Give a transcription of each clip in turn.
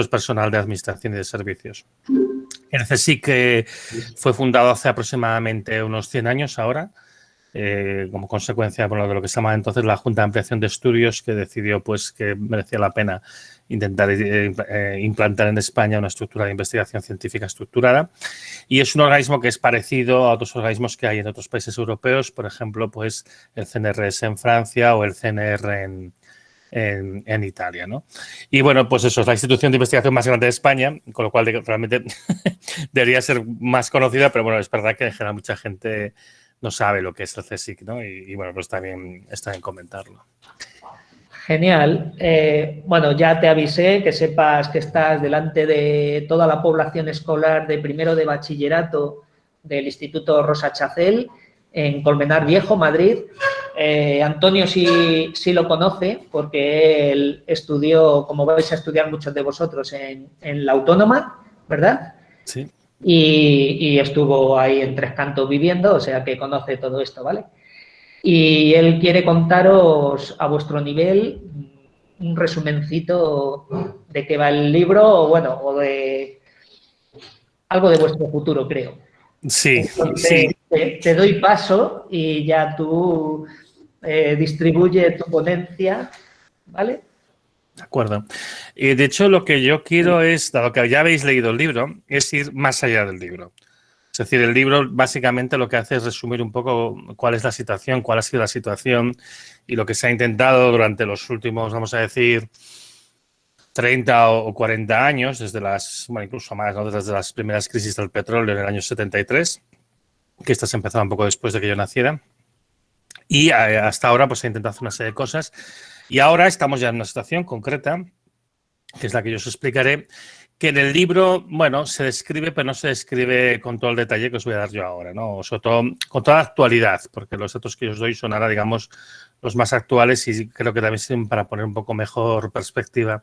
es personal de administración y de servicios. El CSIC fue fundado hace aproximadamente unos 100 años ahora, como consecuencia de lo que se llamaba entonces la Junta de Ampliación de Estudios, que decidió pues que merecía la pena intentar implantar en España una estructura de investigación científica estructurada. Y es un organismo que es parecido a otros organismos que hay en otros países europeos, por ejemplo, pues el CNRS en Francia o el CNR en Italia, ¿no? Y bueno, pues eso, es la institución de investigación más grande de España, con lo cual realmente debería ser más conocida, pero bueno, es verdad que en general mucha gente no sabe lo que es el CSIC, ¿no? Y bueno, pues está bien comentarlo. Genial. Bueno, ya te avisé, que sepas que estás delante de toda la población escolar de primero de bachillerato del Instituto Rosa Chacel, en Colmenar Viejo, Madrid. Antonio sí lo conoce, porque él estudió, como vais a estudiar muchos de vosotros, en la Autónoma, ¿verdad? Sí. Y estuvo ahí en Tres Cantos viviendo, o sea que conoce todo esto, ¿vale? Y él quiere contaros a vuestro nivel un resumencito de qué va el libro, o bueno, o de algo de vuestro futuro, creo. Sí, Entonces, sí. te doy paso y ya tú distribuye tu ponencia, ¿vale? De acuerdo. De hecho, lo que yo quiero es, dado que ya habéis leído el libro, es ir más allá del libro. Es decir, el libro básicamente lo que hace es resumir un poco cuál es la situación, cuál ha sido la situación y lo que se ha intentado durante los últimos, vamos a decir, 30 o 40 años, desde bueno, incluso más, ¿no? Desde las primeras crisis del petróleo en el año 73, que estas empezaron un poco después de que yo naciera. Y hasta ahora pues se ha intentado hacer una serie de cosas. Y ahora estamos ya en una situación concreta, que es la que yo os explicaré, que en el libro, bueno, se describe, pero no se describe con todo el detalle que os voy a dar yo ahora, ¿no? Sobre todo con toda la actualidad, porque los datos que os doy son ahora, digamos, los más actuales y creo que también sirven para poner un poco mejor perspectiva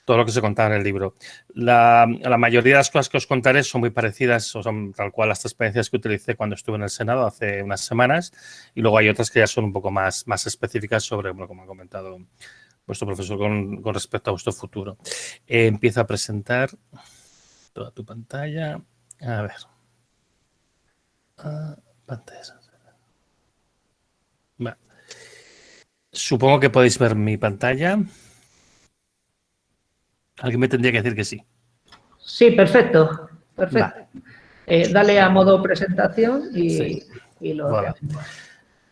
todo lo que se contaba en el libro. La mayoría de las cosas que os contaré son muy parecidas, o son tal cual las experiencias que utilicé cuando estuve en el Senado hace unas semanas, y luego hay otras que ya son un poco más específicas sobre, bueno, como ha comentado vuestro profesor, con respecto a vuestro futuro. Empiezo a presentar toda tu pantalla. A ver. Pantallas. Bueno. Supongo que podéis ver mi pantalla. Alguien me tendría que decir que sí. Sí, perfecto. Perfecto. Vale. Dale a modo presentación sí. y lo bueno.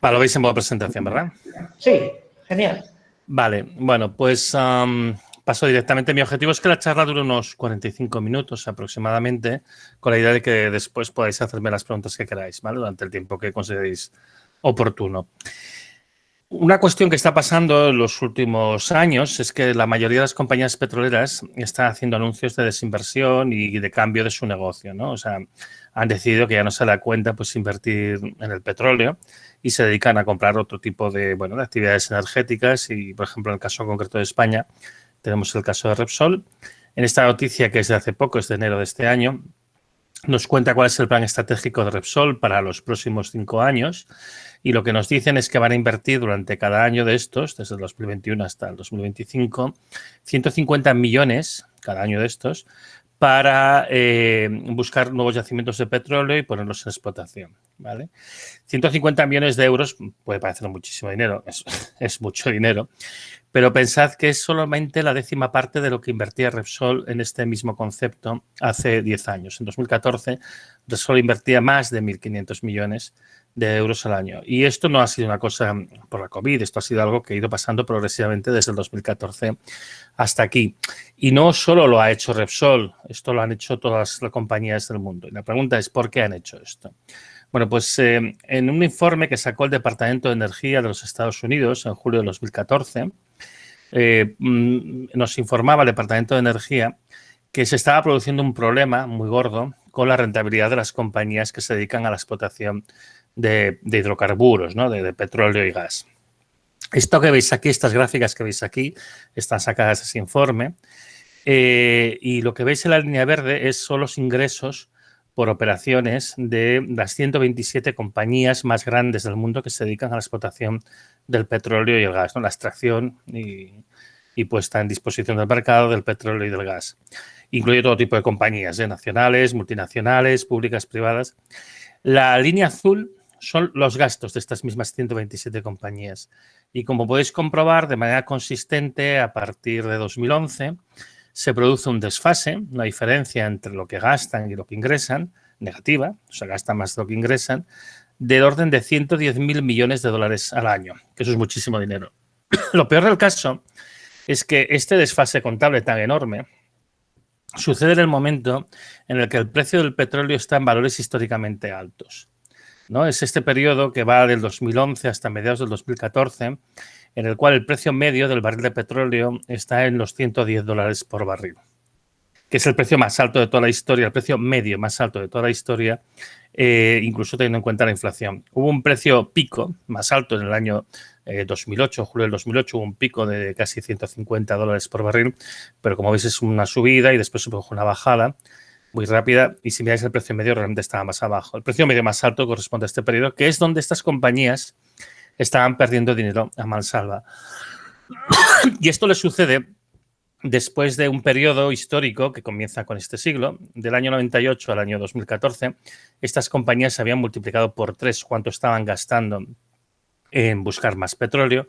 Vale, lo veis en modo presentación, ¿verdad? Sí, genial. Vale, bueno, pues paso directamente. Mi objetivo es que la charla dure unos 45 minutos aproximadamente, con la idea de que después podáis hacerme las preguntas que queráis, ¿vale? Durante el tiempo que consideréis oportuno. Una cuestión que está pasando en los últimos años es que la mayoría de las compañías petroleras están haciendo anuncios de desinversión y de cambio de su negocio, ¿no? O sea, han decidido que ya no se da cuenta pues invertir en el petróleo y se dedican a comprar otro tipo de, bueno, de actividades energéticas y, por ejemplo, en el caso concreto de España, tenemos el caso de Repsol. En esta noticia, que es de hace poco, es de enero de este año, nos cuenta cuál es el plan estratégico de Repsol para los próximos 5 años y lo que nos dicen es que van a invertir durante cada año de estos, desde el 2021 hasta el 2025, 150 millones cada año de estos para buscar nuevos yacimientos de petróleo y ponerlos en explotación, ¿vale? 150 millones de euros puede parecer muchísimo dinero, es mucho dinero, pero pensad que es solamente la 10ª parte de lo que invertía Repsol en este mismo concepto hace 10 años. En 2014, Repsol invertía más de 1.500 millones de euros al año. Y esto no ha sido una cosa por la COVID, esto ha sido algo que ha ido pasando progresivamente desde el 2014 hasta aquí. Y no solo lo ha hecho Repsol, esto lo han hecho todas las compañías del mundo. Y la pregunta es, ¿por qué han hecho esto? Bueno, pues en un informe que sacó el Departamento de Energía de los Estados Unidos en julio de 2014, nos informaba el Departamento de Energía que se estaba produciendo un problema muy gordo con la rentabilidad de las compañías que se dedican a la explotación de hidrocarburos, ¿no? de petróleo y gas. Esto que veis aquí, estas gráficas que veis aquí, están sacadas de ese informe y lo que veis en la línea verde son los ingresos por operaciones de las 127 compañías más grandes del mundo que se dedican a la explotación del petróleo y el gas, ¿no? La extracción y y puesta en disposición del mercado del petróleo y del gas. Incluye todo tipo de compañías, nacionales, multinacionales, públicas, privadas. La línea azul son los gastos de estas mismas 127 compañías. Y como podéis comprobar, de manera consistente, a partir de 2011, se produce un desfase, una diferencia entre lo que gastan y lo que ingresan, negativa, o sea, gastan más de lo que ingresan, del orden de 110.000 millones de dólares al año, que eso es muchísimo dinero. Lo peor del caso es que este desfase contable tan enorme sucede en el momento en el que el precio del petróleo está en valores históricamente altos, ¿no? Es este periodo que va del 2011 hasta mediados del 2014, en el cual el precio medio del barril de petróleo está en los $110 por barril, que es el precio más alto de toda la historia, el precio medio más alto de toda la historia, incluso teniendo en cuenta la inflación. Hubo un precio pico más alto en el año 2008, julio del 2008, hubo un pico de casi $150 por barril, pero como veis es una subida y después se produjo una bajada muy rápida, y si miráis el precio medio realmente estaba más abajo. El precio medio más alto corresponde a este periodo, que es donde estas compañías estaban perdiendo dinero a mansalva. Y esto le sucede después de un periodo histórico que comienza con este siglo, del año 98 al año 2014, estas compañías se habían multiplicado por 3 cuánto estaban gastando en buscar más petróleo.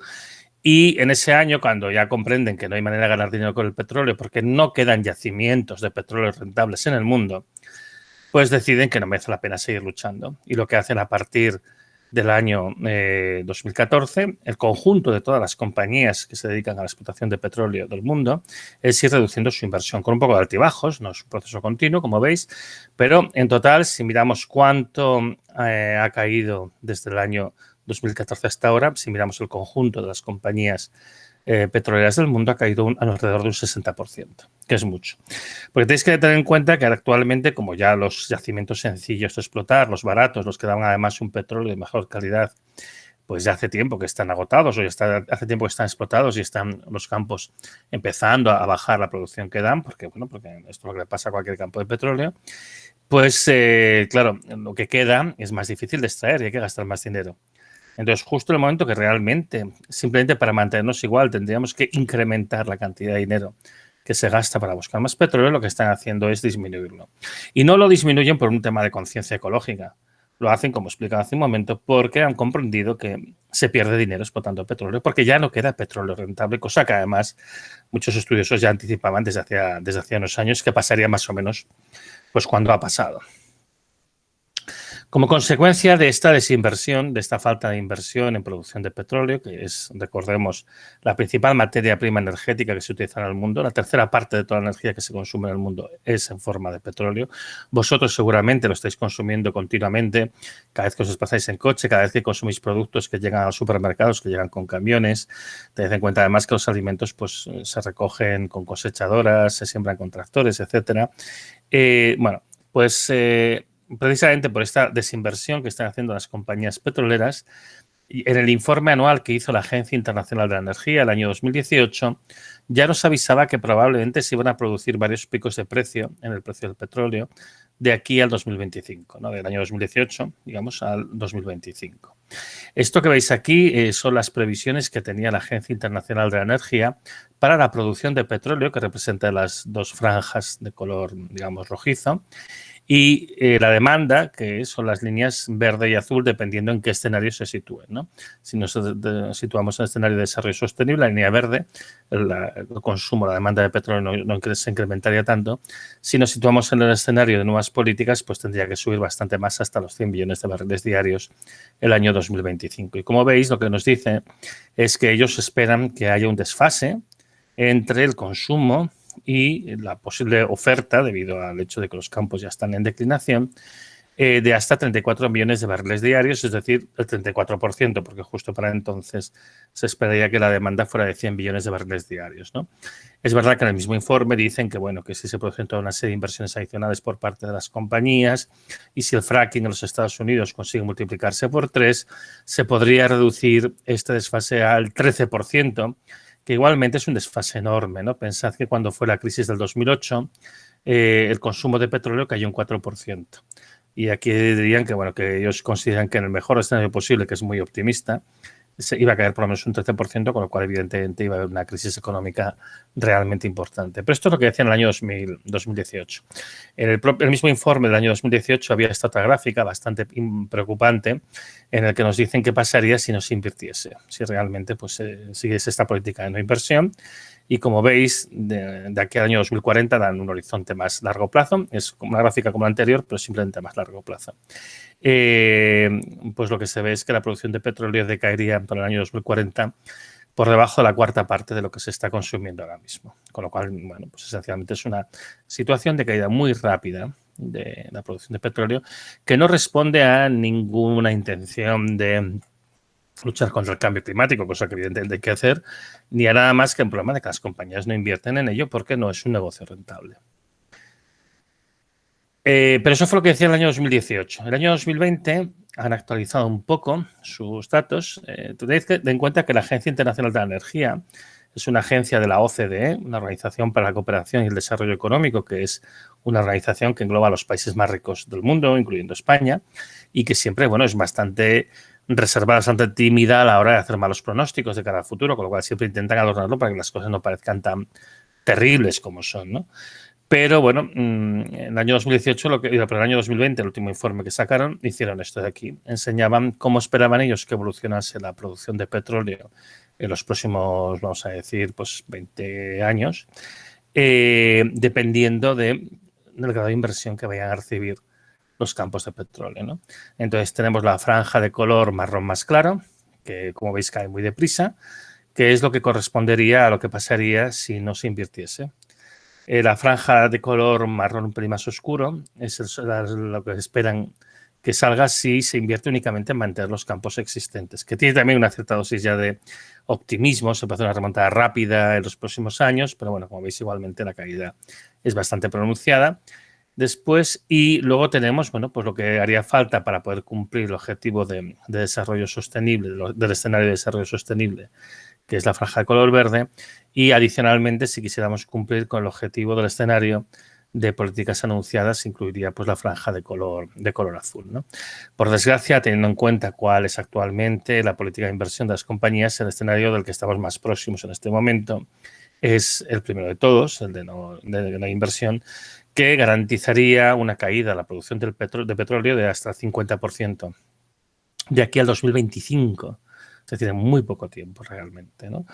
Y en ese año, cuando ya comprenden que no hay manera de ganar dinero con el petróleo porque no quedan yacimientos de petróleo rentables en el mundo, pues deciden que no merece la pena seguir luchando. Y lo que hacen a partir del año 2014, el conjunto de todas las compañías que se dedican a la explotación de petróleo del mundo es ir reduciendo su inversión con un poco de altibajos, no es un proceso continuo, como veis, pero en total, si miramos cuánto ha caído desde el año 2014 hasta ahora, si miramos el conjunto de las compañías petroleras del mundo, ha caído alrededor de un 60%, que es mucho. Porque tenéis que tener en cuenta que actualmente, como ya los yacimientos sencillos de explotar, los baratos, los que dan además un petróleo de mejor calidad, pues ya hace tiempo que están agotados o hace tiempo que están explotados y están los campos empezando a bajar la producción que dan, porque esto es lo que le pasa a cualquier campo de petróleo, pues claro, lo que queda es más difícil de extraer y hay que gastar más dinero. Entonces, justo en el momento que realmente, simplemente para mantenernos igual, tendríamos que incrementar la cantidad de dinero que se gasta para buscar más petróleo, lo que están haciendo es disminuirlo. Y no lo disminuyen por un tema de conciencia ecológica. Lo hacen, como explicaba hace un momento, porque han comprendido que se pierde dinero explotando petróleo, porque ya no queda petróleo rentable, cosa que además muchos estudiosos ya anticipaban desde hacía unos años que pasaría más o menos pues cuando ha pasado. Como consecuencia de esta desinversión, de esta falta de inversión en producción de petróleo, que es, recordemos, la principal materia prima energética que se utiliza en el mundo, la tercera parte de toda la energía que se consume en el mundo es en forma de petróleo. Vosotros seguramente lo estáis consumiendo continuamente, cada vez que os desplazáis en coche, cada vez que consumís productos que llegan a los supermercados, que llegan con camiones. Tened en cuenta además que los alimentos pues, se recogen con cosechadoras, se siembran con tractores, etcétera. Precisamente por esta desinversión que están haciendo las compañías petroleras, en el informe anual que hizo la Agencia Internacional de la Energía el año 2018, ya nos avisaba que probablemente se iban a producir varios picos de precio en el precio del petróleo de aquí al 2025, ¿no? Del año 2018, digamos, al 2025. Esto que veis aquí son las previsiones que tenía la Agencia Internacional de la Energía para la producción de petróleo, que representa las dos franjas de color, digamos, rojizo, y la demanda, que son las líneas verde y azul, dependiendo en qué escenario se sitúen, ¿no? Si nos situamos en el escenario de desarrollo sostenible, la línea verde, el consumo, la demanda de petróleo no se incrementaría tanto. Si nos situamos en el escenario de nuevas políticas, pues tendría que subir bastante más hasta los 100 billones de barriles diarios el año 2025. Y como veis, lo que nos dice es que ellos esperan que haya un desfase entre el consumo y la posible oferta, debido al hecho de que los campos ya están en declinación, de hasta 34 millones de barriles diarios, es decir, el 34%, porque justo para entonces se esperaría que la demanda fuera de 100 billones de barriles diarios, ¿no? Es verdad que en el mismo informe dicen que, bueno, que si se producen toda una serie de inversiones adicionales por parte de las compañías y si el fracking en los Estados Unidos consigue multiplicarse por 3, se podría reducir este desfase al 13%, que igualmente es un desfase enorme, ¿no? Pensad que cuando fue la crisis del 2008, el consumo de petróleo cayó un 4%. Y aquí dirían que, bueno, que ellos consideran que en el mejor escenario posible, que es muy optimista, se iba a caer por lo menos un 13%, con lo cual evidentemente iba a haber una crisis económica realmente importante. Pero esto es lo que decía en el año 2018. En el mismo informe del año 2018 había esta otra gráfica bastante preocupante en el que nos dicen qué pasaría si no se invirtiese, si realmente pues, siguiese esta política de no inversión. Y como veis, de aquí al año 2040 dan un horizonte más largo plazo. Es como una gráfica como la anterior, pero simplemente más largo plazo. Pues lo que se ve es que la producción de petróleo decaería para el año 2040 por debajo de la cuarta parte de lo que se está consumiendo ahora mismo. Con lo cual, bueno, pues esencialmente es una situación de caída muy rápida de la producción de petróleo que no responde a ninguna intención de luchar contra el cambio climático, cosa que evidentemente hay que hacer, ni a nada más que el problema de que las compañías no invierten en ello porque no es un negocio rentable. Pero eso fue lo que decía el año 2018. El año 2020 han actualizado un poco sus datos. Tenéis que tener en cuenta que la Agencia Internacional de la Energía es una agencia de la OCDE, una organización para la cooperación y el desarrollo económico, que es una organización que engloba a los países más ricos del mundo, incluyendo España, y que siempre, bueno, es bastante reservada, bastante tímida a la hora de hacer malos pronósticos de cara al futuro, con lo cual siempre intentan adornarlo para que las cosas no parezcan tan terribles como son, ¿no? Pero bueno, en el año 2018, pero en el año 2020, el último informe que sacaron, hicieron esto de aquí. Enseñaban cómo esperaban ellos que evolucionase la producción de petróleo en los próximos, vamos a decir, pues 20 años, dependiendo del grado de inversión que vayan a recibir los campos de petróleo, ¿no? Entonces tenemos la franja de color marrón más claro, que como veis cae muy deprisa, que es lo que correspondería a lo que pasaría si no se invirtiese. La franja de color marrón un pelín más oscuro es lo que esperan que salga si se invierte únicamente en mantener los campos existentes, que tiene también una cierta dosis ya de optimismo, se puede hacer una remontada rápida en los próximos años, pero bueno, como veis igualmente la caída es bastante pronunciada. Después, y luego tenemos, bueno, pues lo que haría falta para poder cumplir el objetivo de desarrollo sostenible, del escenario de desarrollo sostenible, que es la franja de color verde, y adicionalmente, si quisiéramos cumplir con el objetivo del escenario de políticas anunciadas, incluiría pues la franja de color azul, ¿no? Por desgracia, teniendo en cuenta cuál es actualmente la política de inversión de las compañías, el escenario del que estamos más próximos en este momento es el primero de todos, el de no inversión, que garantizaría una caída en la producción de petróleo de hasta el 50% de aquí al 2025. Es decir, en muy poco tiempo realmente, ¿no?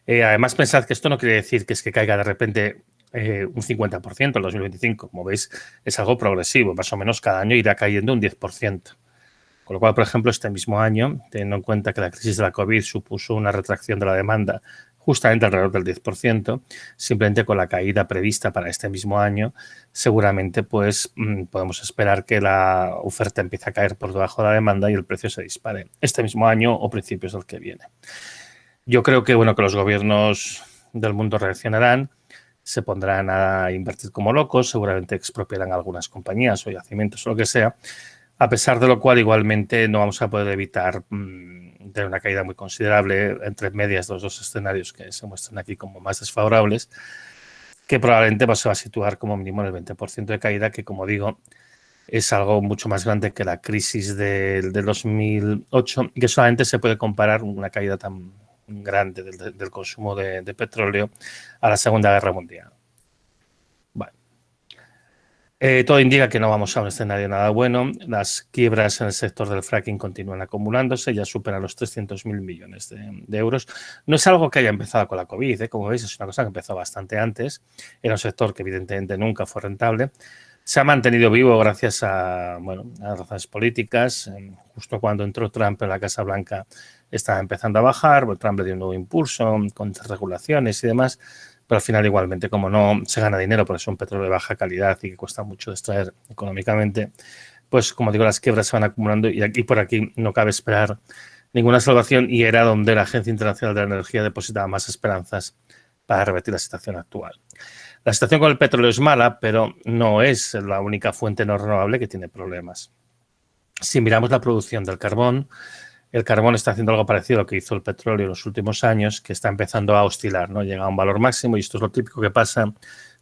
Además, pensad que esto no quiere decir que es que caiga de repente un 50% en 2025. Como veis, es algo progresivo. Más o menos cada año irá cayendo un 10%. Con lo cual, por ejemplo, este mismo año, teniendo en cuenta que la crisis de la COVID supuso una retracción de la demanda justamente alrededor del 10%, simplemente con la caída prevista para este mismo año, seguramente pues podemos esperar que la oferta empiece a caer por debajo de la demanda y el precio se dispare este mismo año o principios del que viene. Yo creo que, bueno, que los gobiernos del mundo reaccionarán, se pondrán a invertir como locos, seguramente expropiarán algunas compañías o yacimientos o lo que sea, a pesar de lo cual igualmente no vamos a poder evitar tener una caída muy considerable entre medias de los dos escenarios que se muestran aquí como más desfavorables, que probablemente se va a situar como mínimo en el 20% de caída, que como digo, es algo mucho más grande que la crisis del 2008 y que solamente se puede comparar una caída tan grande del consumo de petróleo a la Segunda Guerra Mundial. Bueno. Todo indica que no vamos a un escenario nada bueno. Las quiebras en el sector del fracking continúan acumulándose, ya superan los 300.000 millones de euros. No es algo que haya empezado con la COVID, ¿eh? Como veis, es una cosa que empezó bastante antes. Era un sector que evidentemente nunca fue rentable. Se ha mantenido vivo gracias a razones políticas. Justo cuando entró Trump en la Casa Blanca estaba empezando a bajar, Trump le dio un nuevo impulso con regulaciones y demás. Pero al final igualmente, como no se gana dinero porque es un petróleo de baja calidad y que cuesta mucho de extraer económicamente, pues como digo, las quiebras se van acumulando y aquí por aquí no cabe esperar ninguna salvación y era donde la Agencia Internacional de la Energía depositaba más esperanzas para revertir la situación actual. La situación con el petróleo es mala, pero no es la única fuente no renovable que tiene problemas. Si miramos la producción del carbón, el carbón está haciendo algo parecido a lo que hizo el petróleo en los últimos años, que está empezando a oscilar, ¿no? Llega a un valor máximo y esto es lo típico que pasa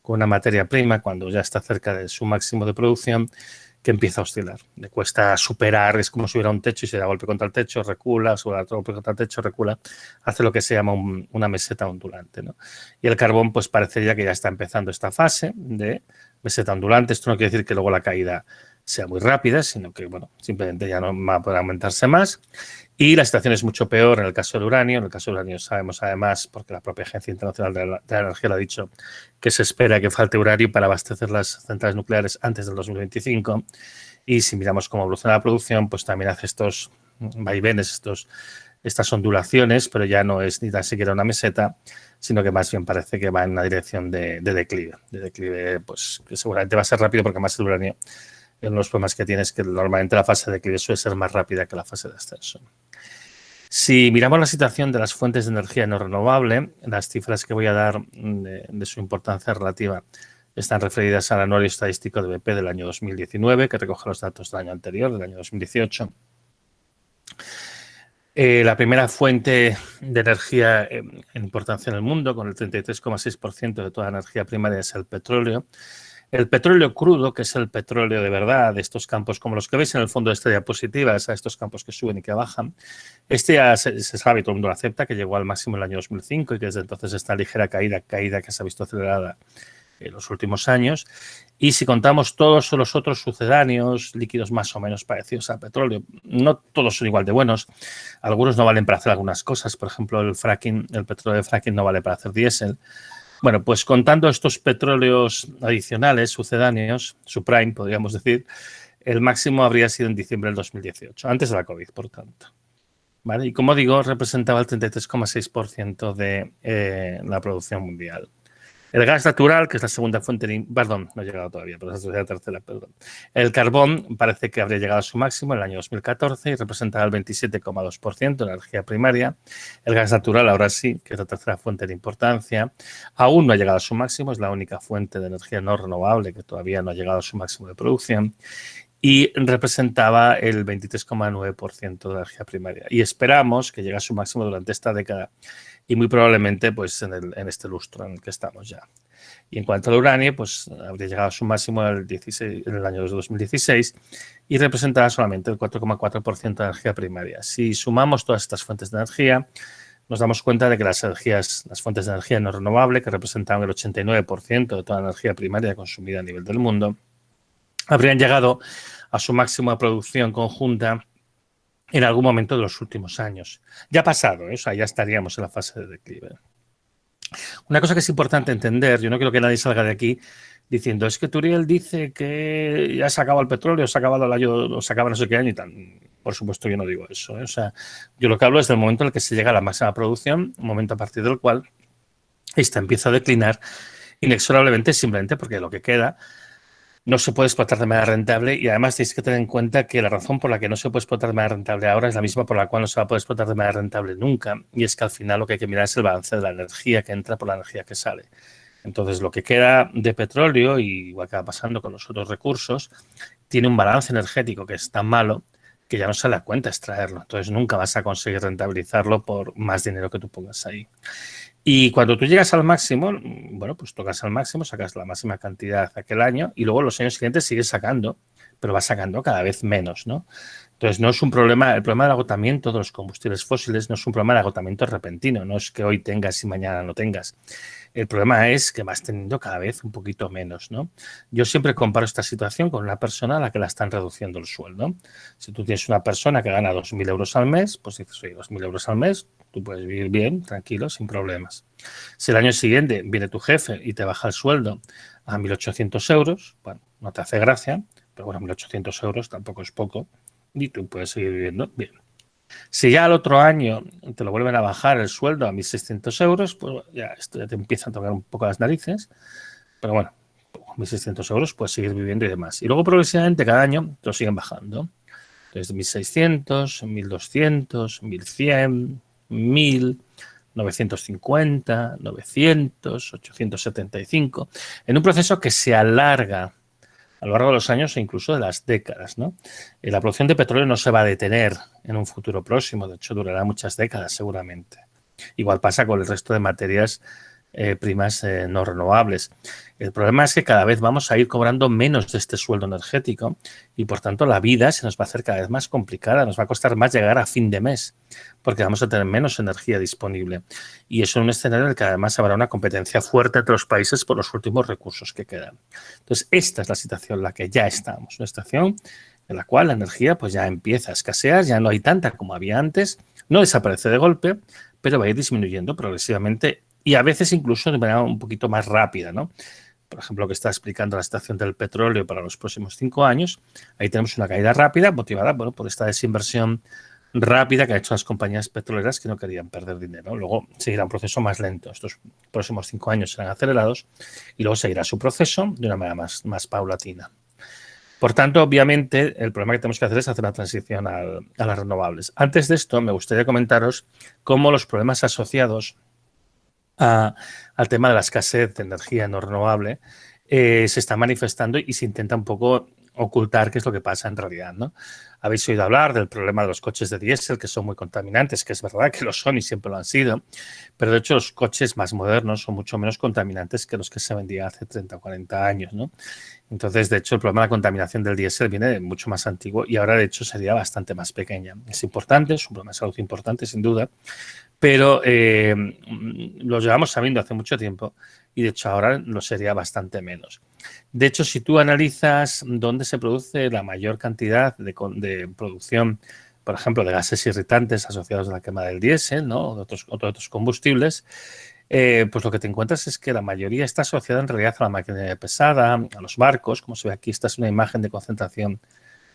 con una materia prima cuando ya está cerca de su máximo de producción, que empieza a oscilar. Le cuesta superar, es como si hubiera un techo y se da golpe contra el techo, recula, sube a golpe contra el techo, recula, hace lo que se llama una meseta ondulante, ¿no? Y el carbón pues parecería que ya está empezando esta fase de meseta ondulante. Esto no quiere decir que luego la caída sea muy rápida, sino que, bueno, simplemente ya no va a poder aumentarse más. Y la situación es mucho peor en el caso del uranio. En el caso del uranio sabemos además, porque la propia Agencia Internacional de la Energía lo ha dicho, que se espera que falte uranio para abastecer las centrales nucleares antes del 2025. Y si miramos cómo evoluciona la producción, pues también hace estos vaivenes, estas ondulaciones, pero ya no es ni tan siquiera una meseta, sino que más bien parece que va en una dirección de declive. De declive, pues que seguramente va a ser rápido porque más el uranio, uno de los problemas que tiene es que normalmente la fase de declive suele ser más rápida que la fase de ascenso. Si miramos la situación de las fuentes de energía no renovable, las cifras que voy a dar de su importancia relativa están referidas al anuario estadístico de BP del año 2019, que recoge los datos del año anterior, del año 2018. La primera fuente de energía en importancia en el mundo, con el 33,6% de toda la energía primaria, es el petróleo. El petróleo crudo, que es el petróleo de verdad, de estos campos como los que veis en el fondo de esta diapositiva, es a estos campos que suben y que bajan. Este ya se sabe, todo el mundo lo acepta, que llegó al máximo en el año 2005 y que desde entonces está en ligera caída que se ha visto acelerada en los últimos años. Y si contamos todos los otros sucedáneos, líquidos más o menos parecidos al petróleo, no todos son igual de buenos. Algunos no valen para hacer algunas cosas. Por ejemplo, el petróleo de fracking no vale para hacer diésel. Bueno, pues contando estos petróleos adicionales, sucedáneos, subprime, podríamos decir, el máximo habría sido en diciembre del 2018, antes de la COVID, por tanto. ¿Vale? Y como digo, representaba el 33,6% de la producción mundial. El gas natural, que es la segunda fuente de... Perdón, no ha llegado todavía, pero es la tercera, perdón. El carbón parece que habría llegado a su máximo en el año 2014 y representaba el 27,2% de la energía primaria. El gas natural, ahora sí, que es la tercera fuente de importancia, aún no ha llegado a su máximo, es la única fuente de energía no renovable que todavía no ha llegado a su máximo de producción y representaba el 23,9% de la energía primaria. Y esperamos que llegue a su máximo durante esta década y muy probablemente pues en este lustro en el que estamos ya. Y en cuanto al uranio, pues habría llegado a su máximo en el año 2016 y representaba solamente el 4,4% de energía primaria. Si sumamos todas estas fuentes de energía, nos damos cuenta de que las fuentes de energía no renovable, que representaban el 89% de toda la energía primaria consumida a nivel del mundo, habrían llegado a su máxima producción conjunta en algún momento de los últimos años. Ya ha pasado, o sea, ya estaríamos en la fase de declive. Una cosa que es importante entender, yo no quiero que nadie salga de aquí diciendo, es que Turiel dice que ya se acaba el petróleo, se acaba el año, se acaba no sé qué año y tal. Por supuesto, yo no digo eso. O sea, yo lo que hablo es del momento en el que se llega a la máxima producción, un momento a partir del cual esta empieza a declinar inexorablemente, simplemente porque lo que queda no se puede explotar de manera rentable y además tenéis que tener en cuenta que la razón por la que no se puede explotar de manera rentable ahora es la misma por la cual no se va a poder explotar de manera rentable nunca, y es que al final lo que hay que mirar es el balance de la energía que entra por la energía que sale. Entonces, lo que queda de petróleo, y igual que va pasando con los otros recursos, tiene un balance energético que es tan malo que ya no sale a cuenta extraerlo. Entonces, nunca vas a conseguir rentabilizarlo por más dinero que tú pongas ahí. Y cuando tú llegas al máximo, bueno, pues tocas al máximo, sacas la máxima cantidad aquel año y luego los años siguientes sigues sacando, pero vas sacando cada vez menos, ¿no? Entonces, no es un problema, el problema del agotamiento de los combustibles fósiles no es un problema de agotamiento repentino, no es que hoy tengas y mañana no tengas. El problema es que vas teniendo cada vez un poquito menos, ¿no? Yo siempre comparo esta situación con una persona a la que la están reduciendo el sueldo. Si tú tienes una persona que gana 2.000 euros al mes, pues dices, oye, 2.000 euros al mes, tú puedes vivir bien, tranquilo, sin problemas. Si el año siguiente viene tu jefe y te baja el sueldo a 1.800 euros, bueno, no te hace gracia, pero bueno, 1.800 euros tampoco es poco y tú puedes seguir viviendo bien. Si ya al otro año te lo vuelven a bajar el sueldo a 1.600 euros, pues ya esto ya te empieza a tocar un poco las narices, pero bueno, 1.600 euros puedes seguir viviendo y demás. Y luego progresivamente cada año te lo siguen bajando. Entonces 1.600, 1.200, 1.100, 1.000, 950, 900, 875, en un proceso que se alarga a lo largo de los años e incluso de las décadas, ¿no? La producción de petróleo no se va a detener en un futuro próximo, de hecho durará muchas décadas seguramente. Igual pasa con el resto de materias primas no renovables. El problema es que cada vez vamos a ir cobrando menos de este sueldo energético y, por tanto, la vida se nos va a hacer cada vez más complicada, nos va a costar más llegar a fin de mes porque vamos a tener menos energía disponible. Y eso en un escenario en el que además habrá una competencia fuerte entre los países por los últimos recursos que quedan. Entonces, esta es la situación en la que ya estamos, una situación en la cual la energía pues ya empieza a escasear, ya no hay tanta como había antes, no desaparece de golpe, pero va a ir disminuyendo progresivamente y a veces incluso de manera un poquito más rápida, ¿no? Por ejemplo, lo que está explicando la situación del petróleo para los próximos 5 años, ahí tenemos una caída rápida motivada, bueno, por esta desinversión rápida que han hecho las compañías petroleras que no querían perder dinero. Luego seguirá un proceso más lento. Estos próximos 5 años serán acelerados y luego seguirá su proceso de una manera más paulatina. Por tanto, obviamente, el problema que tenemos que hacer es hacer la transición a las renovables. Antes de esto, me gustaría comentaros cómo los problemas asociados al tema de la escasez de energía no renovable se está manifestando y se intenta un poco ocultar qué es lo que pasa en realidad, ¿no? Habéis oído hablar del problema de los coches de diésel, que son muy contaminantes, que es verdad que lo son y siempre lo han sido, pero de hecho los coches más modernos son mucho menos contaminantes que los que se vendían hace 30 o 40 años, ¿no? Entonces, de hecho, el problema de la contaminación del diésel viene de mucho más antiguo y ahora, de hecho, sería bastante más pequeña. Es importante, es un problema de salud importante, sin duda, pero lo llevamos sabiendo hace mucho tiempo y, de hecho, ahora lo sería bastante menos. De hecho, si tú analizas dónde se produce la mayor cantidad de producción, por ejemplo, de gases irritantes asociados a la quema del diésel, ¿no? O de otros combustibles, pues lo que te encuentras es que la mayoría está asociada en realidad a la maquinaria pesada, a los barcos. Como se ve aquí, esta es una imagen de concentración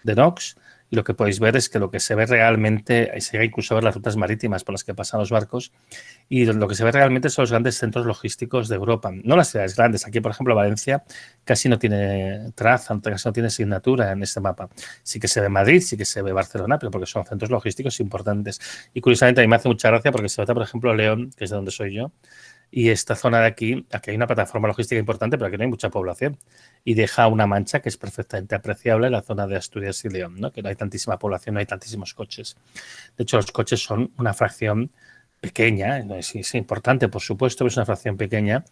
de NOx. Y lo que podéis ver es que lo que se ve realmente, se llega incluso a ver las rutas marítimas por las que pasan los barcos, y lo que se ve realmente son los grandes centros logísticos de Europa. No las ciudades grandes. Aquí, por ejemplo, Valencia casi no tiene traza, casi no tiene asignatura en este mapa. Sí que se ve Madrid, sí que se ve Barcelona, pero porque son centros logísticos importantes. Y curiosamente a mí me hace mucha gracia porque se nota, por ejemplo, León, que es de donde soy yo, y esta zona de aquí hay una plataforma logística importante, pero aquí no hay mucha población. Y deja una mancha que es perfectamente apreciable en la zona de Asturias y León, ¿no? Que no hay tantísima población, no hay tantísimos coches. De hecho, los coches son una fracción pequeña, es importante, por supuesto, pero es una fracción pequeña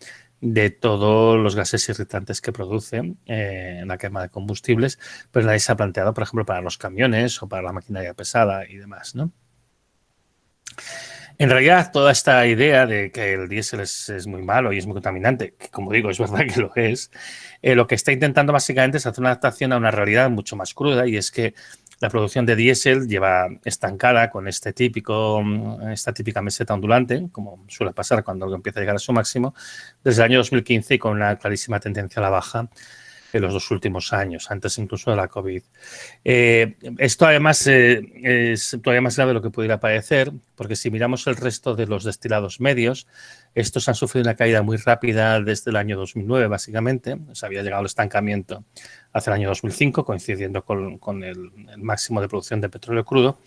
de todos los gases irritantes que producen en la quema de combustibles, pero nadie se ha planteado, por ejemplo, para los camiones o para la maquinaria pesada y demás, ¿no? En realidad, toda esta idea de que el diésel es muy malo y es muy contaminante, que como digo, es verdad que lo es, lo que está intentando básicamente es hacer una adaptación a una realidad mucho más cruda, y es que la producción de diésel lleva estancada con esta típica meseta ondulante, como suele pasar cuando algo empieza a llegar a su máximo, desde el año 2015 y con una clarísima tendencia a la baja en los 2 últimos años, antes incluso de la COVID. Esto además es todavía más grave de lo que pudiera parecer, porque si miramos el resto de los destilados medios, estos han sufrido una caída muy rápida desde el año 2009, básicamente. Se había llegado al estancamiento hacia el año 2005, coincidiendo con el máximo de producción de petróleo crudo.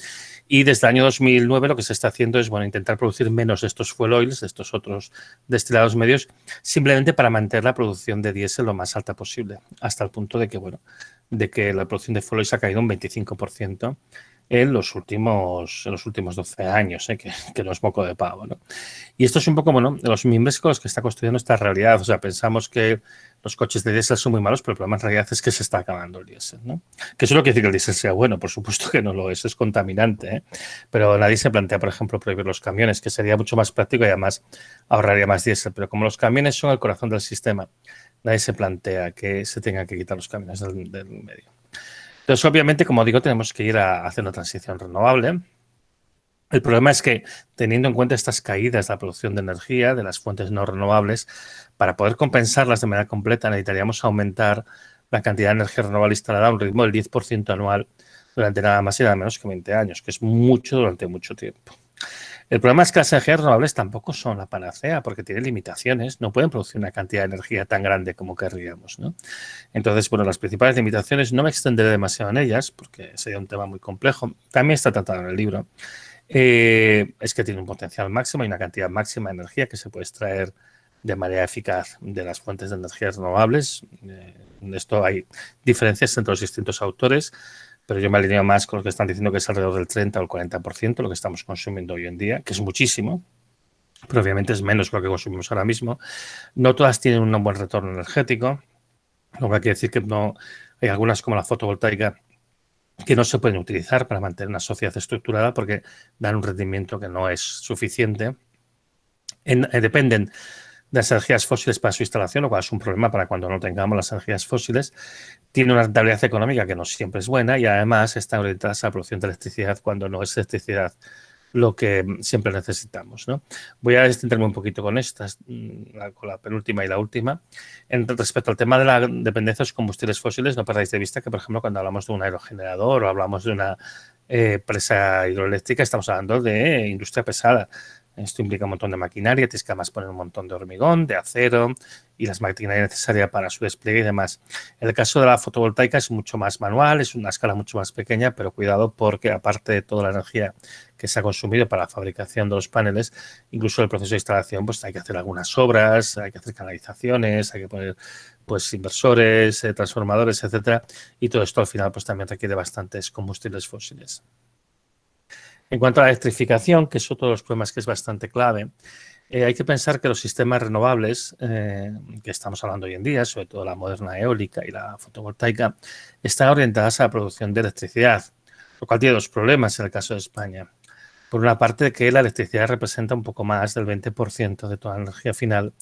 Y desde el año 2009 lo que se está haciendo es intentar producir menos de estos fuel oils, de estos otros destilados medios, simplemente para mantener la producción de diésel lo más alta posible, hasta el punto de que la producción de fuel oils ha caído un 25% en los últimos 12 años, que no es moco de pavo, ¿no? Y esto es un poco, los mimbres con los que está construyendo esta realidad. O sea, pensamos que los coches de diésel son muy malos, pero el problema en realidad es que se está acabando el diésel, ¿no? Que eso no quiere decir que el diésel sea bueno, por supuesto que no lo es contaminante, ¿eh? Pero nadie se plantea, por ejemplo, prohibir los camiones, que sería mucho más práctico y además ahorraría más diésel. Pero como los camiones son el corazón del sistema, nadie se plantea que se tengan que quitar los camiones del medio. Entonces, obviamente, como digo, tenemos que ir a hacer una transición renovable. El problema es que, teniendo en cuenta estas caídas de la producción de energía de las fuentes no renovables, para poder compensarlas de manera completa necesitaríamos aumentar la cantidad de energía renovable instalada a un ritmo del 10% anual durante nada más y nada menos que 20 años, que es mucho durante mucho tiempo. El problema es que las energías renovables tampoco son la panacea, porque tienen limitaciones, no pueden producir una cantidad de energía tan grande como querríamos, ¿no? Entonces, las principales limitaciones, no me extenderé demasiado en ellas, porque sería un tema muy complejo, también está tratado en el libro, es que tiene un potencial máximo y una cantidad máxima de energía que se puede extraer de manera eficaz de las fuentes de energías renovables. En esto hay diferencias entre los distintos autores, pero yo me alineo más con lo que están diciendo, que es alrededor del 30 o el 40% lo que estamos consumiendo hoy en día, que es muchísimo. pero obviamente es menos lo que consumimos ahora mismo. No todas tienen un buen retorno energético, lo que quiere decir que no hay algunas como la fotovoltaica que no se pueden utilizar para mantener una sociedad estructurada porque dan un rendimiento que no es suficiente. Dependen de las energías fósiles para su instalación, lo cual es un problema para cuando no tengamos las energías fósiles. Tiene una rentabilidad económica que no siempre es buena y además está orientada a la producción de electricidad cuando no es electricidad lo que siempre necesitamos, ¿no? Voy a extenderme un poquito con estas, con la penúltima y la última. Respecto al tema de la dependencia de los combustibles fósiles, no perdáis de vista que, por ejemplo, cuando hablamos de un aerogenerador o hablamos de una presa hidroeléctrica, estamos hablando de industria pesada. Esto implica un montón de maquinaria, tienes que además poner un montón de hormigón, de acero y las maquinaria necesaria para su despliegue y demás. En el caso de la fotovoltaica es mucho más manual, es una escala mucho más pequeña, pero cuidado porque aparte de toda la energía que se ha consumido para la fabricación de los paneles, incluso el proceso de instalación, pues hay que hacer algunas obras, hay que hacer canalizaciones, hay que poner pues inversores, transformadores, etcétera, y todo esto al final pues también requiere bastantes combustibles fósiles. En cuanto a la electrificación, que es otro de los problemas que es bastante clave, hay que pensar que los sistemas renovables que estamos hablando hoy en día, sobre todo la moderna eólica y la fotovoltaica, están orientadas a la producción de electricidad, lo cual tiene dos problemas en el caso de España. Por una parte, que la electricidad representa un poco más del 20% de toda la energía final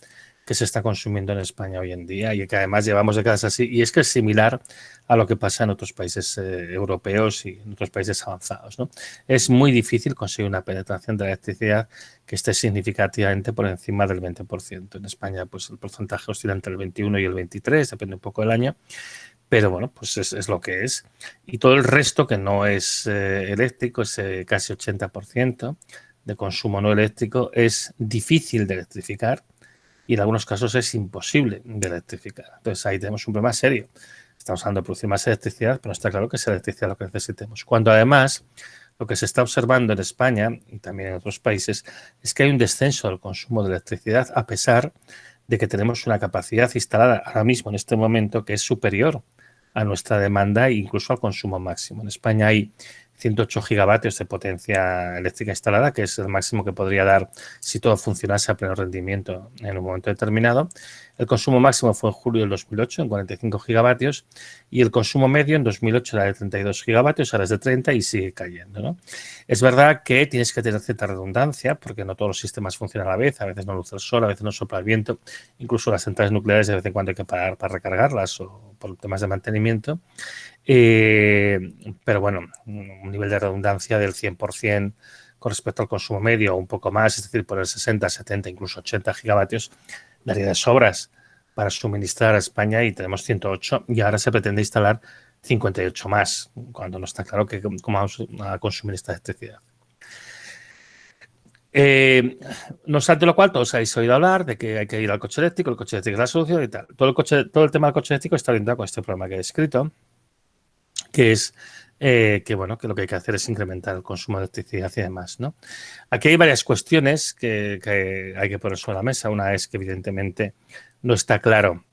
que se está consumiendo en España hoy en día y que además llevamos décadas así. Y es que es similar a lo que pasa en otros países europeos y en otros países avanzados, ¿no? Es muy difícil conseguir una penetración de la electricidad que esté significativamente por encima del 20%. En España, pues el porcentaje oscila entre el 21 y el 23, depende un poco del año. Pero bueno, pues es lo que es. Y todo el resto que no es eléctrico, ese casi 80% de consumo no eléctrico, es difícil de electrificar y en algunos casos es imposible de electrificar. Entonces ahí tenemos un problema serio. Estamos hablando de producir más electricidad, pero está claro que es electricidad lo que necesitemos. Cuando además lo que se está observando en España y también en otros países es que hay un descenso del consumo de electricidad a pesar de que tenemos una capacidad instalada ahora mismo en este momento que es superior a nuestra demanda e incluso al consumo máximo. En España hay 108 gigavatios de potencia eléctrica instalada, que es el máximo que podría dar si todo funcionase a pleno rendimiento en un momento determinado. El consumo máximo fue en julio del 2008, en 45 gigavatios, y el consumo medio en 2008 era de 32 gigavatios, ahora es de 30 y sigue cayendo, ¿no? Es verdad que tienes que tener cierta redundancia, porque no todos los sistemas funcionan a la vez, a veces no luce el sol, a veces no sopla el viento, incluso las centrales nucleares de vez en cuando hay que parar para recargarlas o por temas de mantenimiento. Pero bueno, un nivel de redundancia del 100% con respecto al consumo medio o un poco más, es decir, por el 60, 70, incluso 80 gigavatios, daría de sobras para suministrar a España y tenemos 108 y ahora se pretende instalar 58 más, cuando no está claro que cómo vamos a consumir esta electricidad. No obstante lo cual, todos habéis oído hablar de que hay que ir al coche eléctrico, el coche eléctrico es la solución y tal. Todo el tema del coche eléctrico está orientado con este problema que he descrito, que es que lo que hay que hacer es incrementar el consumo de electricidad y demás, ¿no? Aquí hay varias cuestiones que hay que poner sobre la mesa. Una es que evidentemente no está claro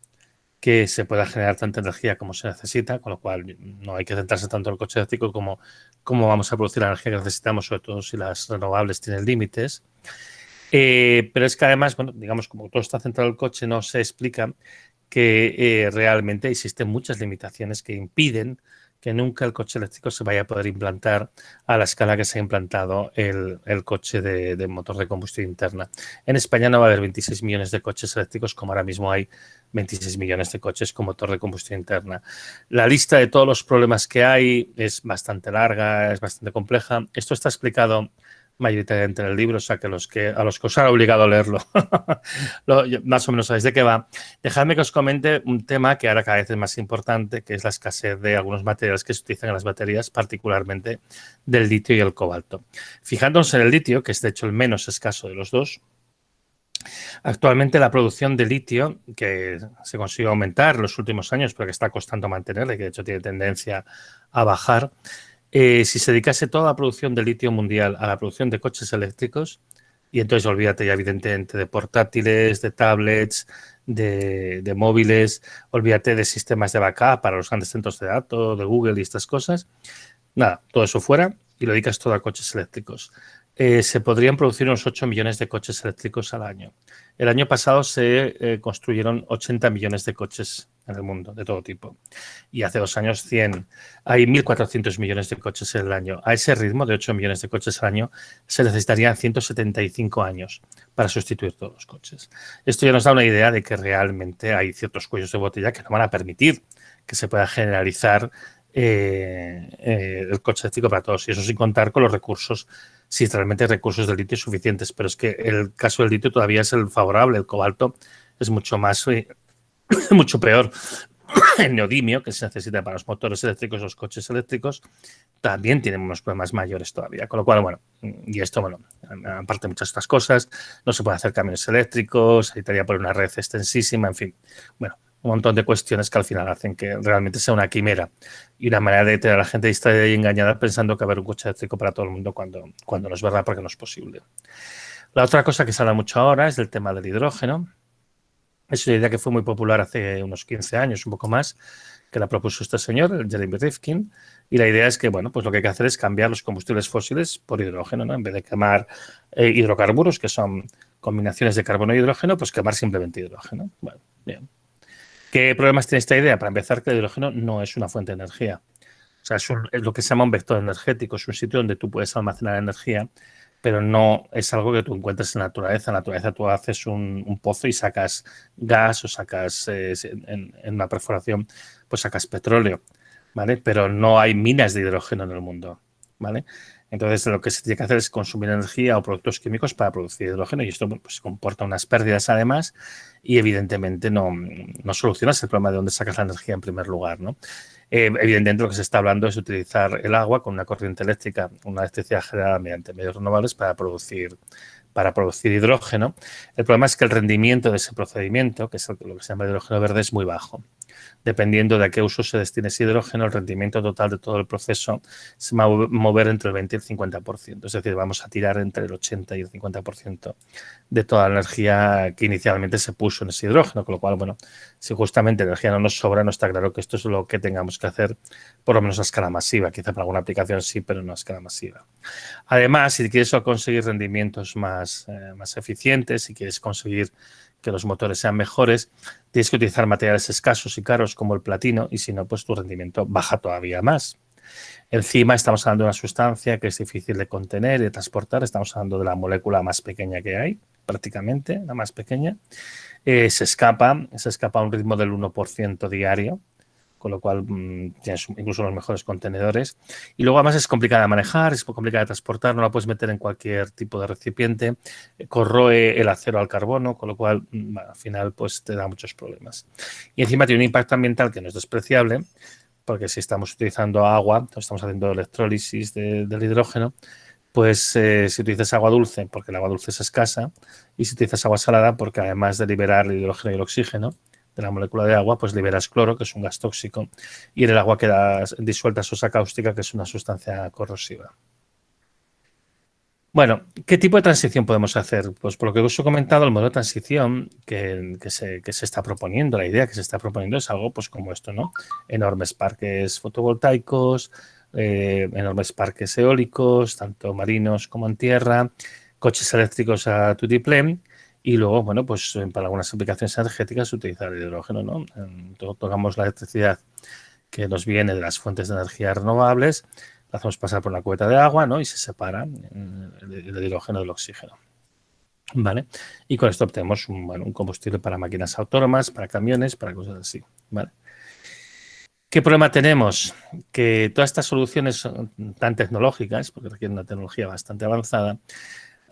que se pueda generar tanta energía como se necesita, con lo cual no hay que centrarse tanto en el coche eléctrico como cómo vamos a producir la energía que necesitamos, sobre todo si las renovables tienen límites. Pero es que además, bueno, digamos, como todo está centrado en el coche, no se explica que realmente existen muchas limitaciones que impiden que nunca el coche eléctrico se vaya a poder implantar a la escala que se ha implantado el coche de motor de combustión interna. En España no va a haber 26 millones de coches eléctricos como ahora mismo hay 26 millones de coches con motor de combustión interna. La lista de todos los problemas que hay es bastante larga, es bastante compleja. Esto está explicado mayoritariamente en el libro, o sea que a los que os ha obligado a leerlo, más o menos sabéis de qué va. Dejadme que os comente un tema que ahora cada vez es más importante, que es la escasez de algunos materiales que se utilizan en las baterías, particularmente del litio y el cobalto. Fijándonos en el litio, que es de hecho el menos escaso de los dos, actualmente la producción de litio, que se consiguió aumentar en los últimos años, pero que está costando mantenerla y que de hecho tiene tendencia a bajar, si se dedicase toda la producción de litio mundial a la producción de coches eléctricos, y entonces olvídate ya evidentemente de portátiles, de tablets, de móviles, olvídate de sistemas de backup para los grandes centros de datos, de Google y estas cosas, nada, todo eso fuera y lo dedicas todo a coches eléctricos. se podrían producir unos 8 millones de coches eléctricos al año. El año pasado se construyeron 80 millones de coches en el mundo, de todo tipo. Y hace 2 años 100. Hay 1.400 millones de coches en el año. A ese ritmo de 8 millones de coches al año se necesitarían 175 años para sustituir todos los coches. Esto ya nos da una idea de que realmente hay ciertos cuellos de botella que no van a permitir que se pueda generalizar el coche eléctrico para todos. Y eso sin contar con los recursos, si realmente hay recursos de litio suficientes. Pero es que el caso del litio todavía es el favorable. El cobalto es mucho más, mucho peor. El neodimio, que se necesita para los motores eléctricos, los coches eléctricos, también tiene unos problemas mayores todavía. Con lo cual, bueno, y esto, bueno, aparte de muchas otras cosas, no se puede hacer camiones eléctricos, se necesitaría por una red extensísima, en fin. Bueno, un montón de cuestiones que al final hacen que realmente sea una quimera y una manera de tener a la gente distraída y engañada pensando que haber un coche eléctrico para todo el mundo cuando no es verdad, porque no es posible. La otra cosa que se habla mucho ahora es del tema del hidrógeno. Es una idea que fue muy popular hace unos 15 años, un poco más, que la propuso este señor, Jeremy Rifkin, y la idea es que, bueno, pues lo que hay que hacer es cambiar los combustibles fósiles por hidrógeno, ¿no? En vez de quemar hidrocarburos, que son combinaciones de carbono y hidrógeno, pues quemar simplemente hidrógeno. Bueno, bien. ¿Qué problemas tiene esta idea? Para empezar, que el hidrógeno no es una fuente de energía. O sea, es lo que se llama un vector energético. Es un sitio donde tú puedes almacenar energía, pero no es algo que tú encuentres en la naturaleza. En la naturaleza tú haces un pozo y sacas gas o sacas, en una perforación, pues sacas petróleo, ¿vale? Pero no hay minas de hidrógeno en el mundo, ¿vale? Entonces, lo que se tiene que hacer es consumir energía o productos químicos para producir hidrógeno y esto pues, comporta unas pérdidas además y evidentemente no solucionas el problema de dónde sacas la energía en primer lugar, ¿no? Evidentemente lo que se está hablando es utilizar el agua con una corriente eléctrica, una electricidad generada mediante medios renovables para producir hidrógeno. El problema es que el rendimiento de ese procedimiento, que es lo que se llama hidrógeno verde, es muy bajo. Dependiendo de a qué uso se destine ese hidrógeno, el rendimiento total de todo el proceso se va a mover entre el 20 y el 50%. Es decir, vamos a tirar entre el 80 y el 50% de toda la energía que inicialmente se puso en ese hidrógeno. Con lo cual, bueno, si justamente energía no nos sobra, no está claro que esto es lo que tengamos que hacer, por lo menos a escala masiva. Quizá para alguna aplicación sí, pero no a escala masiva. Además, si quieres conseguir rendimientos más eficientes, si quieres conseguir que los motores sean mejores, tienes que utilizar materiales escasos y caros como el platino y si no, pues tu rendimiento baja todavía más. Encima estamos hablando de una sustancia que es difícil de contener y de transportar. Estamos hablando de la molécula más pequeña que hay, prácticamente, la más pequeña. Se escapa a un ritmo del 1% diario, con lo cual tienes incluso los mejores contenedores. Y luego además es complicada de manejar, es complicada de transportar, no la puedes meter en cualquier tipo de recipiente, corroe el acero al carbono, con lo cual bueno, al final pues te da muchos problemas. Y encima tiene un impacto ambiental que no es despreciable, porque si estamos utilizando agua, estamos haciendo electrólisis del hidrógeno, pues si utilizas agua dulce, porque el agua dulce es escasa, y si utilizas agua salada, porque además de liberar el hidrógeno y el oxígeno de la molécula de agua, pues liberas cloro, que es un gas tóxico, y en el agua queda disuelta sosa cáustica, que es una sustancia corrosiva. Bueno, ¿qué tipo de transición podemos hacer? Pues por lo que os he comentado, el modelo de transición que se está proponiendo, la idea que se está proponiendo es algo pues como esto, ¿no? Enormes parques fotovoltaicos, enormes parques eólicos, tanto marinos como en tierra, coches eléctricos a tutiplén y luego, bueno, pues para algunas aplicaciones energéticas utilizar el hidrógeno, ¿no? Tocamos la electricidad que nos viene de las fuentes de energía renovables, la hacemos pasar por una cubeta de agua, ¿no? Y se separa el hidrógeno del oxígeno, ¿vale? Y con esto obtenemos un combustible para máquinas autónomas, para camiones, para cosas así, ¿vale? ¿Qué problema tenemos? Que todas estas soluciones son tan tecnológicas, porque requieren una tecnología bastante avanzada,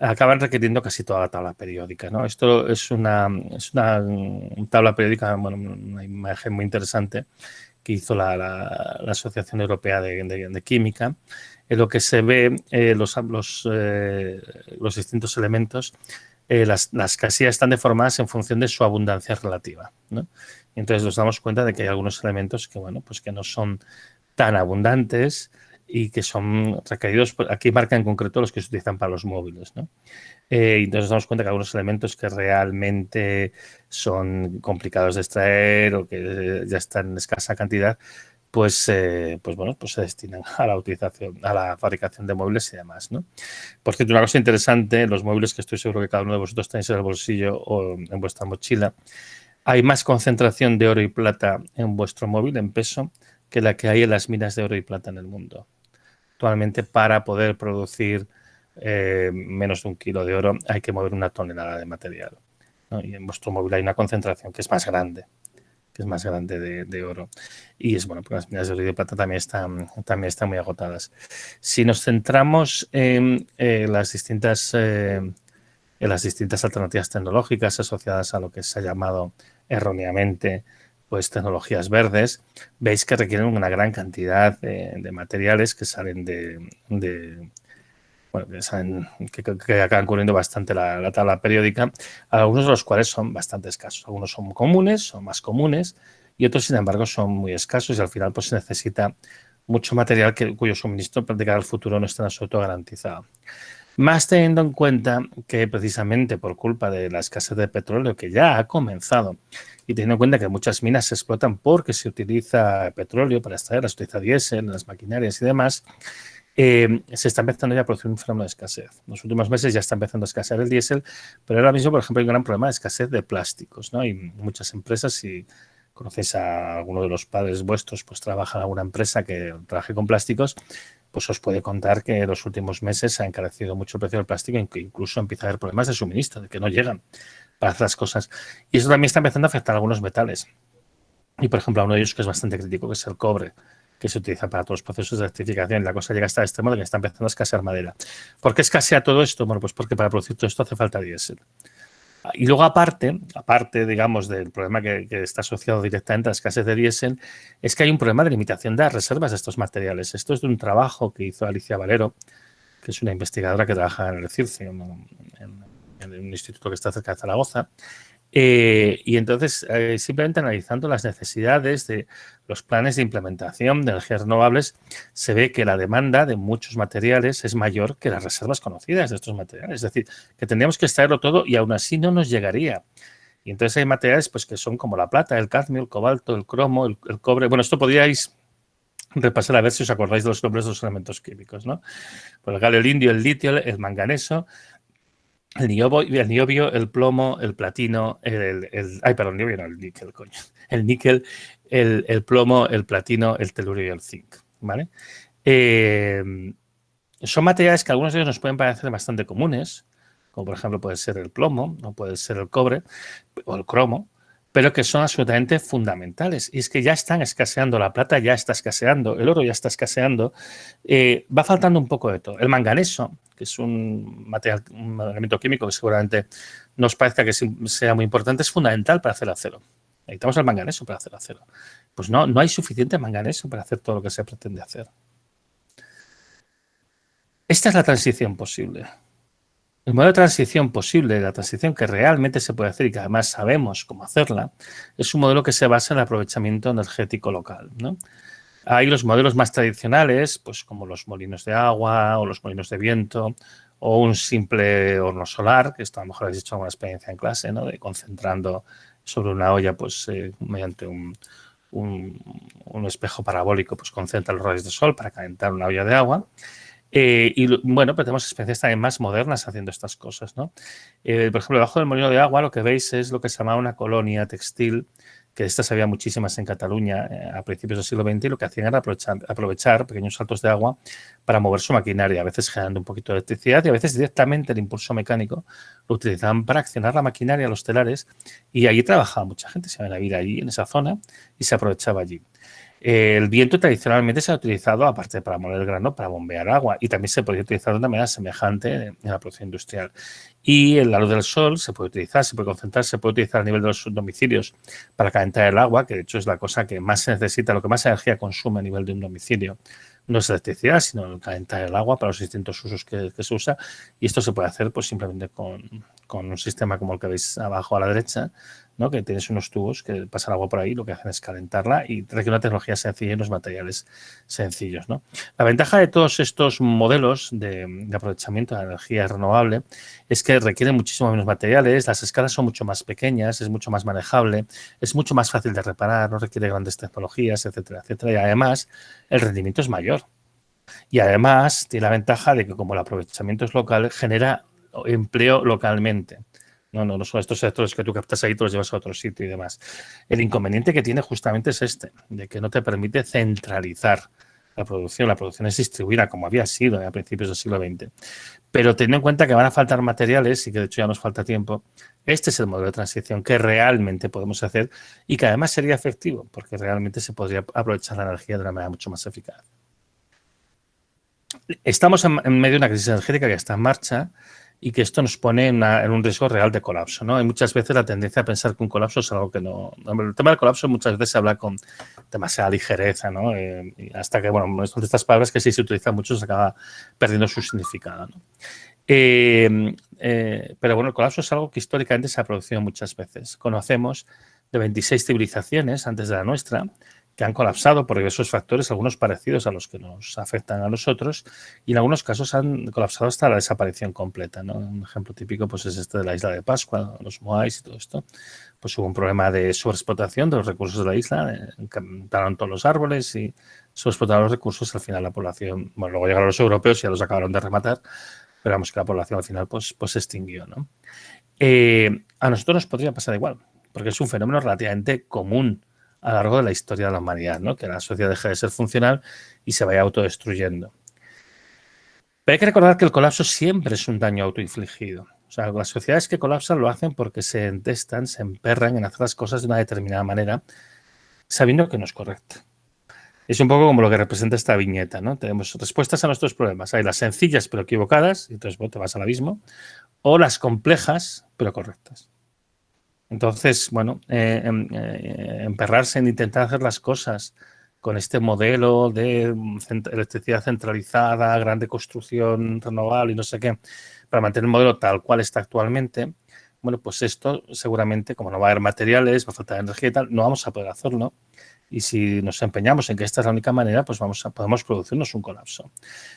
acaban requiriendo casi toda la tabla periódica, ¿no? Esto es una tabla periódica, bueno, una imagen muy interesante que hizo la Asociación Europea de Química, en lo que se ve los distintos elementos, las casillas están deformadas en función de su abundancia relativa, ¿no? Entonces nos damos cuenta de que hay algunos elementos que, bueno, pues que no son tan abundantes y que son requeridos, aquí marca en concreto los que se utilizan para los móviles, ¿no? Entonces nos damos cuenta que algunos elementos que realmente son complicados de extraer o que ya están en escasa cantidad, pues bueno, pues se destinan a la utilización, a la fabricación de muebles y demás, ¿no? Por cierto, una cosa interesante, los muebles que estoy seguro que cada uno de vosotros tenéis en el bolsillo o en vuestra mochila, hay más concentración de oro y plata en vuestro móvil en peso que la que hay en las minas de oro y plata en el mundo. Actualmente, para poder producir menos de 1 kilo de oro hay que mover 1 tonelada de material, ¿no? Y en vuestro móvil hay una concentración que es más grande de oro. Y es bueno, porque las minas de oro y de plata también están muy agotadas. Si nos centramos en las distintas alternativas tecnológicas asociadas a lo que se ha llamado erróneamente pues tecnologías verdes, veis que requieren una gran cantidad de materiales que salen bueno, que acaban cubriendo bastante la tabla periódica, algunos de los cuales son bastante escasos. Algunos son comunes, son más comunes, y otros, sin embargo, son muy escasos y al final pues se necesita mucho material cuyo suministro de cara al futuro no está en absoluto garantizado. Más teniendo en cuenta que precisamente por culpa de la escasez de petróleo que ya ha comenzado y teniendo en cuenta que muchas minas se explotan porque se utiliza petróleo para extraerlas, se utiliza diésel en las maquinarias y demás, se está empezando ya a producir un fenómeno de escasez. En los últimos meses ya está empezando a escasear el diésel, pero ahora mismo, por ejemplo, hay un gran problema de escasez de plásticos, ¿no? Hay muchas empresas, si conocéis a alguno de los padres vuestros, pues trabaja en alguna empresa que trabaje con plásticos, pues os puede contar que en los últimos meses se ha encarecido mucho el precio del plástico y que incluso empieza a haber problemas de suministro, de que no llegan para hacer las cosas. Y eso también está empezando a afectar a algunos metales. Y, por ejemplo, a uno de ellos que es bastante crítico, que es el cobre, que se utiliza para todos los procesos de electrificación. La cosa llega hasta el extremo de que está empezando a escasear madera. ¿Por qué escasea todo esto? Bueno, pues porque para producir todo esto hace falta diésel. Y luego, aparte, digamos, del problema que está asociado directamente a la escasez de diésel, es que hay un problema de limitación de las reservas de estos materiales. Esto es de un trabajo que hizo Alicia Valero, que es una investigadora que trabaja en el CIRCE, en un instituto que está cerca de Zaragoza. Y entonces, simplemente analizando las necesidades de los planes de implementación de energías renovables, se ve que la demanda de muchos materiales es mayor que las reservas conocidas de estos materiales. Es decir, que tendríamos que extraerlo todo y aún así no nos llegaría. Y entonces hay materiales pues, que son como la plata, el cadmio, el cobalto, el cromo, el cobre. Bueno, esto podríais repasar a ver si os acordáis de los nombres de los elementos químicos, ¿no? Pues el galio, el indio, el litio, el manganeso, el niobio, el plomo, el platino, perdón, niobio no, el níquel, coño. El níquel, el plomo, el platino, el telurio y el zinc, ¿vale? Son materiales que algunos de ellos nos pueden parecer bastante comunes, como por ejemplo puede ser el plomo, o puede ser el cobre o el cromo, pero que son absolutamente fundamentales. Y es que ya están escaseando, la plata ya está escaseando, el oro ya está escaseando, va faltando un poco de todo. El manganeso, que es un material, un elemento químico que seguramente nos parezca que sea muy importante, es fundamental para hacer acero. Necesitamos el manganeso para hacer acero. Pues no hay suficiente manganeso para hacer todo lo que se pretende hacer. Esta es la transición posible. El modelo de transición posible, la transición que realmente se puede hacer y que además sabemos cómo hacerla, es un modelo que se basa en el aprovechamiento energético local, ¿no? Hay los modelos más tradicionales, pues como los molinos de agua o los molinos de viento o un simple horno solar, que esto a lo mejor habéis hecho alguna experiencia en clase, ¿no? De concentrando sobre una olla, pues mediante un espejo parabólico, pues concentra los rayos de sol para calentar una olla de agua. Y bueno, pero tenemos experiencias también más modernas haciendo estas cosas, ¿no? Por ejemplo, debajo del molino de agua lo que veis es lo que se llamaba una colonia textil, que de estas había muchísimas en Cataluña a principios del siglo XX, y lo que hacían era aprovechar pequeños saltos de agua para mover su maquinaria, a veces generando un poquito de electricidad y a veces directamente el impulso mecánico lo utilizaban para accionar la maquinaria, los telares, y allí trabajaba mucha gente, se iban a vivir allí en esa zona y se aprovechaba allí. El viento tradicionalmente se ha utilizado, aparte para moler el grano, para bombear agua y también se podría utilizar de una manera semejante en la producción industrial. Y la luz del sol se puede utilizar, se puede concentrar, se puede utilizar a nivel de los domicilios para calentar el agua, que de hecho es la cosa que más se necesita, lo que más energía consume a nivel de un domicilio. No es electricidad, sino el calentar el agua para los distintos usos que se usa. Y esto se puede hacer pues simplemente con un sistema como el que veis abajo a la derecha, ¿no? Que tienes unos tubos que pasan agua por ahí, lo que hacen es calentarla y requiere una tecnología sencilla y unos materiales sencillos, ¿no? La ventaja de todos estos modelos de aprovechamiento de la energía renovable es que requieren muchísimo menos materiales, las escalas son mucho más pequeñas, es mucho más manejable, es mucho más fácil de reparar, no requiere grandes tecnologías, etcétera, etcétera. Y además, el rendimiento es mayor. Y además, tiene la ventaja de que como el aprovechamiento es local, genera empleo localmente. No son estos sectores que tú captas ahí, te los llevas a otro sitio y demás. El inconveniente que tiene justamente es este, de que no te permite centralizar la producción. La producción es distribuida como había sido a principios del siglo XX. Pero teniendo en cuenta que van a faltar materiales y que de hecho ya nos falta tiempo, este es el modelo de transición que realmente podemos hacer y que además sería efectivo, porque realmente se podría aprovechar la energía de una manera mucho más eficaz. Estamos en medio de una crisis energética que está en marcha y que esto nos pone en un riesgo real de colapso, ¿no? Hay muchas veces la tendencia a pensar que un colapso es algo que no... El tema del colapso muchas veces se habla con demasiada ligereza, ¿no? Hasta que, bueno, son de estas palabras que sí se utilizan mucho se acaba perdiendo su significado, ¿no? Pero bueno, el colapso es algo que históricamente se ha producido muchas veces. Conocemos de 26 civilizaciones antes de la nuestra que han colapsado por diversos factores, algunos parecidos a los que nos afectan a nosotros, y en algunos casos han colapsado hasta la desaparición completa, ¿no? Un ejemplo típico pues es este de la isla de Pascua, los Moais y todo esto. Pues hubo un problema de sobreexplotación de los recursos de la isla, encantaron todos los árboles y sobreexplotaron los recursos. Al final la población, bueno, luego llegaron los europeos y ya los acabaron de rematar, pero vamos que la población al final pues se extinguió, ¿no? A nosotros nos podría pasar igual, porque es un fenómeno relativamente común a lo largo de la historia de la humanidad, ¿no? Que la sociedad deje de ser funcional y se vaya autodestruyendo. Pero hay que recordar que el colapso siempre es un daño autoinfligido. O sea, las sociedades que colapsan lo hacen porque se entestan, se emperran en hacer las cosas de una determinada manera, sabiendo que no es correcta. Es un poco como lo que representa esta viñeta, ¿no? Tenemos respuestas a nuestros problemas. Hay las sencillas pero equivocadas, y entonces te vas al abismo, o las complejas pero correctas. Entonces, bueno, emperrarse en intentar hacer las cosas con este modelo de electricidad centralizada, grande construcción renovable y no sé qué, para mantener el modelo tal cual está actualmente, bueno, pues esto seguramente, como no va a haber materiales, va a faltar energía y tal, no vamos a poder hacerlo. Y si nos empeñamos en que esta es la única manera, pues podemos producirnos un colapso.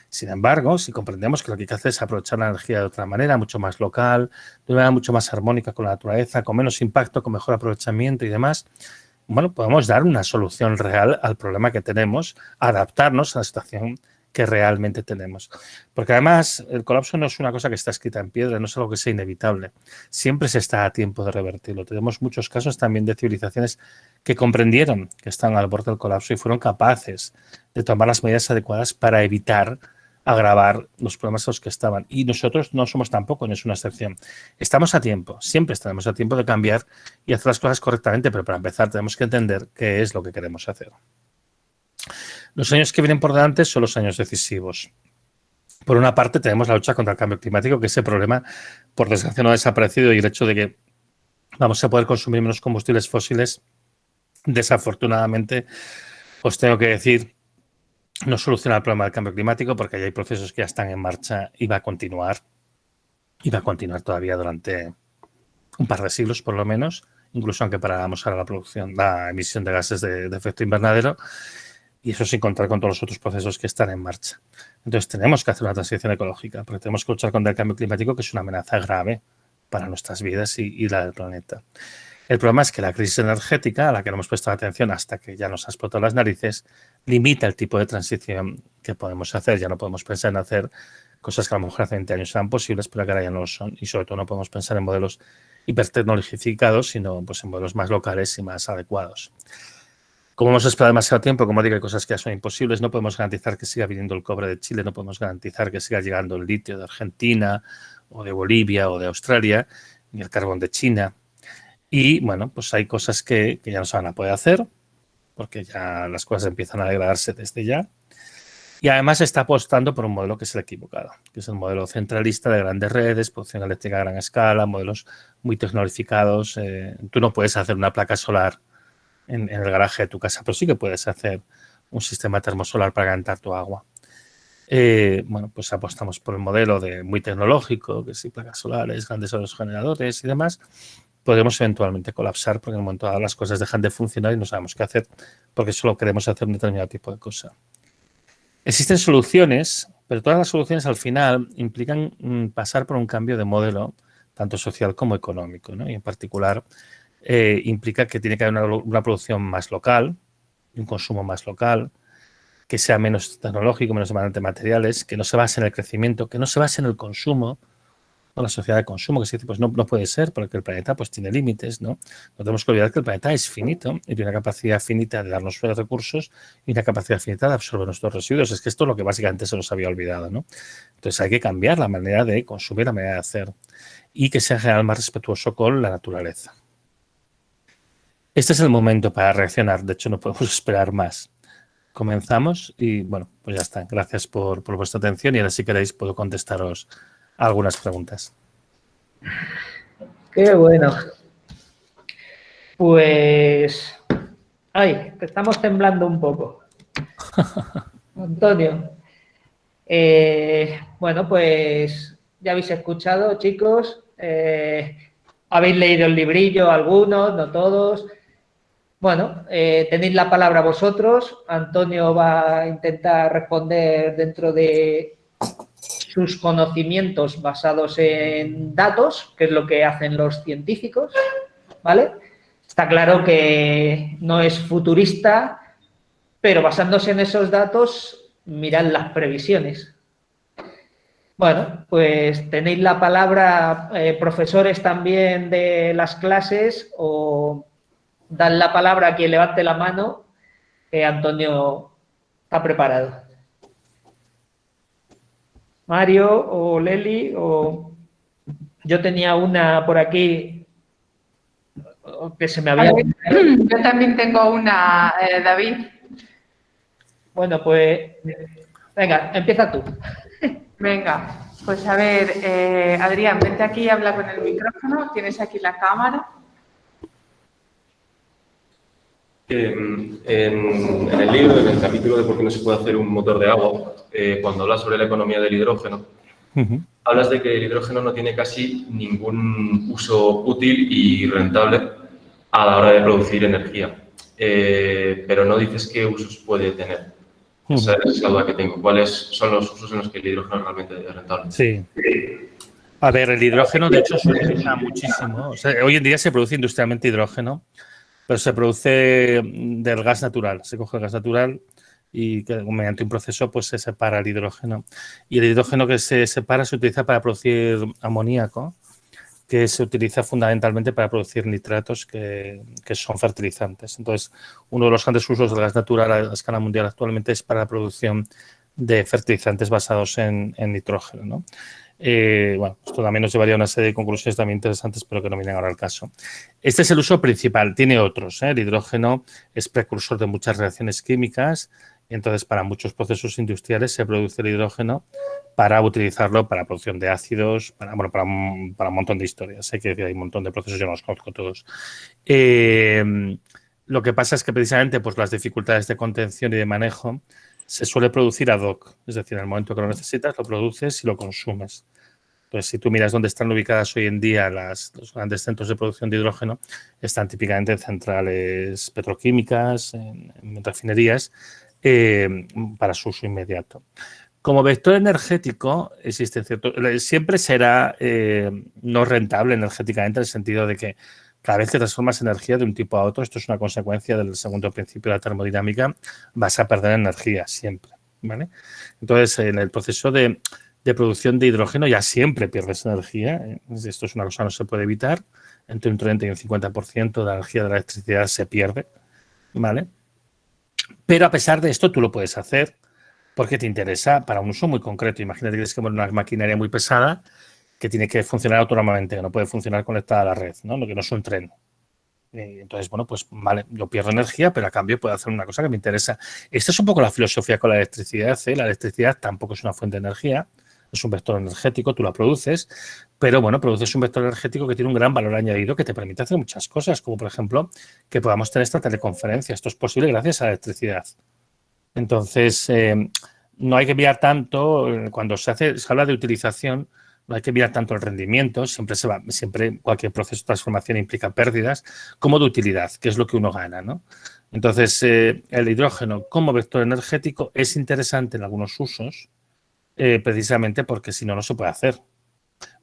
Sin embargo, si comprendemos que lo que hay que hacer es aprovechar la energía de otra manera, mucho más local, de una manera mucho más armónica con la naturaleza, con menos impacto, con mejor aprovechamiento y demás, bueno, podemos dar una solución real al problema que tenemos, adaptarnos a la situación que realmente tenemos. Porque además el colapso no es una cosa que está escrita en piedra, no es algo que sea inevitable. Siempre se está a tiempo de revertirlo. Tenemos muchos casos también de civilizaciones que comprendieron que están al borde del colapso y fueron capaces de tomar las medidas adecuadas para evitar agravar los problemas a los que estaban. Y nosotros no somos tampoco, no es una excepción. Estamos a tiempo, siempre estaremos a tiempo de cambiar y hacer las cosas correctamente, pero para empezar tenemos que entender qué es lo que queremos hacer. Los años que vienen por delante son los años decisivos. Por una parte tenemos la lucha contra el cambio climático, que ese problema, por desgracia, no ha desaparecido, y el hecho de que vamos a poder consumir menos combustibles fósiles, desafortunadamente, os tengo que decir, no soluciona el problema del cambio climático porque ya hay procesos que ya están en marcha y va a continuar todavía durante un par de siglos por lo menos, incluso aunque paráramos ahora la emisión de gases de efecto invernadero, y eso sin contar con todos los otros procesos que están en marcha. Entonces tenemos que hacer una transición ecológica porque tenemos que luchar contra el cambio climático, que es una amenaza grave para nuestras vidas y la del planeta. El problema es que la crisis energética, a la que no hemos prestado atención hasta que ya nos ha explotado las narices, limita el tipo de transición que podemos hacer. Ya no podemos pensar en hacer cosas que a lo mejor hace 20 años eran posibles, pero que ahora ya no lo son. Y sobre todo no podemos pensar en modelos hipertecnologificados, sino pues, en modelos más locales y más adecuados. Como hemos esperado demasiado tiempo, como digo, hay cosas que ya son imposibles. No podemos garantizar que siga viniendo el cobre de Chile, no podemos garantizar que siga llegando el litio de Argentina o de Bolivia o de Australia, ni el carbón de China. Y, bueno, pues hay cosas que ya no se van a poder hacer porque ya las cosas empiezan a degradarse desde ya. Y además se está apostando por un modelo que es el equivocado, que es el modelo centralista de grandes redes, producción eléctrica a gran escala, modelos muy tecnologificados. Tú no puedes hacer una placa solar en el garaje de tu casa, pero sí que puedes hacer un sistema termosolar para calentar tu agua. Bueno, pues apostamos por el modelo de muy tecnológico, que sí, placas solares, grandes generadores y demás. podremos eventualmente colapsar porque en un momento dado las cosas dejan de funcionar y no sabemos qué hacer porque solo queremos hacer un determinado tipo de cosa. Existen soluciones, pero todas las soluciones al final implican pasar por un cambio de modelo, tanto social como económico, ¿no? Y en particular implica que tiene que haber una producción más local, un consumo más local, que sea menos tecnológico, menos demandante de materiales, que no se base en el crecimiento, que no se base en el consumo, o la sociedad de consumo, que se dice, pues no puede ser, porque el planeta pues tiene límites, ¿no? No tenemos que olvidar que el planeta es finito y tiene una capacidad finita de darnos recursos y una capacidad finita de absorber nuestros residuos. Es que esto es lo que básicamente se nos había olvidado, ¿no? Entonces hay que cambiar la manera de consumir, la manera de hacer y que sea en general más respetuoso con la naturaleza. Este es el momento para reaccionar. De hecho, no podemos esperar más. Comenzamos y, bueno, pues ya está. Gracias por vuestra atención y ahora si queréis puedo contestaros algunas preguntas. Qué bueno. Pues... Ay, que estamos temblando un poco. Antonio. Bueno, pues ya habéis escuchado, chicos. Habéis leído el librillo, algunos, no todos. Bueno, tenéis la palabra vosotros. Antonio va a intentar responder dentro de sus conocimientos basados en datos, que es lo que hacen los científicos, ¿vale? Está claro que no es futurista, pero basándose en esos datos, mirad las previsiones. Bueno, pues tenéis la palabra, profesores también de las clases, o dan la palabra a quien levante la mano, que Antonio está preparado. Mario o Leli, o yo tenía una por aquí que se me había... Yo también tengo una, David. Bueno, pues venga, empieza tú. Venga, pues a ver, Adrián, vente aquí y habla con el micrófono. Tienes aquí la cámara. En el libro, en el capítulo de por qué no se puede hacer un motor de agua, cuando hablas sobre la economía del hidrógeno, hablas de que el hidrógeno no tiene casi ningún uso útil y rentable a la hora de producir energía, pero no dices qué usos puede tener. Esa es la duda que tengo. ¿Cuáles son los usos en los que el hidrógeno realmente es rentable? Sí. A ver, el hidrógeno, de hecho, se utiliza muchísimo. O sea, hoy en día se produce industrialmente hidrógeno, pero se produce del gas natural. Se coge el gas natural y mediante un proceso pues se separa el hidrógeno. Y el hidrógeno que se separa se utiliza para producir amoníaco, que se utiliza fundamentalmente para producir nitratos que son fertilizantes. Entonces, uno de los grandes usos del gas natural a escala mundial actualmente es para la producción de fertilizantes basados en nitrógeno, ¿no? Bueno, esto también nos llevaría a una serie de conclusiones también interesantes, pero que no vienen ahora al caso. Este es el uso principal, tiene otros, ¿eh? El hidrógeno es precursor de muchas reacciones químicas y entonces para muchos procesos industriales se produce el hidrógeno para utilizarlo para producción de ácidos, para un montón de historias. Hay que decir, hay un montón de procesos, yo no los conozco todos. Lo que pasa es que precisamente pues, las dificultades de contención y de manejo se suele producir ad hoc, es decir, en el momento que lo necesitas, lo produces y lo consumes. Entonces, si tú miras dónde están ubicadas hoy en día los grandes centros de producción de hidrógeno, están típicamente en centrales petroquímicas, en refinerías, para su uso inmediato. Como vector energético, siempre será no rentable energéticamente en el sentido de que cada vez que transformas energía de un tipo a otro, esto es una consecuencia del segundo principio de la termodinámica, vas a perder energía siempre, ¿vale? Entonces, en el proceso de producción de hidrógeno ya siempre pierdes energía. Esto es una cosa que no se puede evitar. Entre un 30 y un 50% de la energía de la electricidad se pierde, ¿vale? Pero a pesar de esto, tú lo puedes hacer porque te interesa para un uso muy concreto. Imagínate que tienes que poner una maquinaria muy pesada que tiene que funcionar autónomamente, que no puede funcionar conectada a la red, ¿no? Lo que no es un tren. Entonces, bueno, pues vale, yo pierdo energía, pero a cambio puedo hacer una cosa que me interesa. Esta es un poco la filosofía con la electricidad, ¿eh? La electricidad tampoco es una fuente de energía, es un vector energético, tú la produces, pero bueno, produces un vector energético que tiene un gran valor añadido que te permite hacer muchas cosas, como por ejemplo que podamos tener esta teleconferencia. Esto es posible gracias a la electricidad. Entonces, no hay que mirar tanto cuando se habla de utilización, No hay que mirar tanto el rendimiento, siempre cualquier proceso de transformación implica pérdidas, como de utilidad, que es lo que uno gana, ¿no? Entonces, el hidrógeno como vector energético es interesante en algunos usos, precisamente porque si no, no se puede hacer.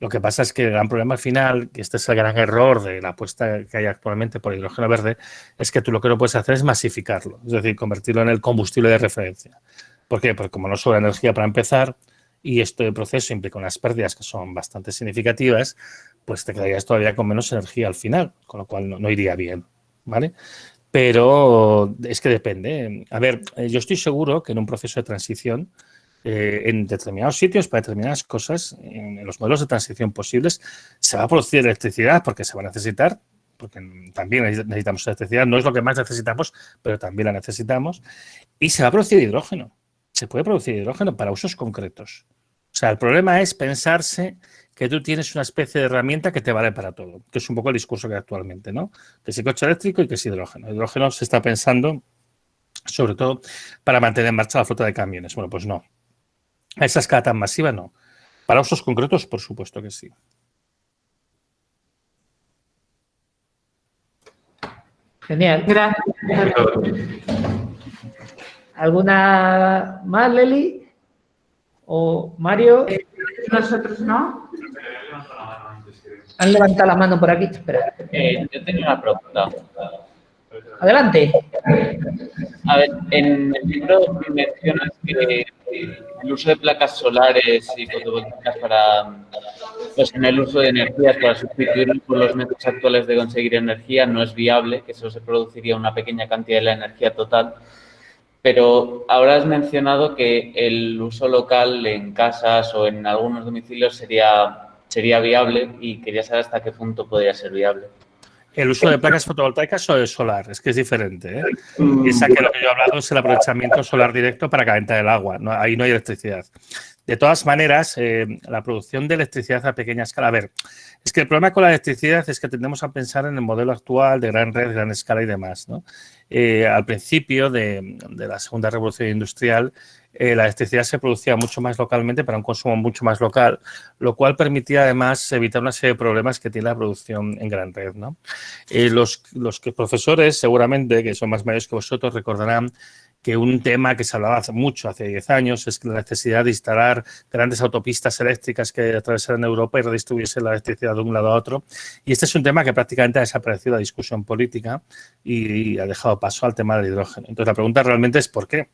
Lo que pasa es que el gran problema al final, que este es el gran error de la apuesta que hay actualmente por el hidrógeno verde, es que tú lo que no puedes hacer es masificarlo, es decir, convertirlo en el combustible de referencia. ¿Por qué? Porque como no sobra energía para empezar y este proceso implica unas pérdidas que son bastante significativas, pues te quedarías todavía con menos energía al final, con lo cual no iría bien, ¿vale? Pero es que depende. A ver, yo estoy seguro que en un proceso de transición, en determinados sitios, para determinadas cosas, en los modelos de transición posibles, se va a producir electricidad porque se va a necesitar, porque también necesitamos electricidad, no es lo que más necesitamos, pero también la necesitamos, y se va a producir hidrógeno. Se puede producir hidrógeno para usos concretos. O sea, el problema es pensarse que tú tienes una especie de herramienta que te vale para todo, que es un poco el discurso que hay actualmente, ¿no? Que es el coche eléctrico y que es hidrógeno. El hidrógeno se está pensando, sobre todo, para mantener en marcha la flota de camiones. Bueno, pues no. A esa escala tan masiva, no. Para usos concretos, por supuesto que sí. Genial. Gracias. ¿Alguna más, Leli? ¿O Mario? Nosotros no. Han levantado la mano por aquí. Espera. Yo tenía una pregunta. Adelante. A ver, en el libro mencionas que el uso de placas solares y fotovoltaicas pues en el uso de energías para sustituirlos por los métodos actuales de conseguir energía no es viable, que solo se produciría una pequeña cantidad de la energía total. Pero ahora has mencionado que el uso local en casas o en algunos domicilios sería viable y quería saber hasta qué punto podría ser viable. El uso de placas fotovoltaicas o de solar, es que es diferente, ¿eh? Piensa que lo que yo he hablado es el aprovechamiento solar directo para calentar el agua. No, ahí no hay electricidad. De todas maneras, la producción de electricidad a pequeña escala. A ver, es que el problema con la electricidad es que tendemos a pensar en el modelo actual de gran red, gran escala y demás, ¿no? Al principio de la segunda revolución industrial, la electricidad se producía mucho más localmente para un consumo mucho más local, lo cual permitía además evitar una serie de problemas que tiene la producción en gran red, ¿no? Los profesores, seguramente, que son más mayores que vosotros, recordarán que un tema que se hablaba hace 10 años, es la necesidad de instalar grandes autopistas eléctricas que atravesaran Europa y redistribuyesen la electricidad de un lado a otro. Y este es un tema que prácticamente ha desaparecido de la discusión política y ha dejado paso al tema del hidrógeno. Entonces, la pregunta realmente es ¿por qué?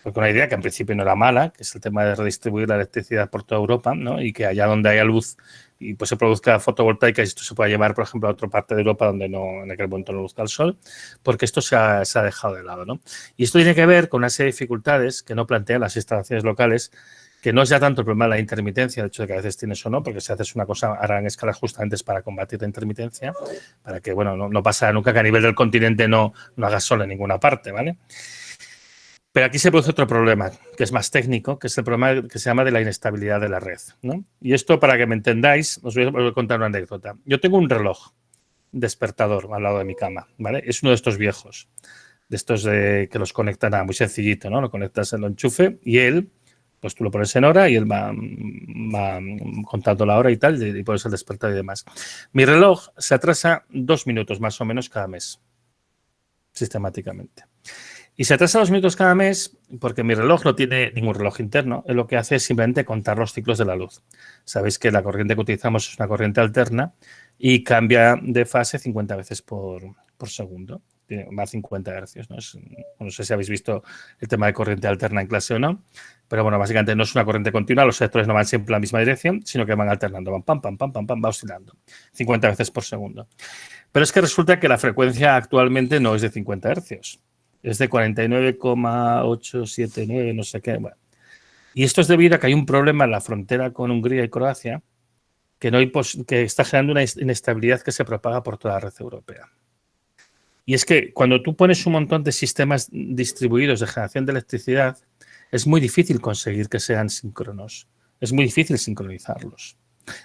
Porque una idea que en principio no era mala, que es el tema de redistribuir la electricidad por toda Europa, ¿no? Y que allá donde haya luz y pues se produzca fotovoltaica y esto se pueda llevar, por ejemplo, a otra parte de Europa donde no, en aquel momento no luzca el sol, porque esto se ha dejado de lado, ¿no? Y esto tiene que ver con una serie de dificultades que no plantean las instalaciones locales, que no es ya tanto el problema de la intermitencia, el hecho de que a veces tienes o no, porque si haces una cosa a gran escala justamente es para combatir la intermitencia, para que, bueno, no pasa nunca que a nivel del continente no haga sol en ninguna parte, ¿vale? Pero aquí se produce otro problema, que es más técnico, que es el problema que se llama de la inestabilidad de la red, ¿no? Y esto, para que me entendáis, os voy a contar una anécdota. Yo tengo un reloj despertador al lado de mi cama, ¿vale? Es uno de estos viejos, de estos que los conectan muy sencillito, ¿no? Lo conectas en el enchufe y él, pues tú lo pones en hora y él va contando la hora y tal, y pones el despertador y demás. Mi reloj se atrasa 2 minutos más o menos cada mes, sistemáticamente. Y se atrasa 2 minutos cada mes porque mi reloj no tiene ningún reloj interno. Él lo que hace es simplemente contar los ciclos de la luz. Sabéis que la corriente que utilizamos es una corriente alterna y cambia de fase 50 veces por segundo. Va a 50 hercios, ¿no? No sé si habéis visto el tema de corriente alterna en clase o no, pero bueno, básicamente no es una corriente continua, los electrones no van siempre en la misma dirección, sino que van alternando, van pam, pam, pam, pam, pam, va oscilando. 50 veces por segundo. Pero es que resulta que la frecuencia actualmente no es de 50 hercios. Es de 49,879, no sé qué. Bueno. Y esto es debido a que hay un problema en la frontera con Hungría y Croacia que está generando una inestabilidad que se propaga por toda la red europea. Y es que cuando tú pones un montón de sistemas distribuidos de generación de electricidad, es muy difícil conseguir que sean síncronos. Es muy difícil sincronizarlos.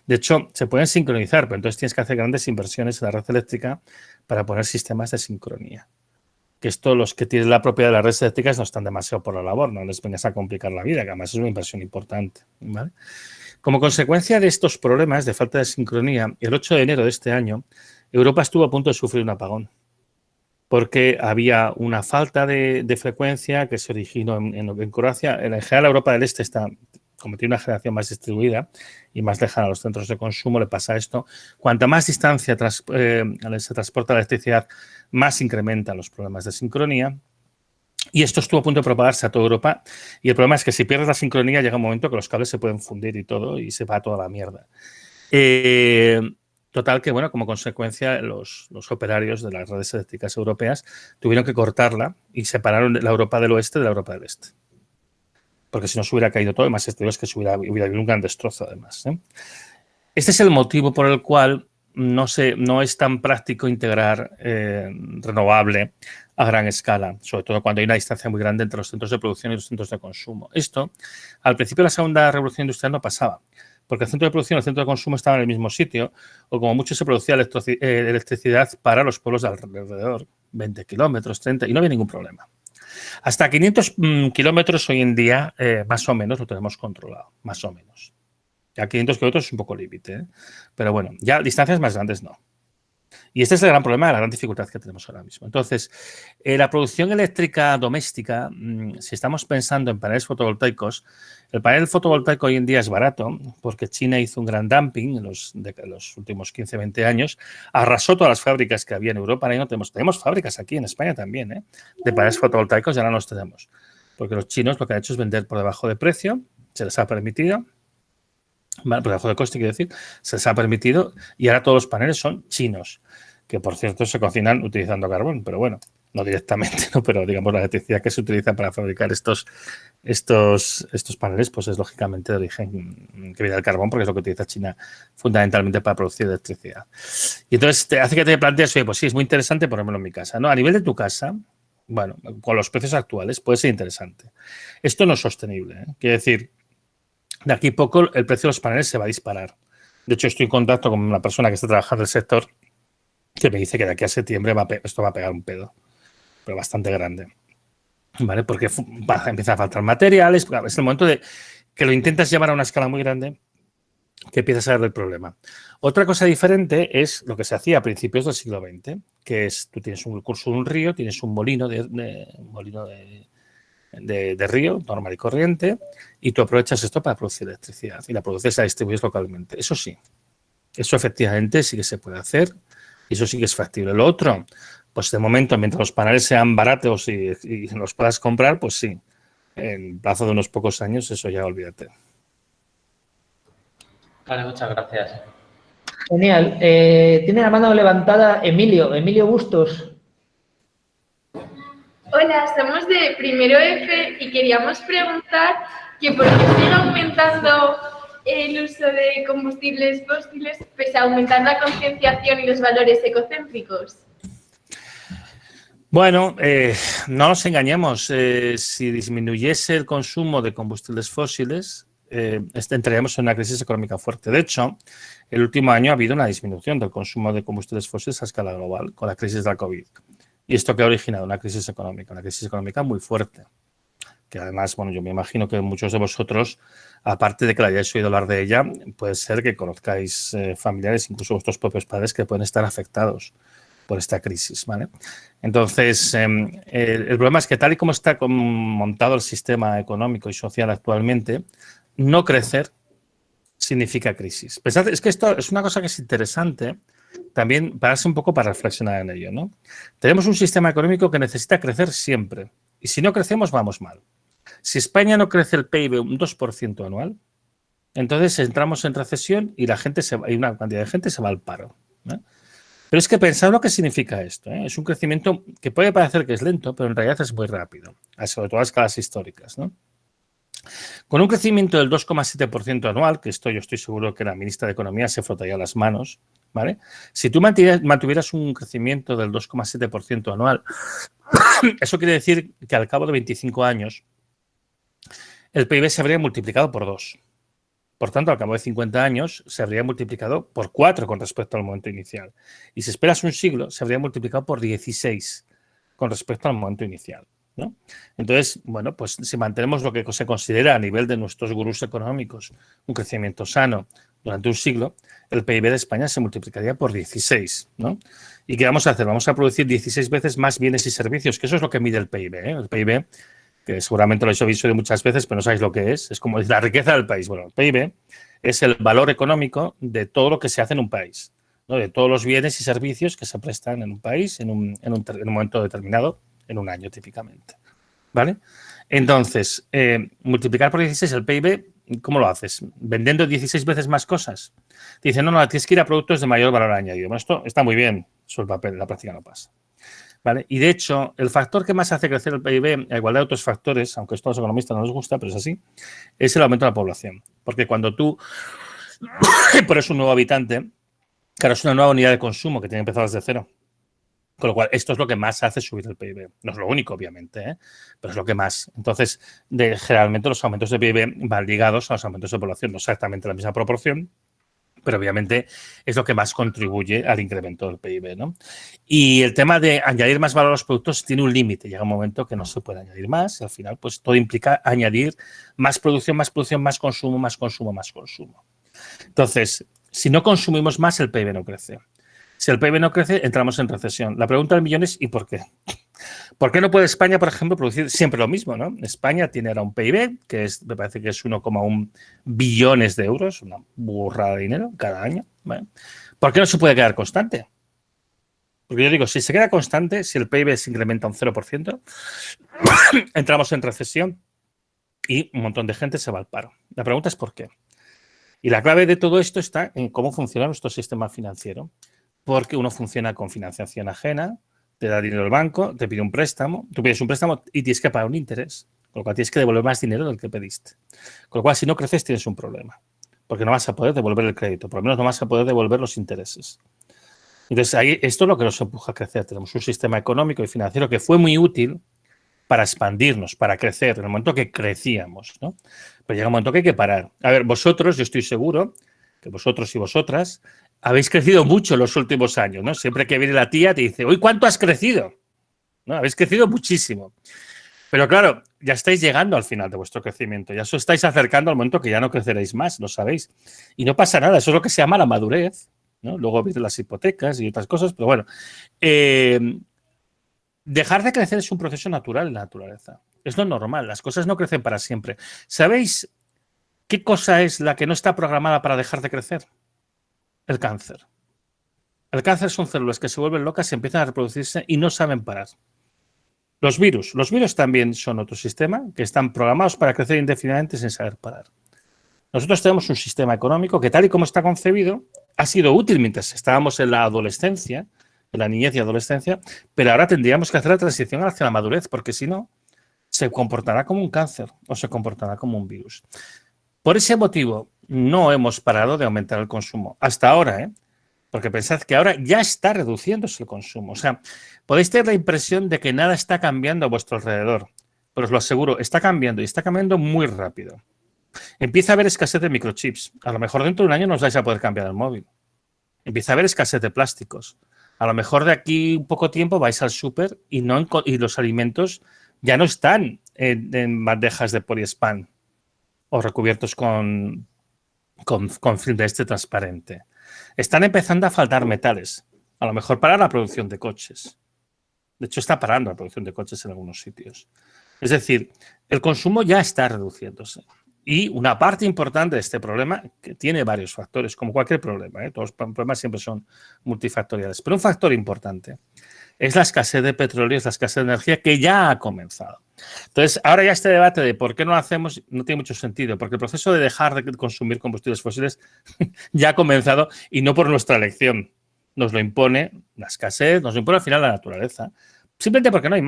De hecho, se pueden sincronizar, pero entonces tienes que hacer grandes inversiones en la red eléctrica para poner sistemas de sincronía. que esto los que tienen la propiedad de las redes eléctricas no están demasiado por la labor, no les vengas a complicar la vida, que además es una inversión importante, ¿vale? Como consecuencia de estos problemas de falta de sincronía, el 8 de enero de este año, Europa estuvo a punto de sufrir un apagón, porque había una falta de frecuencia que se originó en Croacia. En general, Europa del Este como tiene una generación más distribuida y más lejana a los centros de consumo, le pasa esto. Cuanta más distancia se transporta la electricidad, más incrementan los problemas de sincronía. Y esto estuvo a punto de propagarse a toda Europa. Y el problema es que si pierdes la sincronía, llega un momento que los cables se pueden fundir y todo, y se va toda la mierda. Total que, bueno, como consecuencia, los operarios de las redes eléctricas europeas tuvieron que cortarla y separaron la Europa del oeste de la Europa del este. Porque si no se hubiera caído todo, y más es que hubiera habido un gran destrozo además, ¿eh? Este es el motivo por el cual no es tan práctico integrar renovable a gran escala, sobre todo cuando hay una distancia muy grande entre los centros de producción y los centros de consumo. Esto, al principio de la segunda revolución industrial no pasaba, porque el centro de producción y el centro de consumo estaban en el mismo sitio, o como mucho se producía electricidad para los pueblos de alrededor, 20 kilómetros, 30, y no había ningún problema. Hasta 500 kilómetros hoy en día, más o menos, lo tenemos controlado, más o menos. Ya 500 kilómetros es un poco límite, ¿eh? Pero bueno, ya distancias más grandes no. Y este es el gran problema, la gran dificultad que tenemos ahora mismo. Entonces, la producción eléctrica doméstica, si estamos pensando en paneles fotovoltaicos, el panel fotovoltaico hoy en día es barato porque China hizo un gran dumping en los últimos 15, 20 años, arrasó todas las fábricas que había en Europa. Ahí no tenemos fábricas aquí en España también, ¿eh? De paneles fotovoltaicos, ya no los tenemos. Porque los chinos lo que han hecho es vender por debajo de precio, se les ha permitido. Vale, por debajo de coste, quiero decir, se les ha permitido y ahora todos los paneles son chinos, que por cierto se cocinan utilizando carbón, pero bueno, no directamente, ¿no? Pero digamos la electricidad que se utiliza para fabricar estos paneles, pues es lógicamente de origen que viene del carbón, porque es lo que utiliza China fundamentalmente para producir electricidad. Y entonces te hace que te plantees, oye, pues sí, es muy interesante ponérmelo en mi casa, ¿no? A nivel de tu casa, bueno, con los precios actuales puede ser interesante. Esto no es sostenible, ¿eh? Quiere decir, de aquí a poco el precio de los paneles se va a disparar. De hecho, estoy en contacto con una persona que está trabajando en el sector que me dice que de aquí a septiembre esto va a pegar un pedo, pero bastante grande. ¿Vale? Porque empieza a faltar materiales. Es el momento de que lo intentas llevar a una escala muy grande que empiezas a ver el problema. Otra cosa diferente es lo que se hacía a principios del siglo XX, que es, tú tienes un curso de un río, tienes un molino de río normal y corriente y tú aprovechas esto para producir electricidad y la produces y la distribuyes localmente. Eso sí, eso efectivamente sí que se puede hacer y eso sí que es factible. Lo otro, pues de momento, mientras los paneles sean baratos y los puedas comprar, pues sí, en plazo de unos pocos años eso ya olvídate. Vale, muchas gracias. Genial. Tiene la mano levantada Emilio Bustos. Hola, somos de Primero F y queríamos preguntar que por qué sigue aumentando el uso de combustibles fósiles pese a aumentar la concienciación y los valores ecocéntricos. Bueno, no nos engañemos. Si disminuyese el consumo de combustibles fósiles, entraríamos en una crisis económica fuerte. De hecho, el último año ha habido una disminución del consumo de combustibles fósiles a escala global con la crisis de la COVID. Y esto que ha originado una crisis económica muy fuerte. Que además, bueno, yo me imagino que muchos de vosotros, aparte de que la hayáis oído hablar de ella, puede ser que conozcáis familiares, incluso vuestros propios padres, que pueden estar afectados por esta crisis, ¿vale? Entonces, el problema es que tal y como está montado el sistema económico y social actualmente, no crecer significa crisis. Pensad, es que esto es una cosa que es interesante también pararse un poco para reflexionar en ello, ¿no? Tenemos un sistema económico que necesita crecer siempre y si no crecemos vamos mal. Si España no crece el PIB un 2% anual, entonces entramos en recesión y una cantidad de gente se va al paro, ¿no? Pero es que pensad lo que significa esto, ¿eh? Es un crecimiento que puede parecer que es lento, pero en realidad es muy rápido, sobre todo a escalas históricas, ¿no? Con un crecimiento del 2,7% anual, que esto yo estoy seguro que la ministra de Economía se frotaría las manos, ¿vale? Si tú mantuvieras un crecimiento del 2,7% anual, eso quiere decir que al cabo de 25 años el PIB se habría multiplicado por 2. Por tanto, al cabo de 50 años se habría multiplicado por 4 con respecto al momento inicial. Y si esperas un siglo, se habría multiplicado por 16 con respecto al momento inicial, ¿no? Entonces, bueno, pues si mantenemos lo que se considera a nivel de nuestros gurús económicos un crecimiento sano durante un siglo, el PIB de España se multiplicaría por 16, ¿no? ¿Y qué vamos a hacer? Vamos a producir 16 veces más bienes y servicios, que eso es lo que mide el PIB, ¿eh? El PIB, que seguramente lo habéis oído muchas veces, pero no sabéis lo que es como la riqueza del país. Bueno, el PIB es el valor económico de todo lo que se hace en un país, ¿no? De todos los bienes y servicios que se prestan en un país en un momento determinado, en un año típicamente, ¿vale? Entonces, multiplicar por 16 el PIB, ¿cómo lo haces? ¿Vendiendo 16 veces más cosas? Te dicen, no, tienes que ir a productos de mayor valor añadido. Bueno, esto está muy bien sobre el papel, en la práctica no pasa, ¿vale? Y de hecho, el factor que más hace crecer el PIB, a igualdad de otros factores, aunque esto a los economistas no les gusta, pero es así, es el aumento de la población. Porque cuando tú pones un nuevo habitante, claro, es una nueva unidad de consumo que tiene que empezar desde cero. Con lo cual, esto es lo que más hace subir el PIB. No es lo único, obviamente, ¿eh? Pero es lo que más. Entonces, generalmente los aumentos de PIB van ligados a los aumentos de población, no exactamente la misma proporción, pero obviamente es lo que más contribuye al incremento del PIB, ¿no? Y el tema de añadir más valor a los productos tiene un límite. Llega un momento que no se puede añadir más y al final pues todo implica añadir más producción, más consumo, más consumo, más consumo. Entonces, si no consumimos más, el PIB no crece. Si el PIB no crece, entramos en recesión. La pregunta del millón es ¿y por qué? ¿Por qué no puede España, por ejemplo, producir siempre lo mismo, ¿no? España tiene ahora un PIB que me parece que es 1,1 billones de euros, una burrada de dinero cada año, ¿vale? ¿Por qué no se puede quedar constante? Porque yo digo, si se queda constante, si el PIB se incrementa un 0%, entramos en recesión y un montón de gente se va al paro. La pregunta es ¿por qué? Y la clave de todo esto está en cómo funciona nuestro sistema financiero. Porque uno funciona con financiación ajena, te da dinero el banco, te pide un préstamo, tú pides un préstamo y tienes que pagar un interés, con lo cual tienes que devolver más dinero del que pediste. Con lo cual, si no creces, tienes un problema, porque no vas a poder devolver el crédito, por lo menos no vas a poder devolver los intereses. Entonces, ahí, esto es lo que nos empuja a crecer. Tenemos un sistema económico y financiero que fue muy útil para expandirnos, para crecer, en el momento que crecíamos, ¿no? Pero llega un momento que hay que parar. A ver, vosotros, yo estoy seguro que vosotros y vosotras habéis crecido mucho en los últimos años, ¿no? Siempre que viene la tía te dice, uy, ¿cuánto has crecido? ¿No? Habéis crecido muchísimo. Pero claro, ya estáis llegando al final de vuestro crecimiento, ya os estáis acercando al momento que ya no creceréis más, lo sabéis. Y no pasa nada, eso es lo que se llama la madurez, ¿no? Luego vienen las hipotecas y otras cosas, pero bueno. Dejar de crecer es un proceso natural en la naturaleza. Es lo normal, las cosas no crecen para siempre. ¿Sabéis qué cosa es la que no está programada para dejar de crecer? El cáncer. El cáncer son células que se vuelven locas y empiezan a reproducirse y no saben parar. Los virus también son otro sistema que están programados para crecer indefinidamente sin saber parar. Nosotros tenemos un sistema económico que tal y como está concebido ha sido útil mientras estábamos en la adolescencia, en la niñez y adolescencia, pero ahora tendríamos que hacer la transición hacia la madurez porque si no se comportará como un cáncer o se comportará como un virus. Por ese motivo, no hemos parado de aumentar el consumo. Hasta ahora, porque pensad que ahora ya está reduciéndose el consumo. O sea, podéis tener la impresión de que nada está cambiando a vuestro alrededor. Pero os lo aseguro, está cambiando y está cambiando muy rápido. Empieza a haber escasez de microchips. A lo mejor dentro de un año no os vais a poder cambiar el móvil. Empieza a haber escasez de plásticos. A lo mejor de aquí un poco tiempo vais al súper y los alimentos ya no están en bandejas de poliespán o recubiertos con film de este transparente. Están empezando a faltar metales, a lo mejor para la producción de coches. De hecho, está parando la producción de coches en algunos sitios. Es decir, el consumo ya está reduciéndose. Y una parte importante de este problema, que tiene varios factores, como cualquier problema, todos los problemas siempre son multifactoriales, pero un factor importante es la escasez de petróleo, es la escasez de energía que ya ha comenzado. Entonces, ahora ya este debate de por qué no lo hacemos no tiene mucho sentido, porque el proceso de dejar de consumir combustibles fósiles ya ha comenzado y no por nuestra elección. Nos lo impone la escasez, nos lo impone al final la naturaleza, simplemente porque no hay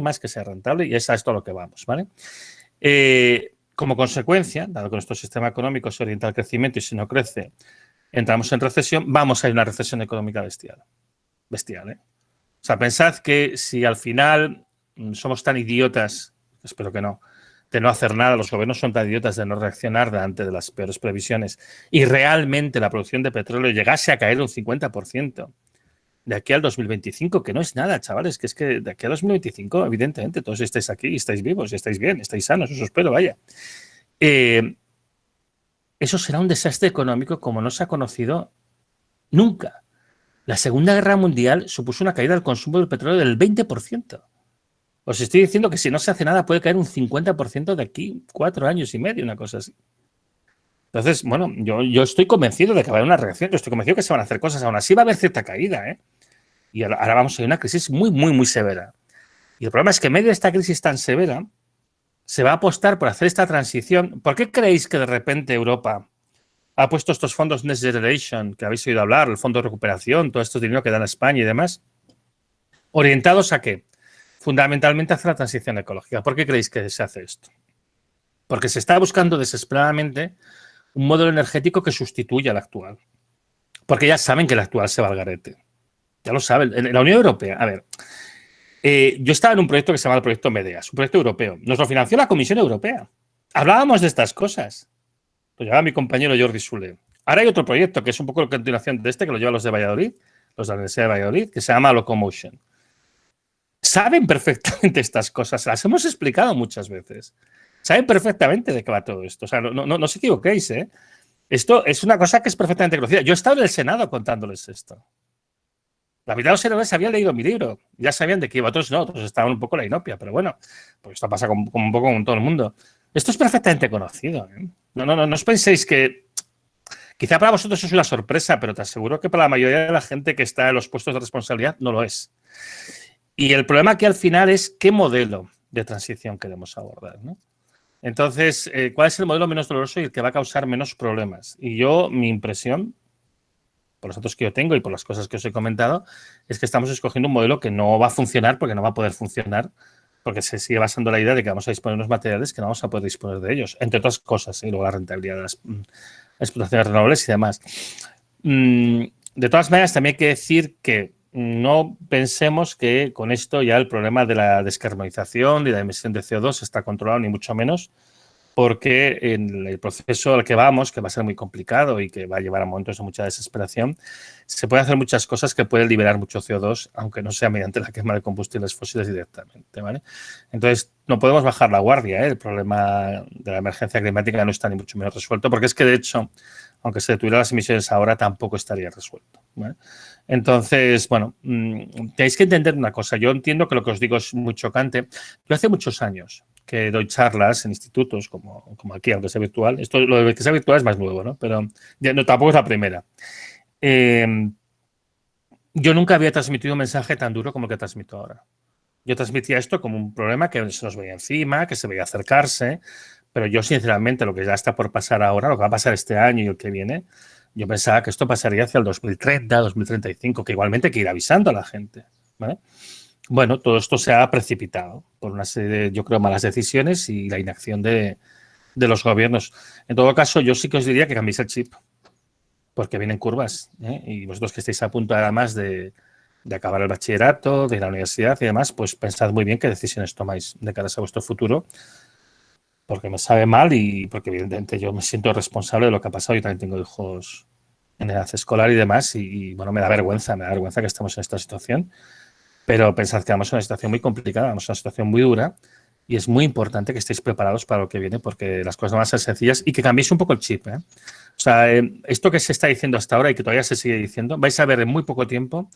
más que sea rentable y es a esto a lo que vamos, ¿vale? Como consecuencia, dado que nuestro sistema económico se orienta al crecimiento y si no crece, entramos en recesión, vamos a ir a una recesión económica bestial. Bestial, ¿eh? O sea, pensad que si al final somos tan idiotas, espero que no, de no hacer nada, los gobiernos son tan idiotas de no reaccionar ante de las peores previsiones y realmente la producción de petróleo llegase a caer un 50%, de aquí al 2025, que no es nada, chavales, que es que de aquí al 2025, evidentemente, todos estáis aquí, estáis vivos, estáis bien, estáis sanos, eso espero, vaya. Eso será un desastre económico como no se ha conocido nunca. La Segunda Guerra Mundial supuso una caída del consumo del petróleo del 20%. Os estoy diciendo que si no se hace nada puede caer un 50% de aquí 4 años y medio, una cosa así. Entonces, bueno, yo estoy convencido de que va a haber una reacción, yo estoy convencido que se van a hacer cosas, aún así va a haber cierta caída, ¿eh? Y ahora vamos a ir a una crisis muy, muy, muy severa. Y el problema es que en medio de esta crisis tan severa se va a apostar por hacer esta transición. ¿Por qué creéis que de repente Europa ha puesto estos fondos Next Generation, que habéis oído hablar, el fondo de recuperación, todo esto dinero que dan a España y demás? ¿Orientados a qué? Fundamentalmente hacia la transición ecológica. ¿Por qué creéis que se hace esto? Porque se está buscando desesperadamente un modelo energético que sustituya al actual. Porque ya saben que el actual se va al garete. Ya lo saben. En la Unión Europea, a ver, yo estaba en un proyecto que se llama el proyecto MEDEAS, un proyecto europeo. Nos lo financió la Comisión Europea. Hablábamos de estas cosas. Lo llevaba mi compañero Jordi Soler. Ahora hay otro proyecto que es un poco la continuación de este, que lo llevan los de Valladolid, los de la Universidad de Valladolid, que se llama Locomotion. Saben perfectamente estas cosas, las hemos explicado muchas veces. Saben perfectamente de qué va todo esto. O sea, no os equivoquéis, ¿eh? Esto es una cosa que es perfectamente conocida. Yo he estado en el Senado contándoles esto. La mitad de los senadores habían leído mi libro. Ya sabían de qué iba. Otros no, otros estaban un poco en la inopia. Pero bueno, pues esto pasa como un poco con todo el mundo. Esto es perfectamente conocido, ¿eh? No os penséis que... Quizá para vosotros es una sorpresa, pero te aseguro que para la mayoría de la gente que está en los puestos de responsabilidad no lo es. Y el problema aquí al final es qué modelo de transición queremos abordar, ¿no? Entonces, ¿cuál es el modelo menos doloroso y el que va a causar menos problemas? Y yo, mi impresión, por los datos que yo tengo y por las cosas que os he comentado, es que estamos escogiendo un modelo que no va a funcionar porque no va a poder funcionar, porque se sigue basando la idea de que vamos a disponer de unos materiales que no vamos a poder disponer de ellos, entre otras cosas, y luego la rentabilidad de las explotaciones renovables y demás. De todas maneras, también hay que decir que no pensemos que con esto ya el problema de la descarbonización y la emisión de CO2 está controlado, ni mucho menos, porque en el proceso al que vamos, que va a ser muy complicado y que va a llevar a momentos de mucha desesperación, se pueden hacer muchas cosas que pueden liberar mucho CO2, aunque no sea mediante la quema de combustibles fósiles directamente, ¿vale? Entonces, no podemos bajar la guardia, ¿eh? El problema de la emergencia climática no está ni mucho menos resuelto, porque es que, de hecho, aunque se detuvieran las emisiones ahora, tampoco estaría resuelto, ¿vale? Entonces, bueno, tenéis que entender una cosa. Yo entiendo que lo que os digo es muy chocante. Yo hace muchos años que doy charlas en institutos como aquí, aunque sea virtual. Esto, lo de que sea virtual es más nuevo, ¿no? Pero ya, no, tampoco es la primera. Yo nunca había transmitido un mensaje tan duro como el que transmito ahora. Yo transmitía esto como un problema que se nos veía encima, que se veía acercarse, pero yo, sinceramente, lo que ya está por pasar ahora, lo que va a pasar este año y el que viene, yo pensaba que esto pasaría hacia el 2030, 2035, que igualmente hay que ir avisando a la gente, ¿vale? Bueno, todo esto se ha precipitado por una serie de, yo creo, malas decisiones y la inacción de los gobiernos. En todo caso, yo sí que os diría que cambiéis el chip, porque vienen curvas, ¿eh? Y vosotros que estáis a punto, además, de acabar el bachillerato, de ir a la universidad y demás, pues pensad muy bien qué decisiones tomáis de cara a vuestro futuro, porque me sabe mal y porque, evidentemente, yo me siento responsable de lo que ha pasado. Yo también tengo hijos en edad escolar y demás, y bueno, me da vergüenza que estemos en esta situación. Pero pensad que vamos a una situación muy complicada, vamos a una situación muy dura y es muy importante que estéis preparados para lo que viene, porque las cosas no van a ser sencillas y que cambiéis un poco el chip, ¿eh? O sea, esto que se está diciendo hasta ahora y que todavía se sigue diciendo, vais a ver en muy poco tiempo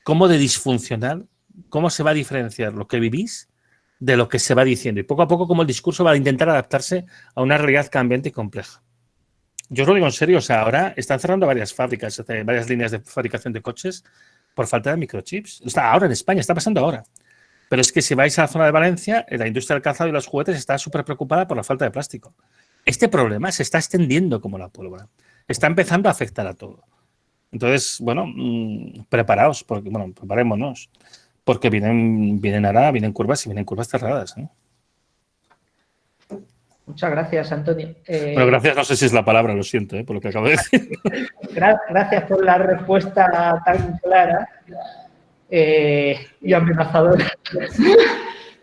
cómo de disfuncional, cómo se va a diferenciar lo que vivís de lo que se va diciendo. Y poco a poco cómo el discurso va a intentar adaptarse a una realidad cambiante y compleja. Yo os lo digo en serio, o sea, ahora están cerrando varias fábricas, varias líneas de fabricación de coches por falta de microchips. Está ahora en España, está pasando ahora. Pero es que si vais a la zona de Valencia, la industria del calzado y los juguetes está súper preocupada por la falta de plástico. Este problema se está extendiendo como la pólvora. Está empezando a afectar a todo. Entonces, bueno, preparaos, porque, bueno, preparémonos, porque vienen curvas y vienen curvas cerradas, ¿eh? Muchas gracias, Antonio. Bueno, gracias, no sé si es la palabra, lo siento, por lo que acabo de decir. Gracias por la respuesta tan clara y amenazadora.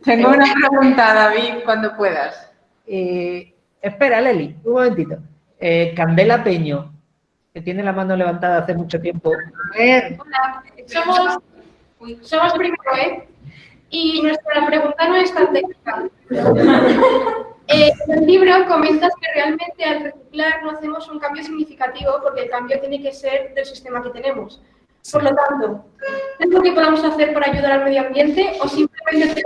Tengo una pregunta, David, cuando puedas. Espera, Leli, un momentito. Candela Peño, que tiene la mano levantada hace mucho tiempo. A ver. Hola, somos primero, ¿eh? Y nuestra pregunta no es tan técnica. En el libro comentas que realmente al reciclar no hacemos un cambio significativo porque el cambio tiene que ser del sistema que tenemos. Por lo tanto, ¿es lo que podamos hacer para ayudar al medio ambiente o simplemente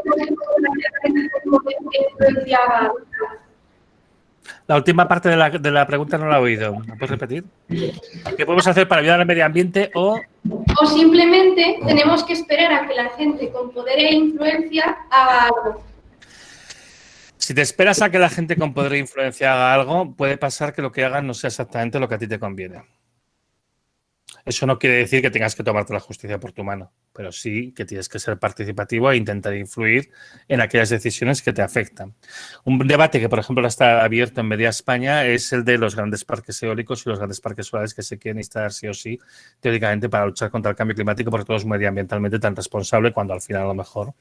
tenemos que influenciar? La última parte de la pregunta no la he oído. ¿Me puedes repetir? ¿Qué podemos hacer para ayudar al medio ambiente o simplemente tenemos que esperar a que la gente con poder e influencia haga algo? Si te esperas a que la gente con poder e influencia haga algo, puede pasar que lo que hagan no sea exactamente lo que a ti te conviene. Eso no quiere decir que tengas que tomarte la justicia por tu mano, pero sí que tienes que ser participativo e intentar influir en aquellas decisiones que te afectan. Un debate que, por ejemplo, está abierto en Media España es el de los grandes parques eólicos y los grandes parques solares que se quieren instalar sí o sí, teóricamente, para luchar contra el cambio climático, porque todo es medioambientalmente tan responsable, cuando al final a lo mejor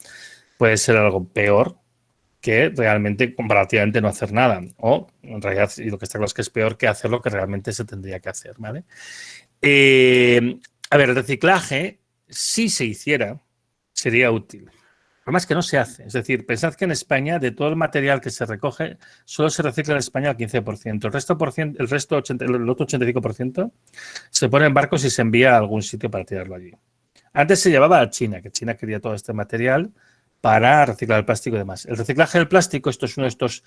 puede ser algo peor que realmente comparativamente no hacer nada. O, en realidad, y lo que está claro es que es peor que hacer lo que realmente se tendría que hacer, ¿vale? A ver, el reciclaje, si se hiciera, sería útil. El problema es que no se hace. Es decir, pensad que en España, de todo el material que se recoge, solo se recicla en España el 15%. El otro 85% se pone en barcos y se envía a algún sitio para tirarlo allí. Antes se llevaba a China, que China quería todo este material para reciclar el plástico y demás. El reciclaje del plástico, esto es uno de estos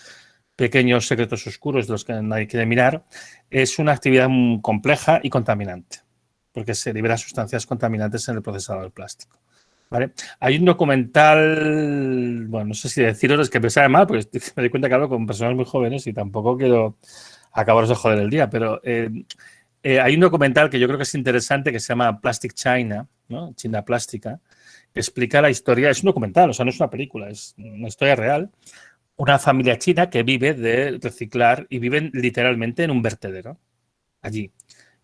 pequeños secretos oscuros de los que nadie quiere mirar, es una actividad muy compleja y contaminante, porque se liberan sustancias contaminantes en el procesado del plástico, ¿vale? Hay un documental, bueno, no sé si deciros, es que me sabe mal, porque me doy cuenta que hablo con personas muy jóvenes y tampoco quiero acabaros de joder el día, pero hay un documental que yo creo que es interesante que se llama Plastic China, ¿no? China Plástica, que explica la historia, es un documental, o sea, no es una película, es una historia real. Una familia china que vive de reciclar y viven literalmente en un vertedero, allí.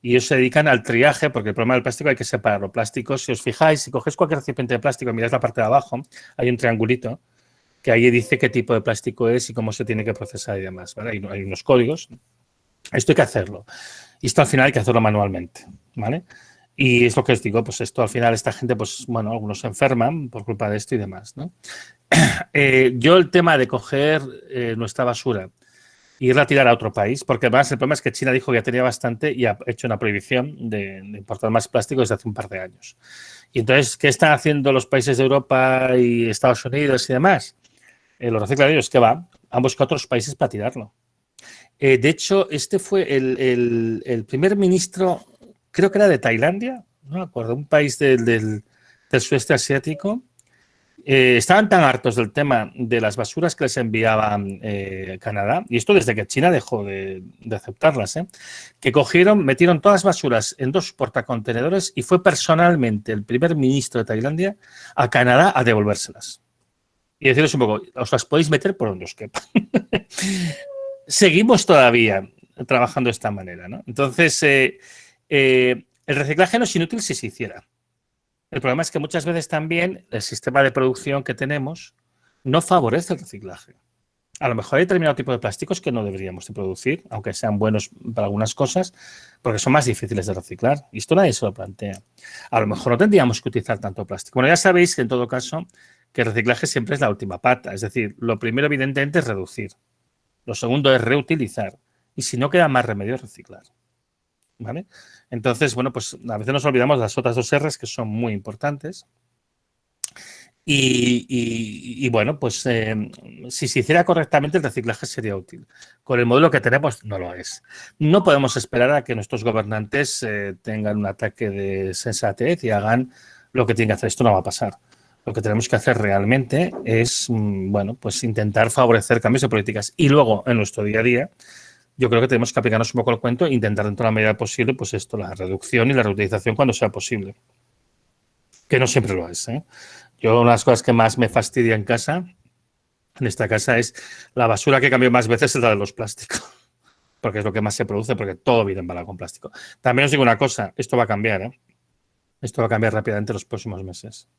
Y ellos se dedican al triaje, porque el problema del plástico hay que separarlo. Plásticos, si os fijáis, si coges cualquier recipiente de plástico y miráis la parte de abajo, hay un triangulito que ahí dice qué tipo de plástico es y cómo se tiene que procesar y demás, ¿vale? Hay unos códigos. Esto hay que hacerlo. Y esto al final hay que hacerlo manualmente, ¿vale? Y es lo que os digo, pues esto al final esta gente, pues bueno, algunos se enferman por culpa de esto y demás, ¿no? Yo el tema de coger nuestra basura e irla a tirar a otro país, porque además el problema es que China dijo que ya tenía bastante y ha hecho una prohibición de importar más plástico desde hace un par de años. Y entonces, ¿qué están haciendo los países de Europa y Estados Unidos y demás? Los recicladores que han buscado otros países para tirarlo. De hecho, este fue el primer ministro, creo que era de Tailandia, no me acuerdo, un país del sudeste asiático. Estaban tan hartos del tema de las basuras que les enviaba Canadá, y esto desde que China dejó de aceptarlas, que metieron todas las basuras en 2 portacontenedores y fue personalmente el primer ministro de Tailandia a Canadá a devolvérselas. Y decirles un poco, os las podéis meter por donde os quepa. Seguimos todavía trabajando de esta manera, ¿no? Entonces, el reciclaje no es inútil si se hiciera. El problema es que muchas veces también el sistema de producción que tenemos no favorece el reciclaje. A lo mejor hay determinado tipo de plásticos que no deberíamos de producir, aunque sean buenos para algunas cosas, porque son más difíciles de reciclar. Y esto nadie se lo plantea. A lo mejor no tendríamos que utilizar tanto plástico. Bueno, ya sabéis que en todo caso que el reciclaje siempre es la última pata. Es decir, lo primero evidentemente es reducir. Lo segundo es reutilizar. Y si no queda más remedio es reciclar. ¿Vale? Entonces, bueno, pues a veces nos olvidamos de las otras 2 R's que son muy importantes. Y bueno, pues si se hiciera correctamente el reciclaje sería útil. Con el modelo que tenemos no lo es. No podemos esperar a que nuestros gobernantes tengan un ataque de sensatez y hagan lo que tienen que hacer. Esto no va a pasar. Lo que tenemos que hacer realmente es, bueno, pues intentar favorecer cambios de políticas. Y luego, en nuestro día a día, yo creo que tenemos que aplicarnos un poco el cuento e intentar dentro de la medida posible, pues esto, la reducción y la reutilización cuando sea posible. Que no siempre lo es, ¿eh? Yo una de las cosas que más me fastidia en casa, en esta casa, es la basura que cambio más veces es la de los plásticos. Porque es lo que más se produce, porque todo viene embalado con plástico. También os digo una cosa, esto va a cambiar, ¿eh? Esto va a cambiar rápidamente en los próximos meses.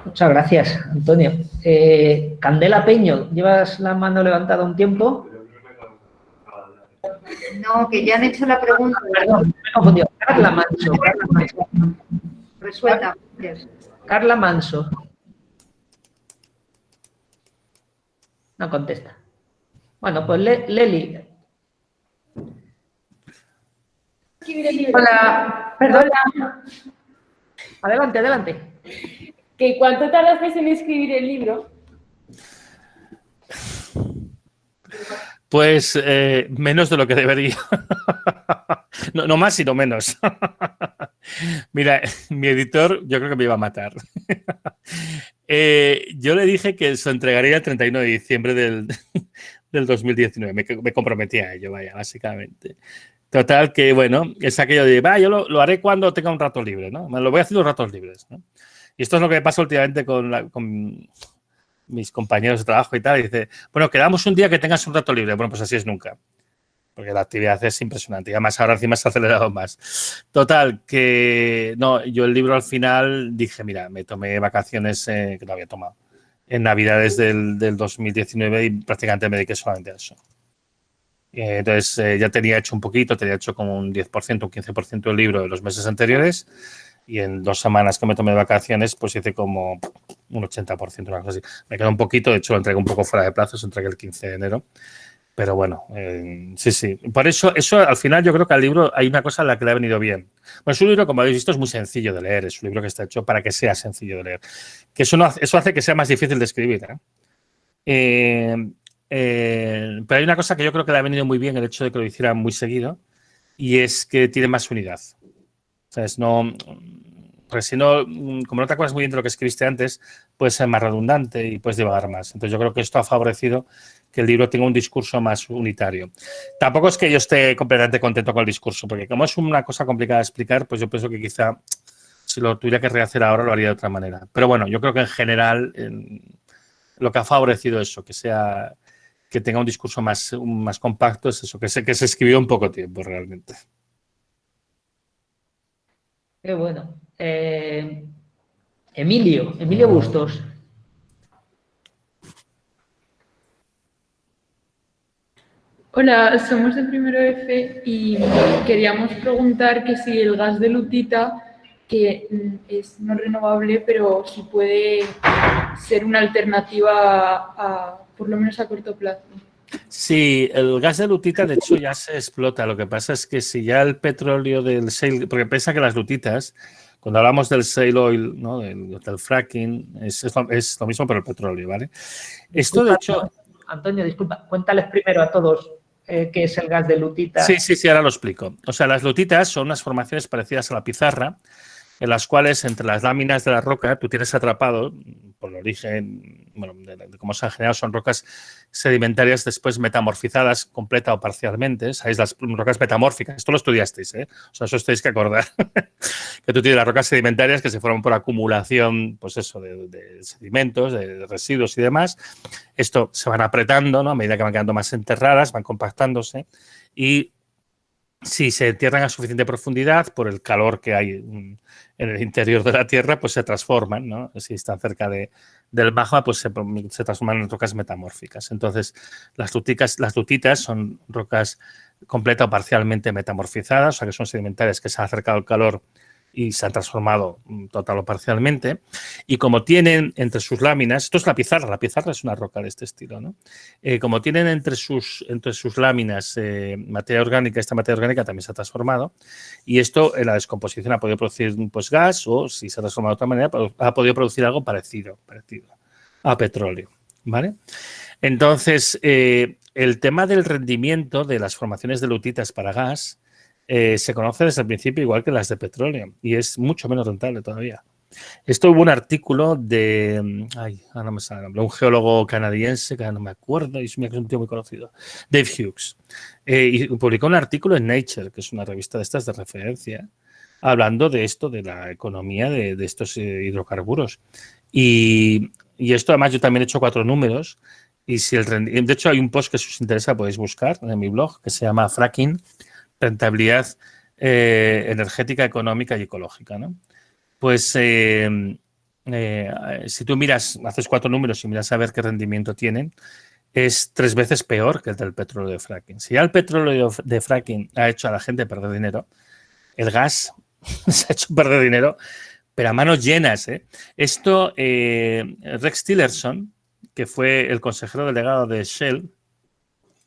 Muchas gracias, Antonio. Candela Peño, llevas la mano levantada un tiempo. No, que ya han hecho la pregunta. Perdón, me he confundido. Carla Manso. Resuelta. Carla Manso. No contesta. Bueno, pues Leli. Hola, perdona. Adelante, adelante. ¿Que cuánto tardaste en escribir el libro? Pues menos de lo que debería. No más, sino menos. Mira, mi editor yo creo que me iba a matar. Yo le dije que se entregaría el 31 de diciembre del 2019. Me comprometí a ello, vaya, básicamente. Total, que bueno, es aquello de, yo lo haré cuando tenga un rato libre, ¿no? Me lo voy a hacer los ratos libres, ¿no? Y esto es lo que me pasa últimamente con mis compañeros de trabajo y tal. Y dice, bueno, quedamos un día que tengas un rato libre. Bueno, pues así es nunca. Porque la actividad es impresionante. Y además ahora encima se ha acelerado más. Total, que no, yo el libro al final dije, mira, me tomé vacaciones que no había tomado en Navidades del 2019 y prácticamente me dediqué solamente a eso. Entonces ya tenía hecho un poquito, tenía hecho como un 10%, un 15% del libro de los meses anteriores y en 2 semanas que me tomé de vacaciones pues hice como un 80%, una cosa así. Me quedó un poquito, de hecho lo entregué un poco fuera de plazo, se entregué el 15 de enero. Pero bueno, sí. Por eso al final yo creo que al libro hay una cosa a la que le ha venido bien. Bueno, es un libro, como habéis visto, es muy sencillo de leer. Es un libro que está hecho para que sea sencillo de leer. Que eso hace que sea más difícil de escribir, pero hay una cosa que yo creo que le ha venido muy bien el hecho de que lo hiciera muy seguido y es que tiene más unidad. ¿Sabes? Porque si no, como no te acuerdas muy bien de lo que escribiste antes, puede ser más redundante y puedes divagar más. Entonces yo creo que esto ha favorecido que el libro tenga un discurso más unitario. Tampoco es que yo esté completamente contento con el discurso, porque como es una cosa complicada de explicar, pues yo pienso que quizá si lo tuviera que rehacer ahora lo haría de otra manera. Pero bueno, yo creo que en general lo que ha favorecido eso, que tenga un discurso más compacto, es eso, que se escribió en poco tiempo realmente. Qué bueno. Emilio Bustos. Hola, somos de primero F y queríamos preguntar que si el gas de lutita, que es no renovable, pero si puede ser una alternativa por lo menos a corto plazo. Sí, el gas de lutita de hecho ya se explota. Lo que pasa es que si ya el petróleo del shale, porque piensa que las lutitas, cuando hablamos del shale oil, ¿no? del fracking, es lo mismo pero el petróleo, ¿vale? Esto de hecho... Antonio, disculpa, cuéntales primero a todos qué es el gas de lutita. Sí, ahora lo explico. O sea, las lutitas son unas formaciones parecidas a la pizarra, en las cuales entre las láminas de la roca tú tienes atrapado, por el origen, bueno, de cómo se han generado, son rocas sedimentarias después metamorfizadas completa o parcialmente, ¿sabéis? Las rocas metamórficas, esto lo estudiasteis, ¿eh? O sea, eso os tenéis que acordar, que tú tienes las rocas sedimentarias que se forman por acumulación, pues eso, de sedimentos, de residuos y demás. Esto se van apretando, ¿no? A medida que van quedando más enterradas, van compactándose y si se entierran a suficiente profundidad, por el calor que hay en el interior de la Tierra, pues se transforman, ¿no? Si están cerca del magma, pues se transforman en rocas metamórficas. Entonces, las lutitas son rocas completa o parcialmente metamorfizadas, o sea que son sedimentarias que se han acercado al calor y se han transformado total o parcialmente. Y como tienen entre sus láminas, esto es la pizarra es una roca de este estilo, ¿no? Como tienen entre sus láminas materia orgánica, esta materia orgánica también se ha transformado y esto en la descomposición ha podido producir pues, gas o si se ha transformado de otra manera ha podido producir algo parecido a petróleo, ¿vale? Entonces, el tema del rendimiento de las formaciones de lutitas para gas se conoce desde el principio igual que las de petróleo y es mucho menos rentable todavía. Esto hubo un artículo de no me sale el nombre, un geólogo canadiense que no me acuerdo y es un tío muy conocido, Dave Hughes, y publicó un artículo en Nature, que es una revista de estas de referencia, hablando de esto, de la economía de estos hidrocarburos. Y esto además yo también he hecho 4 números y de hecho hay un post que si os interesa podéis buscar en mi blog que se llama Fracking, rentabilidad energética, económica y ecológica, ¿no? Pues si tú miras, haces 4 números y miras a ver qué rendimiento tienen, es 3 veces peor que el del petróleo de fracking. Si ya el petróleo de fracking ha hecho a la gente perder dinero, el gas se ha hecho perder dinero, pero a manos llenas. Esto, Rex Tillerson, que fue el consejero delegado de Shell,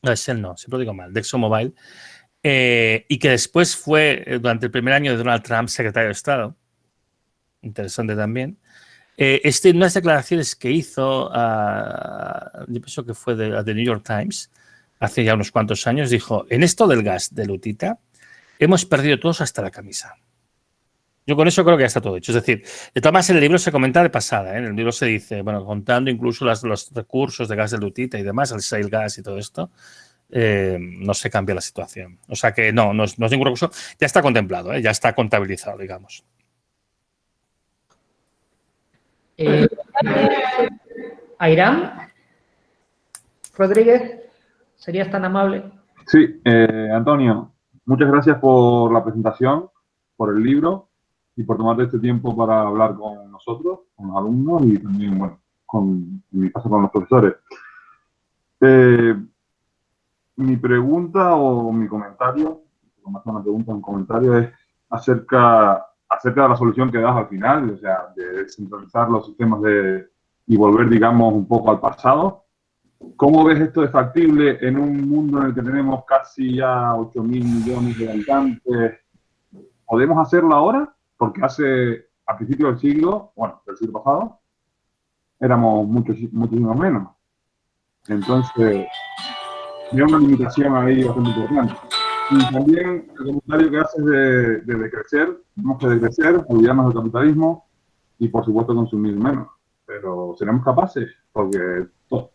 no, de Shell no, siempre lo digo mal, de ExxonMobil, y que después fue, durante el primer año de Donald Trump, secretario de Estado, interesante también, unas declaraciones que hizo, yo pienso que fue de The New York Times, hace ya unos cuantos años, dijo, en esto del gas de Lutita, hemos perdido todos hasta la camisa. Yo con eso creo que ya está todo hecho. Es decir, de todas maneras, en el libro se comenta de pasada. En el libro se dice, bueno, contando incluso los recursos de gas de Lutita y demás, el shale gas y todo esto, no se cambia la situación. O sea que no es ningún recurso. Ya está contemplado, ya está contabilizado, digamos. Airam Rodríguez, ¿serías tan amable? Sí, Antonio, muchas gracias por la presentación, por el libro y por tomarte este tiempo para hablar con nosotros, con los alumnos y también, bueno, en mi caso con los profesores. Mi pregunta o mi comentario, más que una pregunta, un comentario, es acerca de la solución que das al final, o sea, de descentralizar los sistemas y volver, digamos, un poco al pasado. ¿Cómo ves esto de factible en un mundo en el que tenemos casi ya 8.000 millones de habitantes? ¿Podemos hacerlo ahora? Porque a principios del siglo, bueno, del siglo pasado, éramos muchísimo menos. Entonces, hay una limitación ahí bastante importante. Y también el comentario que haces de decrecer, tenemos que decrecer, olvidarnos del capitalismo y, por supuesto, consumir menos. Pero ¿seremos capaces? Porque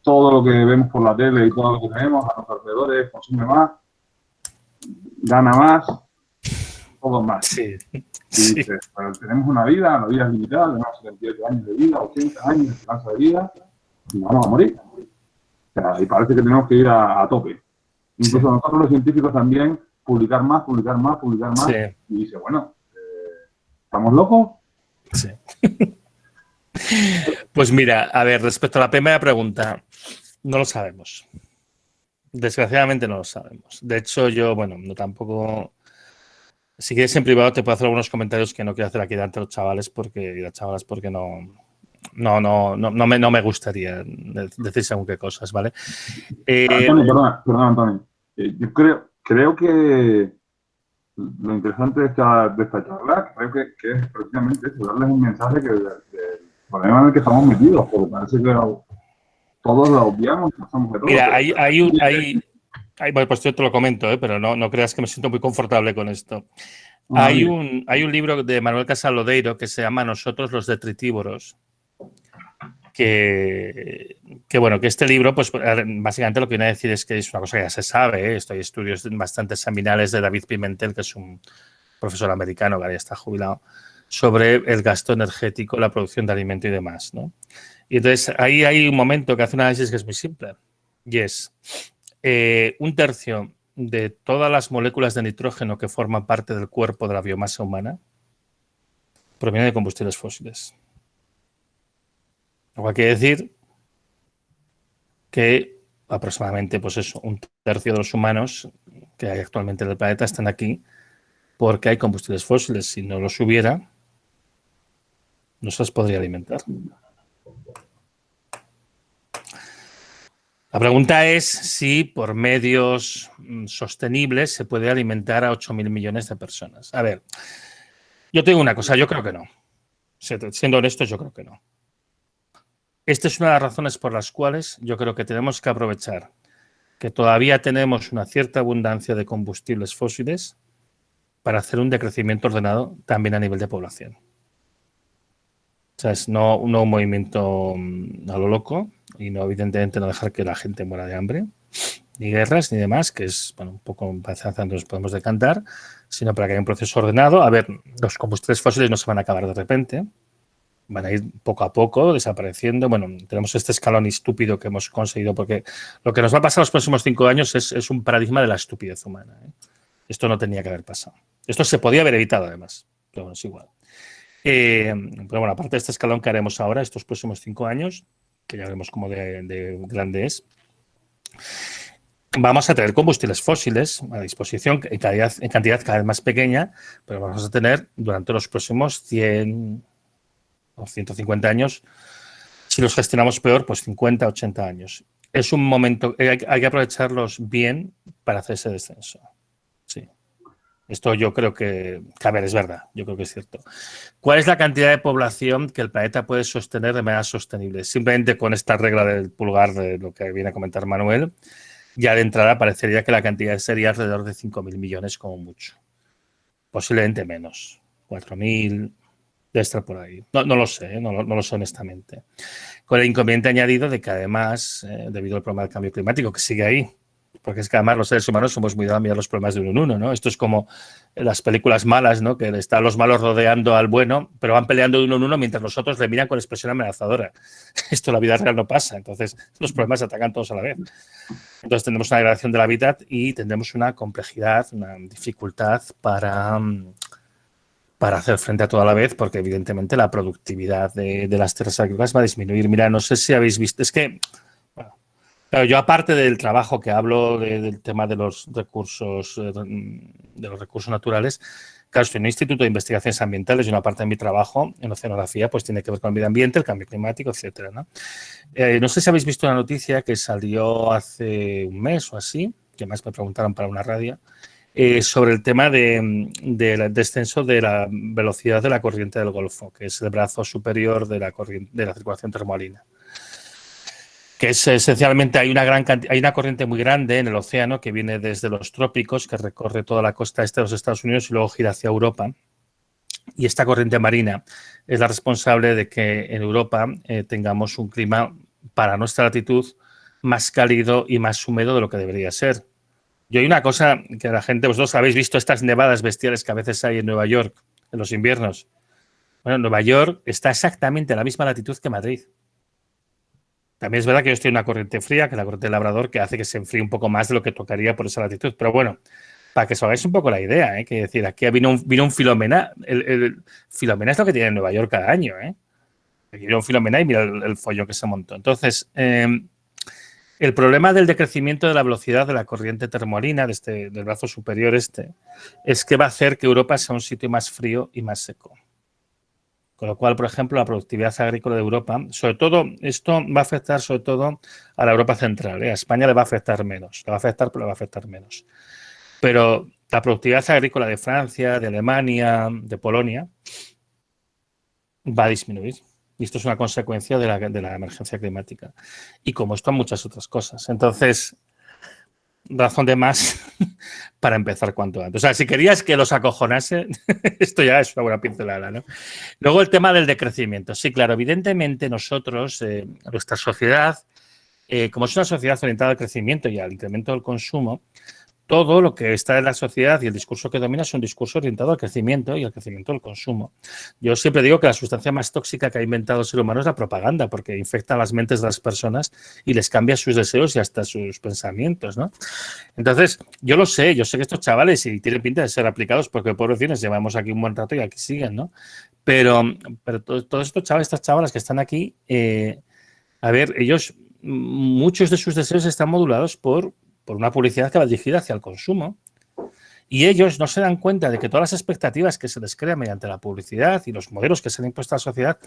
todo lo que vemos por la tele y todo lo que tenemos a los alrededores consume más, gana más, todo más. Sí. Y dices, pero tenemos una vida, la vida es limitada, tenemos 78 años de vida, 80 años de esperanza de vida, y vamos a morir. O sea, y parece que tenemos que ir a tope. Incluso nosotros los científicos también, publicar más. Sí. Y dice, bueno, ¿estamos locos? Sí. Pues mira, a ver, respecto a la primera pregunta, no lo sabemos. Desgraciadamente no lo sabemos. De hecho, yo, bueno, no tampoco... Si quieres en privado te puedo hacer algunos comentarios que no quiero hacer aquí delante de los chavales y las chavalas porque no me gustaría decir según qué cosas, ¿vale? Perdona, Antonio. Yo creo que lo interesante de esta charla, creo que es precisamente eso, darles un mensaje del problema en el que estamos metidos, porque parece que todos lo obviamos y pasamos de todo. Mira, bueno, pues yo te lo comento, pero no creas que me siento muy confortable con esto. Hay un libro de Manuel Casal Lodeiro que se llama Nosotros los detritívoros, que este libro, pues básicamente lo que viene a decir es que es una cosa que ya se sabe, Esto hay estudios bastante seminales de David Pimentel, que es un profesor americano que ahora ya está jubilado, sobre el gasto energético, la producción de alimento y demás, ¿no? Y entonces ahí hay un momento que hace un análisis que es muy simple, y es 1/3 de todas las moléculas de nitrógeno que forman parte del cuerpo de la biomasa humana provienen de combustibles fósiles. Lo cual quiere decir que aproximadamente, pues eso, 1/3 de los humanos que hay actualmente en el planeta están aquí porque hay combustibles fósiles. Si no los hubiera, no se los podría alimentar. La pregunta es si por medios sostenibles se puede alimentar a 8.000 millones de personas. A ver, yo te digo una cosa, yo creo que no. Siendo honestos, yo creo que no. Esta es una de las razones por las cuales yo creo que tenemos que aprovechar que todavía tenemos una cierta abundancia de combustibles fósiles para hacer un decrecimiento ordenado también a nivel de población. O sea, es no un movimiento a lo loco y no, evidentemente, no dejar que la gente muera de hambre, ni guerras, ni demás, que es, bueno, un poco hacia donde nos podemos decantar, sino para que haya un proceso ordenado. A ver, los combustibles fósiles no se van a acabar de repente, van a ir poco a poco desapareciendo. Bueno, tenemos este escalón estúpido que hemos conseguido, porque lo que nos va a pasar los próximos 5 años es un paradigma de la estupidez humana. Esto no tenía que haber pasado. Esto se podía haber evitado, además, pero bueno, es igual. Pero bueno, aparte de este escalón que haremos ahora, estos próximos 5 años, que ya veremos cómo de grande es, Vamos a tener combustibles fósiles a disposición en cantidad cada vez más pequeña, pero vamos a tener durante los próximos 100 o 150 años, si los gestionamos peor, pues 50, 80 años. Es un momento, hay que aprovecharlos bien para hacer ese descenso. Sí. Esto yo creo que, a ver, es verdad, yo creo que es cierto. ¿Cuál es la cantidad de población que el planeta puede sostener de manera sostenible? Simplemente con esta regla del pulgar de lo que viene a comentar Manuel, ya de entrada parecería que la cantidad sería alrededor de 5.000 millones como mucho. Posiblemente menos, 4.000, debe estar por ahí. No lo sé, no lo sé honestamente. Con el inconveniente añadido de que además, debido al problema del cambio climático, que sigue ahí, porque es que además los seres humanos somos muy dados a mirar los problemas de uno en uno, ¿no? Esto es como las películas malas, ¿no? Que están los malos rodeando al bueno, pero van peleando de uno en uno mientras los otros le miran con expresión amenazadora. Esto en la vida real no pasa, entonces los problemas se atacan todos a la vez. Entonces tendremos una degradación del hábitat y tendremos una complejidad, una dificultad para hacer frente a todo a la vez, porque evidentemente la productividad de las tierras agrícolas va a disminuir. Mira, no sé si habéis visto, es que, bueno, claro, yo aparte del trabajo que hablo del tema de los recursos naturales, claro, estoy en un instituto de investigaciones ambientales y una parte de mi trabajo en oceanografía pues tiene que ver con el medio ambiente, el cambio climático, etcétera, ¿no? No sé si habéis visto una noticia que salió hace un mes o así, que más me preguntaron para una radio, sobre el tema del descenso de la velocidad de la corriente del Golfo, que es el brazo superior de la circulación termomarina. Que es esencialmente hay una corriente muy grande en el océano que viene desde los trópicos, que recorre toda la costa este de los Estados Unidos y luego gira hacia Europa. Y esta corriente marina es la responsable de que en Europa tengamos un clima para nuestra latitud más cálido y más húmedo de lo que debería ser. Yo hay una cosa que la gente, vosotros habéis visto estas nevadas bestiales que a veces hay en Nueva York en los inviernos. Bueno, Nueva York está exactamente a la misma latitud que Madrid. También es verdad que ellos tienen una corriente fría, que es la corriente del Labrador, que hace que se enfríe un poco más de lo que tocaría por esa latitud. Pero bueno, para que os hagáis un poco la idea, que decir, aquí vino un Filomena. El Filomena es lo que tiene en Nueva York cada año, Aquí vino un Filomena y mira el follón que se montó. Entonces, el problema del decrecimiento de la velocidad de la corriente termomarina, del brazo superior es que va a hacer que Europa sea un sitio más frío y más seco. Con lo cual, por ejemplo, la productividad agrícola de Europa, sobre todo, esto va a afectar sobre todo a la Europa central. A España le va a afectar menos. Le va a afectar, pero le va a afectar menos. Pero la productividad agrícola de Francia, de Alemania, de Polonia, va a disminuir. Y esto es una consecuencia de la emergencia climática. Y como esto, muchas otras cosas. Entonces, razón de más para empezar cuanto antes. O sea, si querías que los acojonase, esto ya es una buena pincelada, ¿no? Luego el tema del decrecimiento. Sí, claro, evidentemente nosotros, nuestra sociedad, como es una sociedad orientada al crecimiento y al incremento del consumo, todo lo que está en la sociedad y el discurso que domina es un discurso orientado al crecimiento y al crecimiento del consumo. Yo siempre digo que la sustancia más tóxica que ha inventado el ser humano es la propaganda, porque infecta las mentes de las personas y les cambia sus deseos y hasta sus pensamientos, ¿no? Entonces, yo sé que estos chavales y tienen pinta de ser aplicados porque, pobrecines, llevamos aquí un buen rato y aquí siguen, ¿no? Pero todos estos chavales, estas chavalas que están aquí, a ver, ellos, muchos de sus deseos están modulados por una publicidad que va dirigida hacia el consumo. Y ellos no se dan cuenta de que todas las expectativas que se les crean mediante la publicidad y los modelos que se han impuesto a la sociedad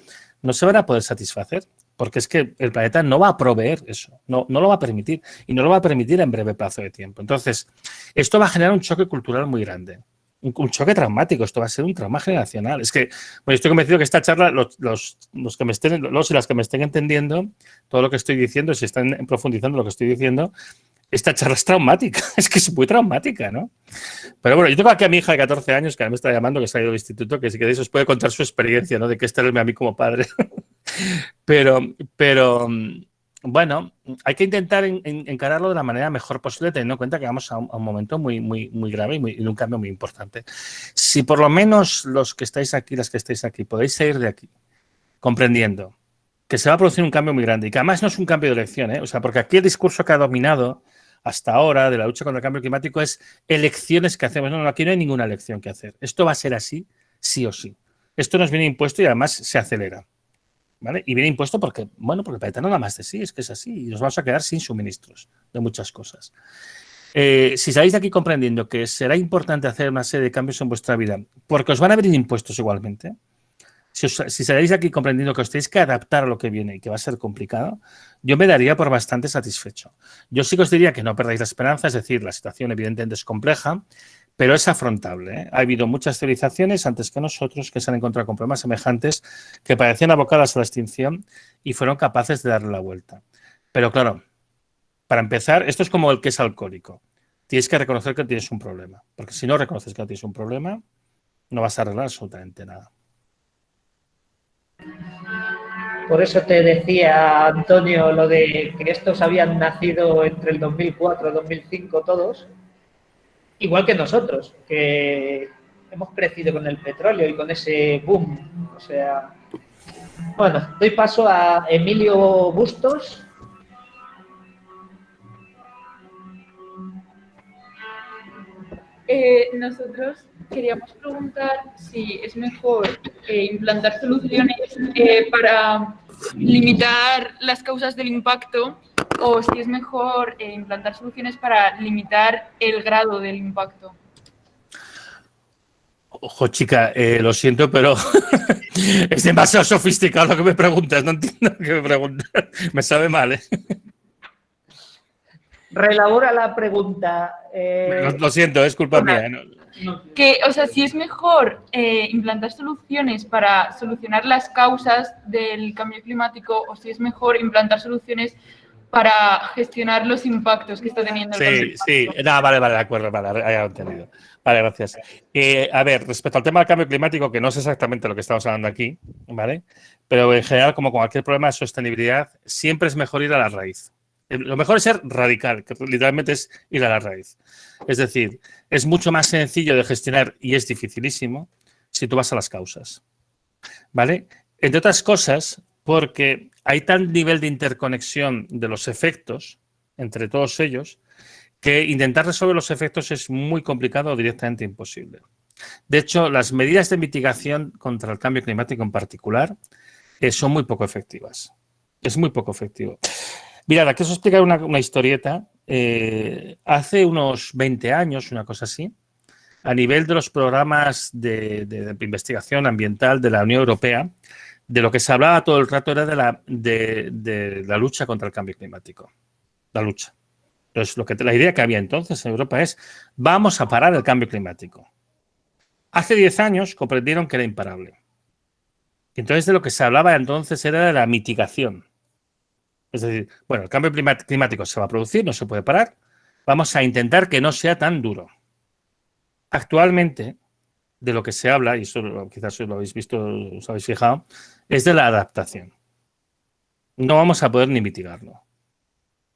no se van a poder satisfacer, porque es que el planeta no va a proveer eso, no lo va a permitir, y no lo va a permitir en breve plazo de tiempo. Entonces, esto va a generar un choque cultural muy grande, un choque traumático. Esto va a ser un trauma generacional. Es que, bueno, estoy convencido que esta charla, los que me estén, los y las que me estén entendiendo todo lo que estoy diciendo, si están profundizando lo que estoy diciendo, esta charla es traumática, es que es muy traumática, ¿no? Pero bueno, yo tengo aquí a mi hija de 14 años que ahora me está llamando, que se ha ido al instituto, que si queréis os puede contar su experiencia, ¿no? De que tenerme a mí como padre. pero bueno, hay que intentar encararlo de la manera mejor posible, teniendo en cuenta que vamos a un momento muy, muy, muy grave y de un cambio muy importante. Si por lo menos los que estáis aquí, las que estáis aquí, podéis salir de aquí comprendiendo que se va a producir un cambio muy grande y que además no es un cambio de elección, O sea, porque aquí el discurso que ha dominado hasta ahora de la lucha contra el cambio climático es elecciones que hacemos. No, aquí no hay ninguna elección que hacer. Esto va a ser así, sí o sí. Esto nos viene impuesto y además se acelera. ¿vale? Y viene impuesto porque, bueno, porque el planeta no da más de sí, es que es así, y nos vamos a quedar sin suministros de muchas cosas. Si salís de aquí comprendiendo que será importante hacer una serie de cambios en vuestra vida, porque os van a venir impuestos igualmente, si salís de aquí comprendiendo que os tenéis que adaptar a lo que viene y que va a ser complicado, yo me daría por bastante satisfecho. Yo sí que os diría que no perdáis la esperanza, es decir, la situación evidentemente es compleja, pero es afrontable, ¿eh? Ha habido muchas civilizaciones antes que nosotros que se han encontrado con problemas semejantes que parecían abocadas a la extinción y fueron capaces de darle la vuelta. Pero claro, para empezar, esto es como el que es alcohólico. Tienes que reconocer que tienes un problema, porque si no reconoces que tienes un problema, no vas a arreglar absolutamente nada. Por eso te decía, Antonio, lo de que estos habían nacido entre el 2004 y 2005 todos, igual que nosotros, que hemos crecido con el petróleo y con ese boom. O sea, bueno, doy paso a Emilio Bustos. Nosotros queríamos preguntar si es mejor implantar soluciones para limitar las causas del impacto o si es mejor implantar soluciones para limitar el grado del impacto. Ojo, chica, lo siento, pero es demasiado sofisticado lo que me preguntas. No entiendo lo que me preguntas. Me sabe mal, ¿eh? Reelabora la pregunta. Lo siento, es culpa mía. Que, o sea, si es mejor implantar soluciones para solucionar las causas del cambio climático o si es mejor implantar soluciones para gestionar los impactos que está teniendo el cambio climático. Sí, no, vale, de acuerdo, vale, ya lo he entendido. Vale, gracias. A ver, respecto al tema del cambio climático, que no es exactamente lo que estamos hablando aquí, ¿vale? Pero en general, como cualquier problema de sostenibilidad, siempre es mejor ir a la raíz. Lo mejor es ser radical, que literalmente es ir a la raíz. Es decir, es mucho más sencillo de gestionar y es dificilísimo si tú vas a las causas, ¿vale? Entre otras cosas, porque hay tal nivel de interconexión de los efectos entre todos ellos que intentar resolver los efectos es muy complicado o directamente imposible. De hecho, las medidas de mitigación contra el cambio climático en particular son muy poco efectivas. Es muy poco efectivo. Mirad, aquí os voy a explicar una historieta. Hace unos 20 años, una cosa así, a nivel de los programas de investigación ambiental de la Unión Europea, de lo que se hablaba todo el rato era de la lucha contra el cambio climático. La lucha. Entonces, la idea que había entonces en Europa es, vamos a parar el cambio climático. Hace 10 años comprendieron que era imparable. Y entonces de lo que se hablaba entonces era de la mitigación. Es decir, bueno, el cambio climático se va a producir, no se puede parar. Vamos a intentar que no sea tan duro. Actualmente, de lo que se habla, y eso quizás lo habéis visto, os habéis fijado, es de la adaptación. No vamos a poder ni mitigarlo.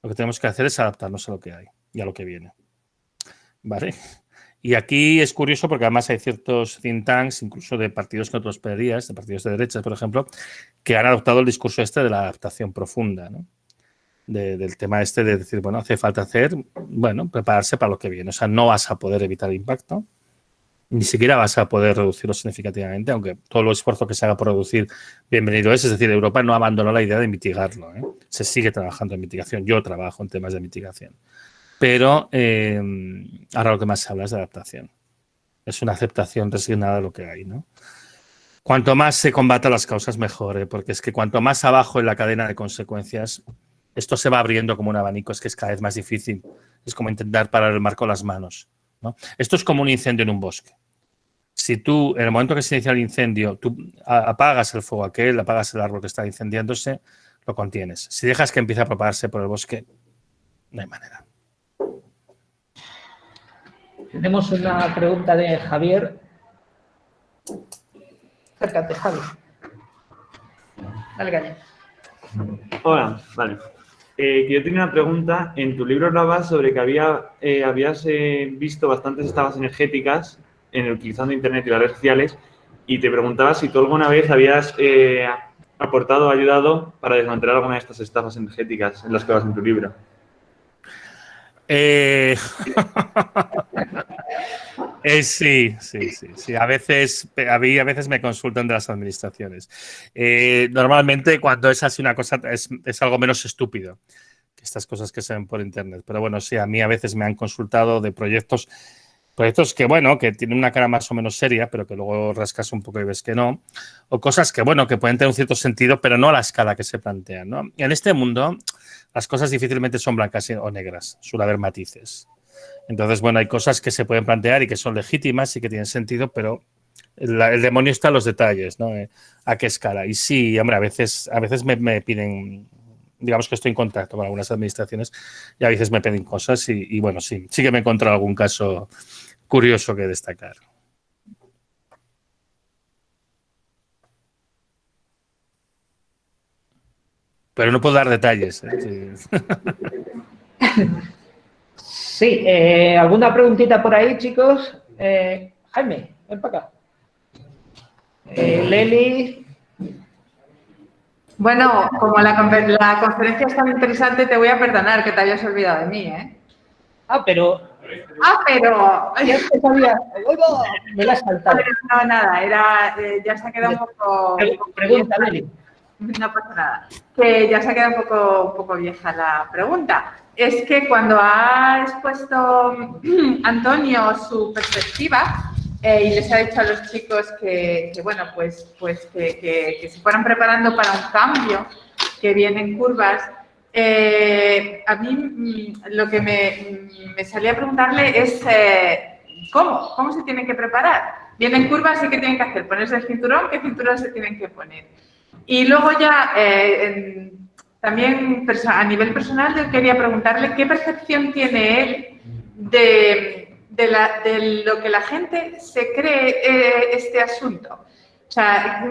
Lo que tenemos que hacer es adaptarnos a lo que hay y a lo que viene. ¿Vale? Y aquí es curioso porque además hay ciertos think tanks, incluso de partidos con otras pedrías, de partidos de derechas, por ejemplo, que han adoptado el discurso este de la adaptación profunda, ¿no? Del tema este de decir, bueno, hace falta prepararse para lo que viene. O sea, no vas a poder evitar el impacto, ni siquiera vas a poder reducirlo significativamente, aunque todo el esfuerzo que se haga por reducir, bienvenido es. Es decir, Europa no abandonó la idea de mitigarlo, ¿eh? Se sigue trabajando en mitigación. Yo trabajo en temas de mitigación. Pero ahora lo que más se habla es de adaptación. Es una aceptación resignada de lo que hay, ¿no? Cuanto más se combata las causas, mejor, ¿eh? Porque es que cuanto más abajo en la cadena de consecuencias, esto se va abriendo como un abanico, es que es cada vez más difícil. Es como intentar parar el mar con las manos, ¿no? Esto es como un incendio en un bosque. Si tú, en el momento que se inicia el incendio, tú apagas el fuego aquel, apagas el árbol que está incendiándose, lo contienes. Si dejas que empiece a propagarse por el bosque, no hay manera. Tenemos una pregunta de Javier. Acércate, Javi. Dale, caña. Hola, vale. Que yo tenía una pregunta. En tu libro hablabas sobre que habías visto bastantes estafas energéticas utilizando Internet y las redes sociales y te preguntaba si tú alguna vez habías aportado o ayudado para desmantelar alguna de estas estafas energéticas en las que vas en tu libro. Sí. A veces me consultan de las administraciones. Normalmente cuando es así una cosa es algo menos estúpido que estas cosas que se ven por internet. Pero bueno, sí, a mí a veces me han consultado de proyectos que, bueno, que tienen una cara más o menos seria, pero que luego rascas un poco y ves que no. O cosas que, bueno, que pueden tener un cierto sentido, pero no a la escala que se plantean, ¿no? En este mundo las cosas difícilmente son blancas o negras, suele haber matices. Entonces, bueno, hay cosas que se pueden plantear y que son legítimas y que tienen sentido, pero el demonio está en los detalles, ¿no? ¿A qué escala? Y sí, hombre, a veces me piden, digamos que estoy en contacto con algunas administraciones y a veces me piden cosas y bueno, sí que me he encontrado algún caso curioso que destacar. Pero no puedo dar detalles. Sí, ¿alguna preguntita por ahí, chicos? Jaime, ven para acá. Leli. Bueno, como la conferencia es tan interesante, te voy a perdonar que te hayas olvidado de mí, ¿eh? Pero... Ya te sabía. Me la has saltado. No, nada, ya se ha quedado un poco... Pregunta, Leli. No pasa nada. Que ya se ha quedado un poco vieja la pregunta. Es que cuando ha expuesto Antonio su perspectiva y les ha dicho a los chicos que bueno, pues que se fueran preparando para un cambio, que vienen curvas, a mí lo que me salía a preguntarle es ¿cómo se tienen que preparar? Vienen curvas y ¿qué tienen que hacer? ¿Ponerse el cinturón? ¿Qué cinturón se tienen que poner? Y luego ya, también a nivel personal, yo quería preguntarle qué percepción tiene él de lo que la gente se cree este asunto. O sea,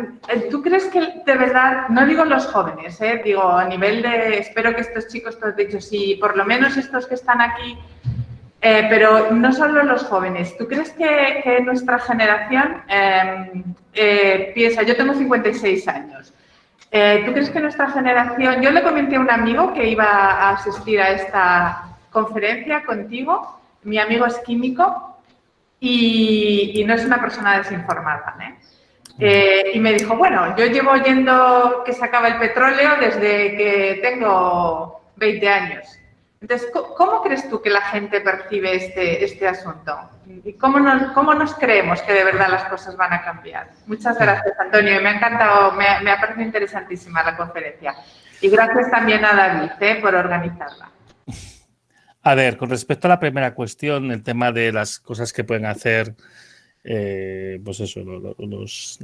¿tú crees que de verdad, no digo los jóvenes, digo a nivel de, espero que estos chicos, todos dicho, sí, por lo menos estos que están aquí, pero no solo los jóvenes, ¿tú crees que nuestra generación piensa, yo tengo 56 años, ¿tú crees que nuestra generación, yo le comenté a un amigo que iba a asistir a esta conferencia contigo, mi amigo es químico y no es una persona desinformada, y me dijo, bueno, yo llevo oyendo que se acaba el petróleo desde que tengo 20 años. Entonces, ¿cómo crees tú que la gente percibe este asunto? ¿Y cómo nos creemos que de verdad las cosas van a cambiar? Muchas gracias, Antonio. Me ha encantado, me ha parecido interesantísima la conferencia. Y gracias también a David por organizarla. A ver, con respecto a la primera cuestión, el tema de las cosas que pueden hacer pues eso,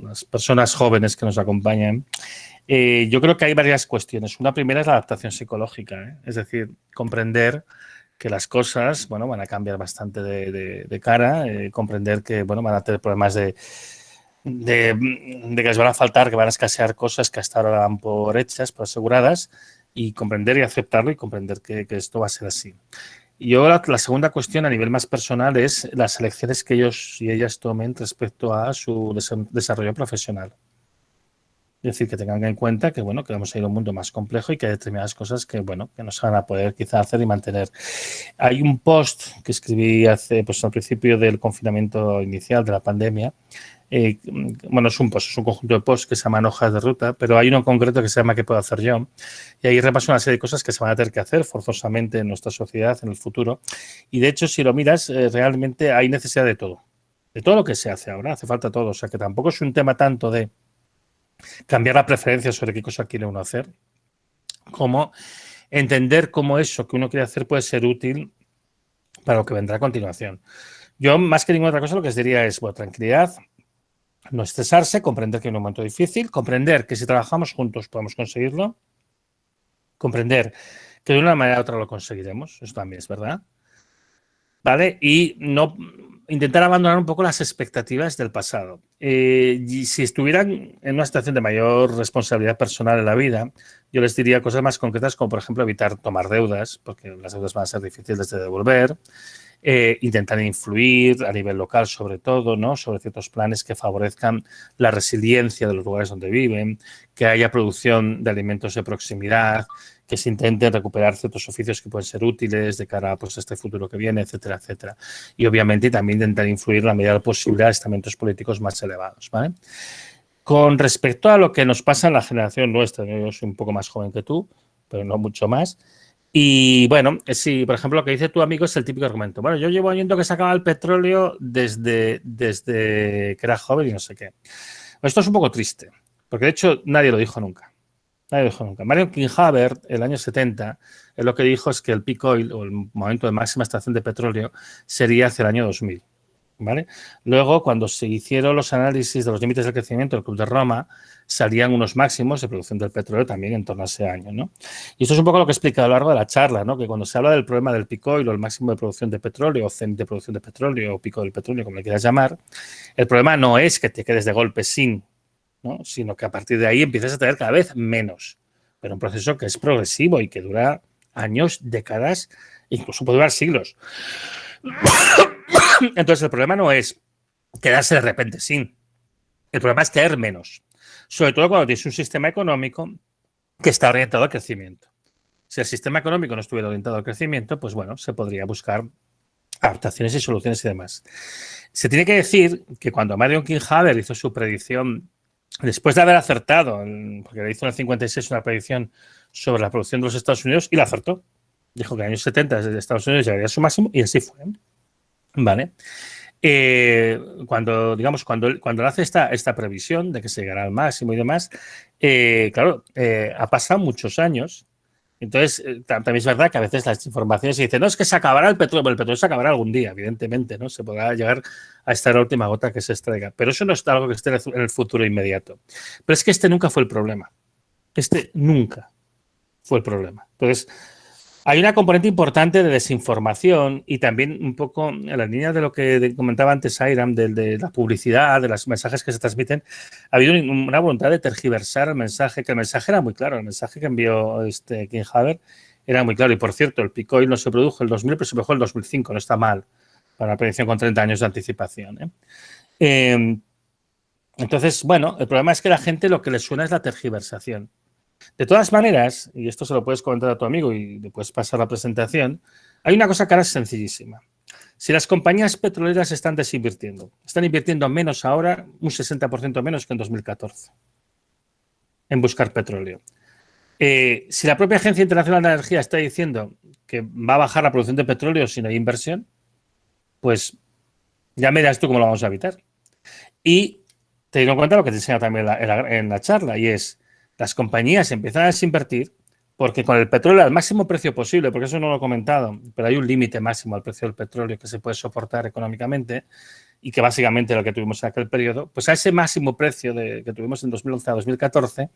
las personas jóvenes que nos acompañan, yo creo que hay varias cuestiones. Una primera es la adaptación psicológica, es decir, comprender que las cosas, bueno, van a cambiar bastante de cara, comprender que, bueno, van a tener problemas de que les van a faltar, que van a escasear cosas que hasta ahora dan por hechas, por aseguradas, y comprender y aceptarlo y comprender que esto va a ser así. Y ahora la segunda cuestión a nivel más personal es las elecciones que ellos y ellas tomen respecto a su desarrollo profesional. Es decir, que tengan en cuenta que, bueno, que vamos a ir a un mundo más complejo y que hay determinadas cosas que, bueno, que no se van a poder quizá hacer y mantener. Hay un post que escribí al principio del confinamiento inicial de la pandemia. Bueno, es un conjunto de posts que se llaman hojas de ruta, pero hay uno en concreto que se llama ¿Qué puedo hacer yo? Y ahí repaso una serie de cosas que se van a tener que hacer forzosamente en nuestra sociedad en el futuro. Y de hecho, si lo miras, realmente hay necesidad de todo lo que se hace ahora, hace falta todo. O sea, que tampoco es un tema tanto de cambiar la preferencia sobre qué cosa quiere uno hacer, como entender cómo eso que uno quiere hacer puede ser útil para lo que vendrá a continuación. Yo, más que ninguna otra cosa, lo que os diría es, bueno, tranquilidad, no estresarse, comprender que es un momento difícil, comprender que si trabajamos juntos podemos conseguirlo, comprender que de una manera u otra lo conseguiremos, eso también es verdad, ¿vale? Y no intentar abandonar un poco las expectativas del pasado. Y si estuvieran en una situación de mayor responsabilidad personal en la vida, yo les diría cosas más concretas como, por ejemplo, evitar tomar deudas, porque las deudas van a ser difíciles de devolver, intentar influir a nivel local sobre todo, ¿no? Sobre ciertos planes que favorezcan la resiliencia de los lugares donde viven, que haya producción de alimentos de proximidad, que se intenten recuperar ciertos oficios que pueden ser útiles de cara pues, a este futuro que viene, etcétera, etcétera. Y obviamente también intentar influir en la medida de lo posible a estamentos políticos más elevados, ¿vale? Con respecto a lo que nos pasa en la generación nuestra, yo soy un poco más joven que tú, pero no mucho más. Y bueno, si por ejemplo lo que dice tu amigo es el típico argumento. Bueno, yo llevo oyendo que se acaba el petróleo desde que era joven y no sé qué. Esto es un poco triste, porque de hecho nadie lo dijo nunca. Nadie lo dijo nunca. Marion King Haber, el año 70, lo que dijo es que el peak oil, o el momento de máxima extracción de petróleo, sería hacia el año 2000. ¿Vale? Luego, cuando se hicieron los análisis de los límites del crecimiento del Club de Roma, salían unos máximos de producción del petróleo también en torno a ese año, ¿no? Y esto es un poco lo que he explicado a lo largo de la charla, ¿no? Que cuando se habla del problema del peak oil o el máximo de producción de petróleo o cenit de producción de petróleo o pico del petróleo, como le quieras llamar, el problema no es que te quedes de golpe sin, ¿no? Sino que a partir de ahí empiezas a tener cada vez menos. Pero un proceso que es progresivo y que dura años, décadas, incluso puede durar siglos. Entonces, el problema no es quedarse de repente sin. El problema es tener menos. Sobre todo cuando tienes un sistema económico que está orientado al crecimiento. Si el sistema económico no estuviera orientado al crecimiento, pues bueno, se podría buscar adaptaciones y soluciones y demás. Se tiene que decir que cuando Marion King Haber hizo su predicción, después de haber acertado, porque le hizo en el 56 una predicción sobre la producción de los Estados Unidos y la acertó. Dijo que en los años 70 desde Estados Unidos llegaría a su máximo y así fue. ¿Vale? Cuando él hace esta previsión de que se llegará al máximo y demás, claro, ha pasado muchos años. Entonces, también es verdad que a veces las informaciones se dicen, no, es que se acabará el petróleo, pero el petróleo se acabará algún día, evidentemente, ¿no? Se podrá llegar a esta última gota que se extraiga. Pero eso no es algo que esté en el futuro inmediato. Pero es que este nunca fue el problema. Este nunca fue el problema. Entonces, hay una componente importante de desinformación y también un poco en la línea de lo que comentaba antes Airam, de la publicidad, de los mensajes que se transmiten. Ha habido una voluntad de tergiversar el mensaje, que el mensaje era muy claro. El mensaje que envió King Haber era muy claro. Y por cierto, el peak oil no se produjo en el 2000, pero se produjo en el 2005. No está mal para una predicción con 30 años de anticipación. Entonces, bueno, el problema es que a la gente lo que le suena es la tergiversación. De todas maneras, y esto se lo puedes comentar a tu amigo y le puedes pasar la presentación, hay una cosa que ahora es sencillísima. Si las compañías petroleras están invirtiendo menos ahora, un 60% menos que en 2014, en buscar petróleo. Si la propia Agencia Internacional de Energía está diciendo que va a bajar la producción de petróleo si no hay inversión, pues ya me dirás tú cómo lo vamos a evitar. Y teniendo en cuenta lo que te enseña también en la charla, y es las compañías empiezan a desinvertir porque con el petróleo al máximo precio posible, porque eso no lo he comentado, pero hay un límite máximo al precio del petróleo que se puede soportar económicamente y que básicamente lo que tuvimos en aquel periodo, pues a ese máximo precio que tuvimos en 2011 a 2014,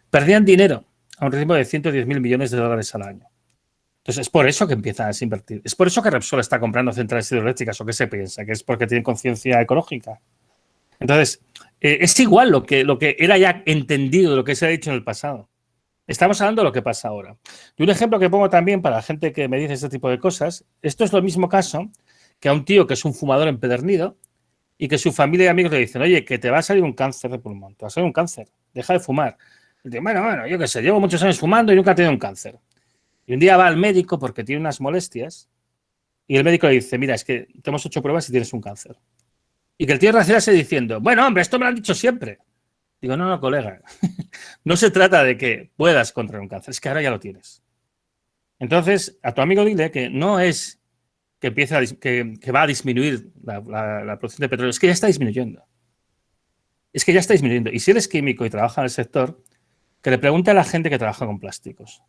perdían dinero a un ritmo de 110.000 millones de dólares al año. Entonces, es por eso que empiezan a desinvertir. Es por eso que Repsol está comprando centrales hidroeléctricas, o qué se piensa, que es porque tienen conciencia ecológica. Entonces, es igual lo que era ya entendido, lo que se ha dicho en el pasado. Estamos hablando de lo que pasa ahora. Y un ejemplo que pongo también para la gente que me dice este tipo de cosas, esto es lo mismo caso que a un tío que es un fumador empedernido y que su familia y amigos le dicen, oye, que te va a salir un cáncer de pulmón, te va a salir un cáncer, deja de fumar. Y dice, bueno, yo qué sé, llevo muchos años fumando y nunca he tenido un cáncer. Y un día va al médico porque tiene unas molestias y el médico le dice, mira, es que te hemos hecho pruebas y tienes un cáncer. Y que el tío reacciona diciendo, bueno, hombre, esto me lo han dicho siempre. Digo, no, colega. No se trata de que puedas contraer un cáncer, es que ahora ya lo tienes. Entonces, a tu amigo dile que no es que que va a disminuir la producción de petróleo, es que ya está disminuyendo. Es que ya está disminuyendo. Y si él es químico y trabaja en el sector, que le pregunte a la gente que trabaja con plásticos.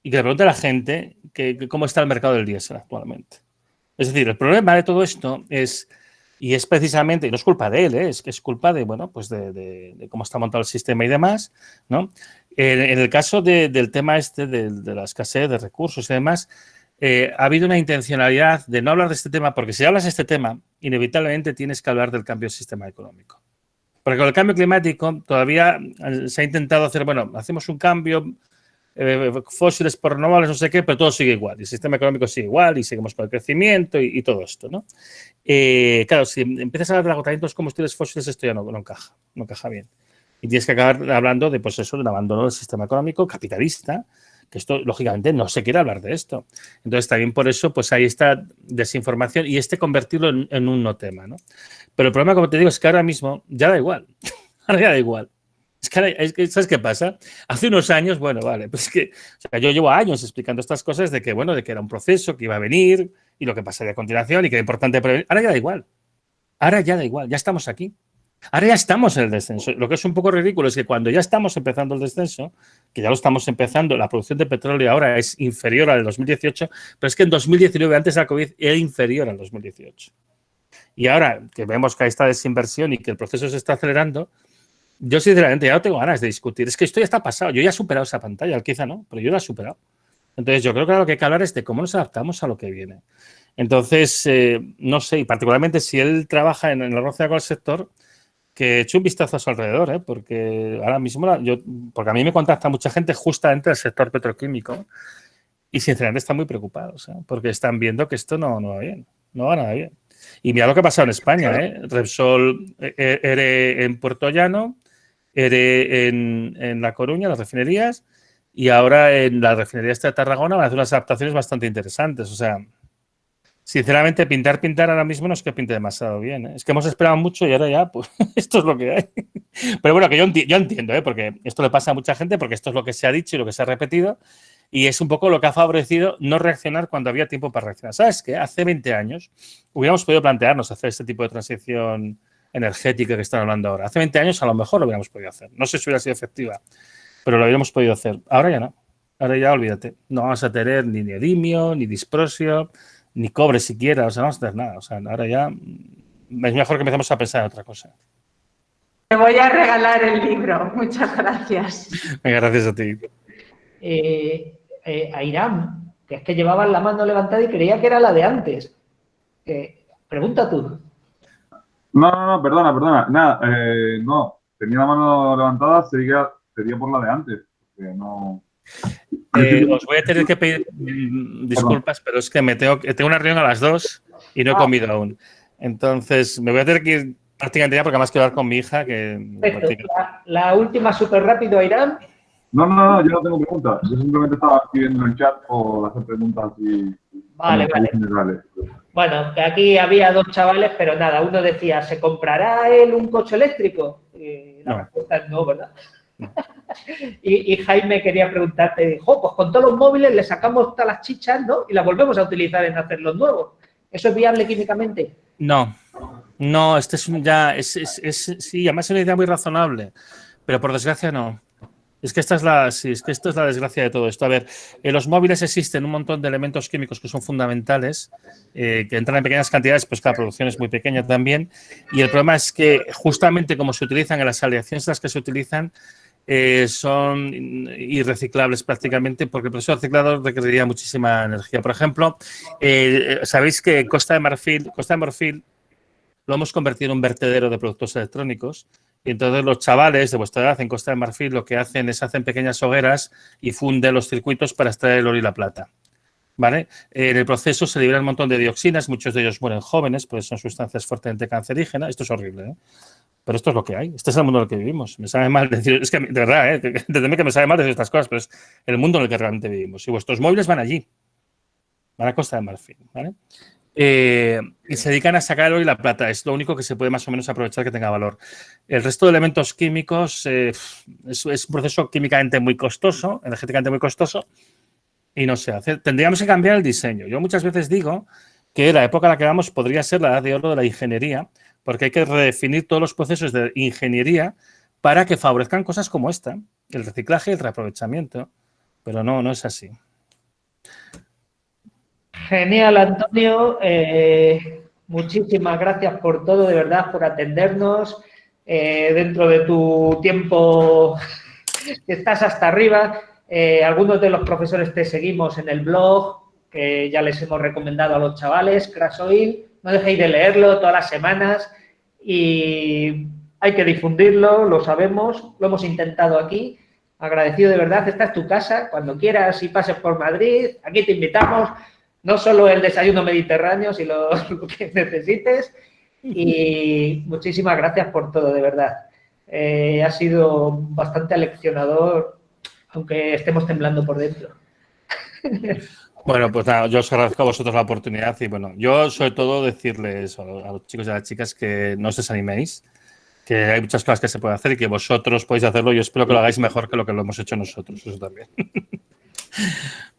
Y que le pregunte a la gente cómo está el mercado del diésel actualmente. Es decir, el problema de todo esto es... Y es precisamente, y no es culpa de él, es que es culpa de, bueno, pues de cómo está montado el sistema y demás, ¿no? En el caso del tema de la escasez de recursos y demás, ha habido una intencionalidad de no hablar de este tema, porque si hablas de este tema, inevitablemente tienes que hablar del cambio del sistema económico. Porque con el cambio climático todavía se ha intentado hacer, bueno, hacemos un cambio, fósiles por renovables, no sé qué, pero todo sigue igual. El sistema económico sigue igual y seguimos con el crecimiento y todo esto, ¿no? Claro, si empiezas a hablar de agotamiento de los combustibles fósiles, esto ya no encaja bien. Y tienes que acabar hablando de, pues eso, del abandono del sistema económico capitalista, que esto, lógicamente, no se quiere hablar de esto. Entonces, también por eso, pues hay esta desinformación y convertirlo en un no tema, ¿no? Pero el problema, como te digo, es que ahora mismo ya da igual. Ahora ya da igual. Es que, ¿sabes qué pasa? Hace unos años, bueno, vale, pues que o sea, yo llevo años explicando estas cosas de que, bueno, de que era un proceso que iba a venir y lo que pasaría a continuación y que era importante prevenir. Ahora ya da igual. Ahora ya da igual. Ya estamos aquí. Ahora ya estamos en el descenso. Lo que es un poco ridículo es que cuando ya estamos empezando el descenso, que ya lo estamos empezando, la producción de petróleo ahora es inferior al 2018, pero es que en 2019, antes de la COVID, era inferior al 2018. Y ahora que vemos que hay esta desinversión y que el proceso se está acelerando, yo sinceramente ya no tengo ganas de discutir. Es que esto ya está pasado. Yo ya he superado esa pantalla, quizá no, pero yo la he superado. Entonces yo creo que lo que hay que hablar es de cómo nos adaptamos a lo que viene. Entonces, no sé, y particularmente si él trabaja en la relación con el sector, que eche un vistazo a su alrededor, porque ahora mismo, porque a mí me contacta mucha gente justamente del sector petroquímico y sinceramente están muy preocupados, porque están viendo que esto no va bien, no va nada bien. Y mira lo que ha pasado en España, Repsol, ERE en Puerto Llano, ERE en La Coruña, las refinerías, y ahora en la refinería esta de Tarragona van a hacer unas adaptaciones bastante interesantes. O sea, sinceramente, pintar ahora mismo no es que pinte demasiado bien. Es que hemos esperado mucho y ahora ya, pues, esto es lo que hay. Pero bueno, que yo entiendo, porque esto le pasa a mucha gente, porque esto es lo que se ha dicho y lo que se ha repetido, y es un poco lo que ha favorecido no reaccionar cuando había tiempo para reaccionar. ¿Sabes qué? Hace 20 años hubiéramos podido plantearnos hacer este tipo de transición energética que están hablando ahora. Hace 20 años a lo mejor lo hubiéramos podido hacer. No sé si hubiera sido efectiva, pero lo hubiéramos podido hacer. Ahora ya no. Ahora ya olvídate. No vamos a tener ni neodimio, ni disprosio, ni cobre siquiera. O sea, no vamos a tener nada. O sea, ahora ya es mejor que empecemos a pensar en otra cosa. Te voy a regalar el libro. Muchas gracias. Venga, gracias a ti. A Irán, que es que llevaban la mano levantada y creía que era la de antes. Pregunta tú. No, perdona. Nada, no. Tenía la mano levantada, sería por la de antes. No... Os voy a tener que pedir disculpas, pero es que tengo una reunión a las 2 y no he comido aún. Entonces, me voy a tener que ir prácticamente ya porque además quiero hablar con mi hija. La última súper rápido, Irán. No, yo no tengo preguntas. Yo simplemente estaba escribiendo en el chat por hacer preguntas y... Vale. Bueno, que aquí había dos chavales, pero nada, uno decía, ¿se comprará él un coche eléctrico? Y la respuesta es no, ¿verdad? Y Jaime quería preguntarte, dijo, pues con todos los móviles le sacamos todas las chichas, ¿no? Y las volvemos a utilizar en hacer los nuevos. ¿Eso es viable químicamente? No, este es sí, además es una idea muy razonable, pero por desgracia no. Es que esto es la desgracia de todo esto. A ver, en los móviles existen un montón de elementos químicos que son fundamentales, que entran en pequeñas cantidades, pues que la producción es muy pequeña también. Y el problema es que justamente como se utilizan en las aleaciones en las que se utilizan, son irreciclables prácticamente porque el proceso reciclado requeriría muchísima energía. Por ejemplo, sabéis que Costa de Marfil lo hemos convertido en un vertedero de productos electrónicos. Y entonces los chavales de vuestra edad en Costa de Marfil lo que hacen es hacen pequeñas hogueras y funden los circuitos para extraer el oro y la plata. ¿Vale? En el proceso se liberan un montón de dioxinas, muchos de ellos mueren jóvenes, porque son sustancias fuertemente cancerígenas. Esto es horrible, ¿eh? Pero esto es lo que hay. Este es el mundo en el que vivimos. Me sabe mal decir, es que de verdad, entendedme que me sabe mal decir estas cosas, pero es el mundo en el que realmente vivimos. Y vuestros móviles van allí, van a Costa de Marfil, ¿vale? Y se dedican a sacar el oro y la plata. Es lo único que se puede más o menos aprovechar que tenga valor. El resto de elementos químicos es un proceso químicamente muy costoso, energéticamente muy costoso, y no se hace. Tendríamos que cambiar el diseño. Yo muchas veces digo que la época en la que vamos podría ser la edad de oro de la ingeniería, porque hay que redefinir todos los procesos de ingeniería para que favorezcan cosas como esta, el reciclaje y el reaprovechamiento. Pero no es así. Genial, Antonio. Muchísimas gracias por todo, de verdad, por atendernos. Dentro de tu tiempo que estás hasta arriba, algunos de los profesores te seguimos en el blog, que ya les hemos recomendado a los chavales, Crash Oil. No dejéis de leerlo todas las semanas y hay que difundirlo, lo sabemos, lo hemos intentado aquí. Agradecido de verdad, esta es tu casa, cuando quieras y pases por Madrid, aquí te invitamos. No solo el desayuno mediterráneo, sino lo que necesites. Y muchísimas gracias por todo, de verdad. Ha sido bastante aleccionador aunque estemos temblando por dentro. Bueno, pues nada, yo os agradezco a vosotros la oportunidad y bueno, yo sobre todo decirles a los chicos y a las chicas que no os desaniméis, que hay muchas cosas que se pueden hacer y que vosotros podéis hacerlo. Yo espero que lo hagáis mejor que lo hemos hecho nosotros, eso también.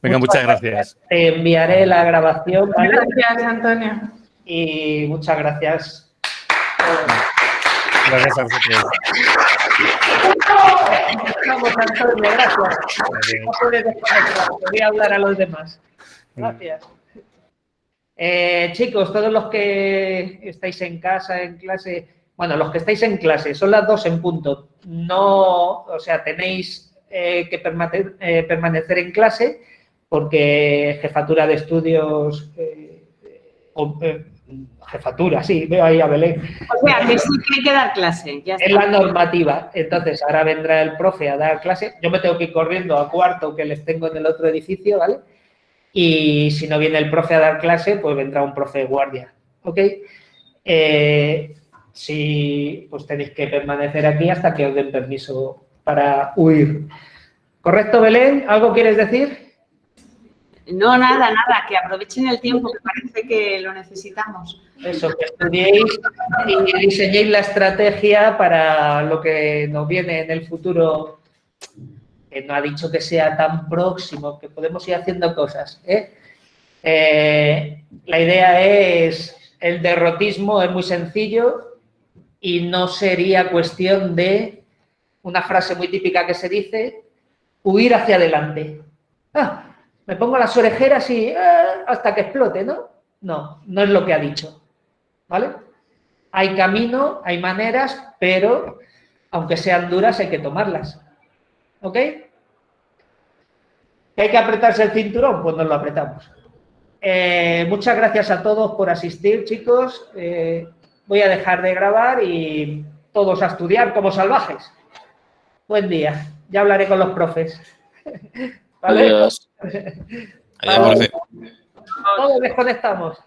Venga, muchas gracias. Te enviaré la grabación, ¿vale? Gracias, Antonio. Y muchas gracias. Gracias a vosotros. Vamos, Antonio, gracias. No puedes desconectar, voy a hablar a los demás. Gracias. Chicos, todos los que estáis en casa, en clase, bueno, los que estáis en clase, son las 2 en punto. No, o sea, tenéis que permanecer en clase porque jefatura de estudios, jefatura, sí, veo ahí a Belén. O sea, que sí que hay que dar clase, ya está. Es la normativa. Entonces, ahora vendrá el profe a dar clase. Yo me tengo que ir corriendo a cuarto, que les tengo en el otro edificio, ¿vale? Y si no viene el profe a dar clase, pues vendrá un profe de guardia, ¿ok? Si pues tenéis que permanecer aquí hasta que os den permiso para huir. ¿Correcto, Belén? ¿Algo quieres decir? No, nada, que aprovechen el tiempo, que parece que lo necesitamos. Eso, que estudiéis y diseñéis la estrategia para lo que nos viene en el futuro, que no ha dicho que sea tan próximo, que podemos ir haciendo cosas, ¿eh? La idea es, el derrotismo es muy sencillo y no sería cuestión de una frase muy típica que se dice, huir hacia adelante. Me pongo las orejeras y hasta que explote, ¿no? No, no es lo que ha dicho, ¿vale? Hay camino, hay maneras, pero aunque sean duras hay que tomarlas, ¿ok? ¿Que hay que apretarse el cinturón? Pues nos lo apretamos. Muchas gracias a todos por asistir, chicos. Voy a dejar de grabar y todos a estudiar como salvajes. Buen día. Ya hablaré con los profes. ¿Vale? Adiós. Adiós, profe. Todos desconectamos.